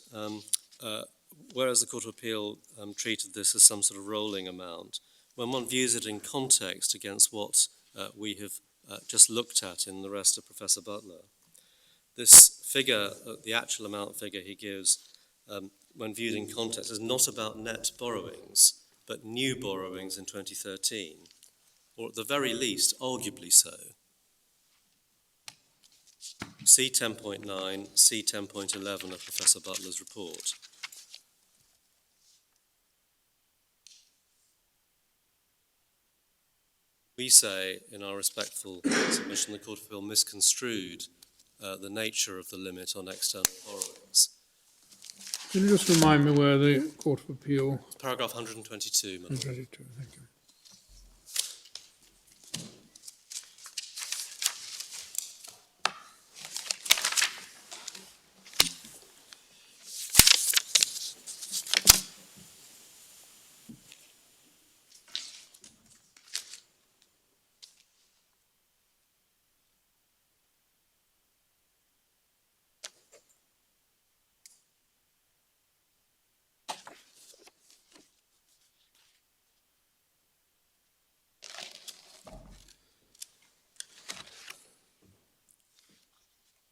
whereas the Court of Appeal treated this as some sort of rolling amount, when one views it in context against what we have just looked at in the rest of Professor Butler, this figure, the actual amount figure he gives, when viewed in context, is not about net borrowings, but new borrowings in 2013, or at the very least, arguably so. See 10.9, see 10.11 of Professor Butler's report. We say, in our respectful submission, the Court of Appeal misconstrued the nature of the limit on external borrowings. Can you just remind me where the Court of Appeal... It's paragraph 122, Madam. 122, thank you.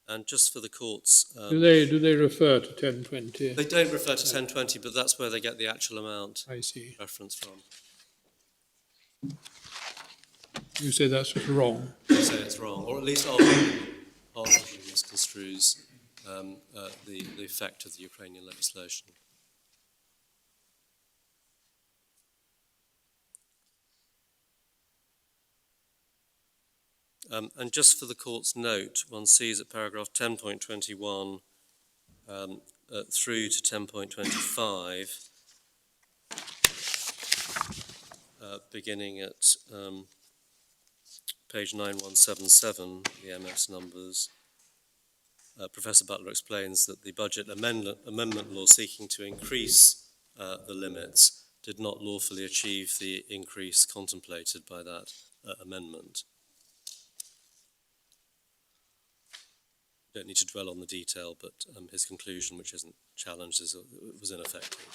And just for the courts... Do they refer to 1020? They don't refer to 1020, but that's where they get the actual amount I see. reference from. You say that's just wrong. They say it's wrong, or at least arguably misconstrues the effect of the Ukrainian legislation. And just for the court's note, one sees at paragraph 10.21 through to 10.25, beginning at page 9177, the MS numbers, Professor Butler explains that the budget amendment law seeking to increase the limits did not lawfully achieve the increase contemplated by that amendment. don't need to dwell on the detail, but his conclusion, which isn't challenged, was ineffective.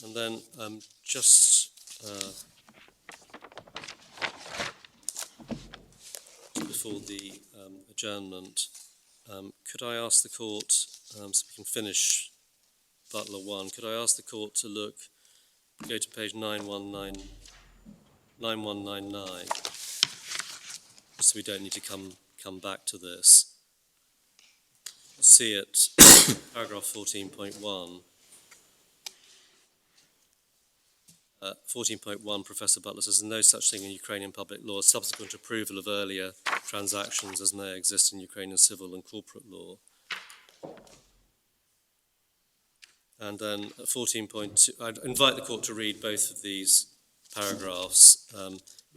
And then just before the adjournment, could I ask the court, so we can finish Butler 1, could I ask the court to go to page 9199, so we don't need to come back to this. See it, paragraph 14.1. 14.1, Professor Butler says, no such thing in Ukrainian public law, subsequent approval of earlier transactions as may exist in Ukrainian civil and corporate law. And then 14.2, I'd invite the court to read both of these paragraphs,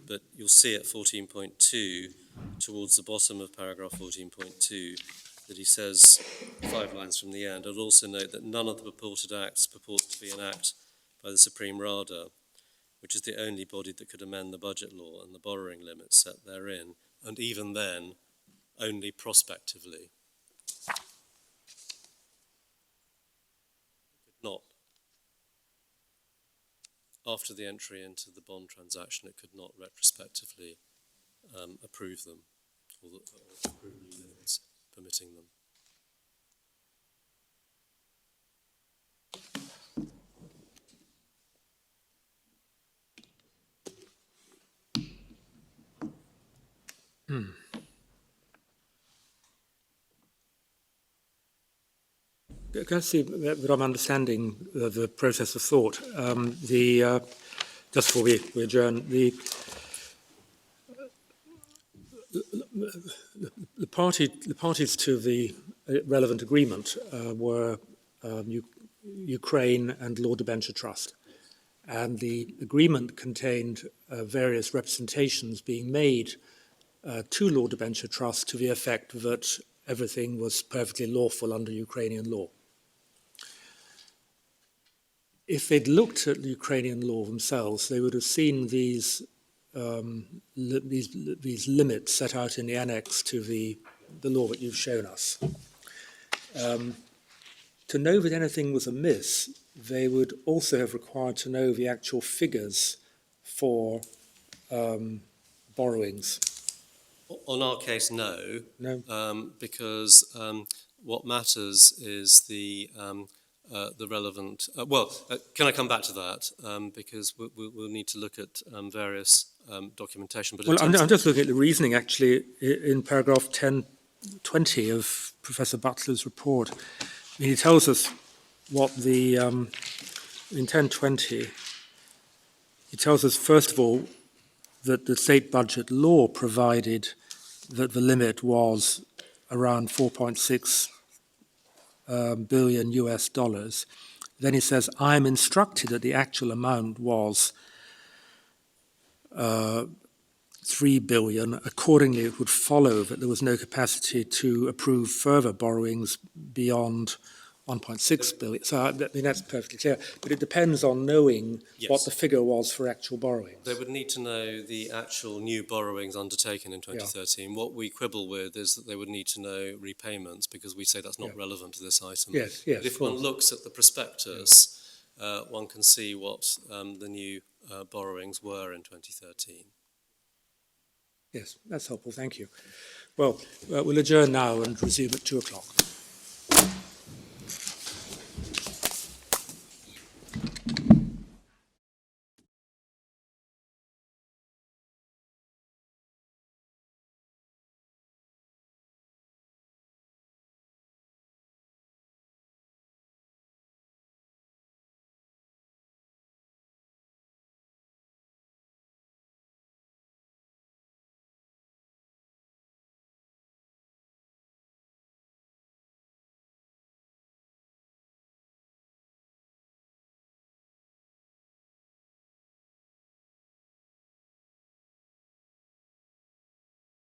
but you'll see at 14.2, towards the bottom of paragraph 14.2, that he says, 5 lines from the end, I'd also note that none of the purported acts purport to be an act by the Supreme Rada, which is the only body that could amend the budget law and the borrowing limits set therein, and even then, only prospectively. Not. After the entry into the bond transaction, it could not retrospectively approve them, or approve new limits permitting them. Can I see that I'm understanding the process of thought? Just before we adjourn, the parties to the relevant agreement were Ukraine and Lord Debenture Trust, and the agreement contained various representations being made to Lord Debenture Trust to the effect that everything was perfectly lawful under Ukrainian law. If they'd looked at the Ukrainian law themselves, they would have seen these limits set out in the annex to the law that you've shown us. To know that anything was amiss, they would also have required to know the actual figures for borrowings. On our case, no. No. Because what matters is the relevant... can I come back to that? Because we'll need to look at various documentation. But I'm just looking at the reasoning, actually, in paragraph 1020 of Professor Butler's report. He tells us what the... in 1020, he tells us, first of all, that the state budget law provided that the limit was around 4.6 billion US dollars. Then he says, I'm instructed that the actual amount was 3 billion. Accordingly, it would follow that there was no capacity to approve further borrowings beyond 1.6 billion. So that's perfectly clear. But it depends on knowing what the figure was for actual borrowings. They would need to know the actual new borrowings undertaken in 2013. Yeah. What we quibble with is that they would need to know repayments, because we say that's not relevant to this item. Yes, but if one looks at the prospectus, one can see what the new borrowings were in 2013. Yes, that's helpful. Thank you. Well, we'll adjourn now and resume at 2:00.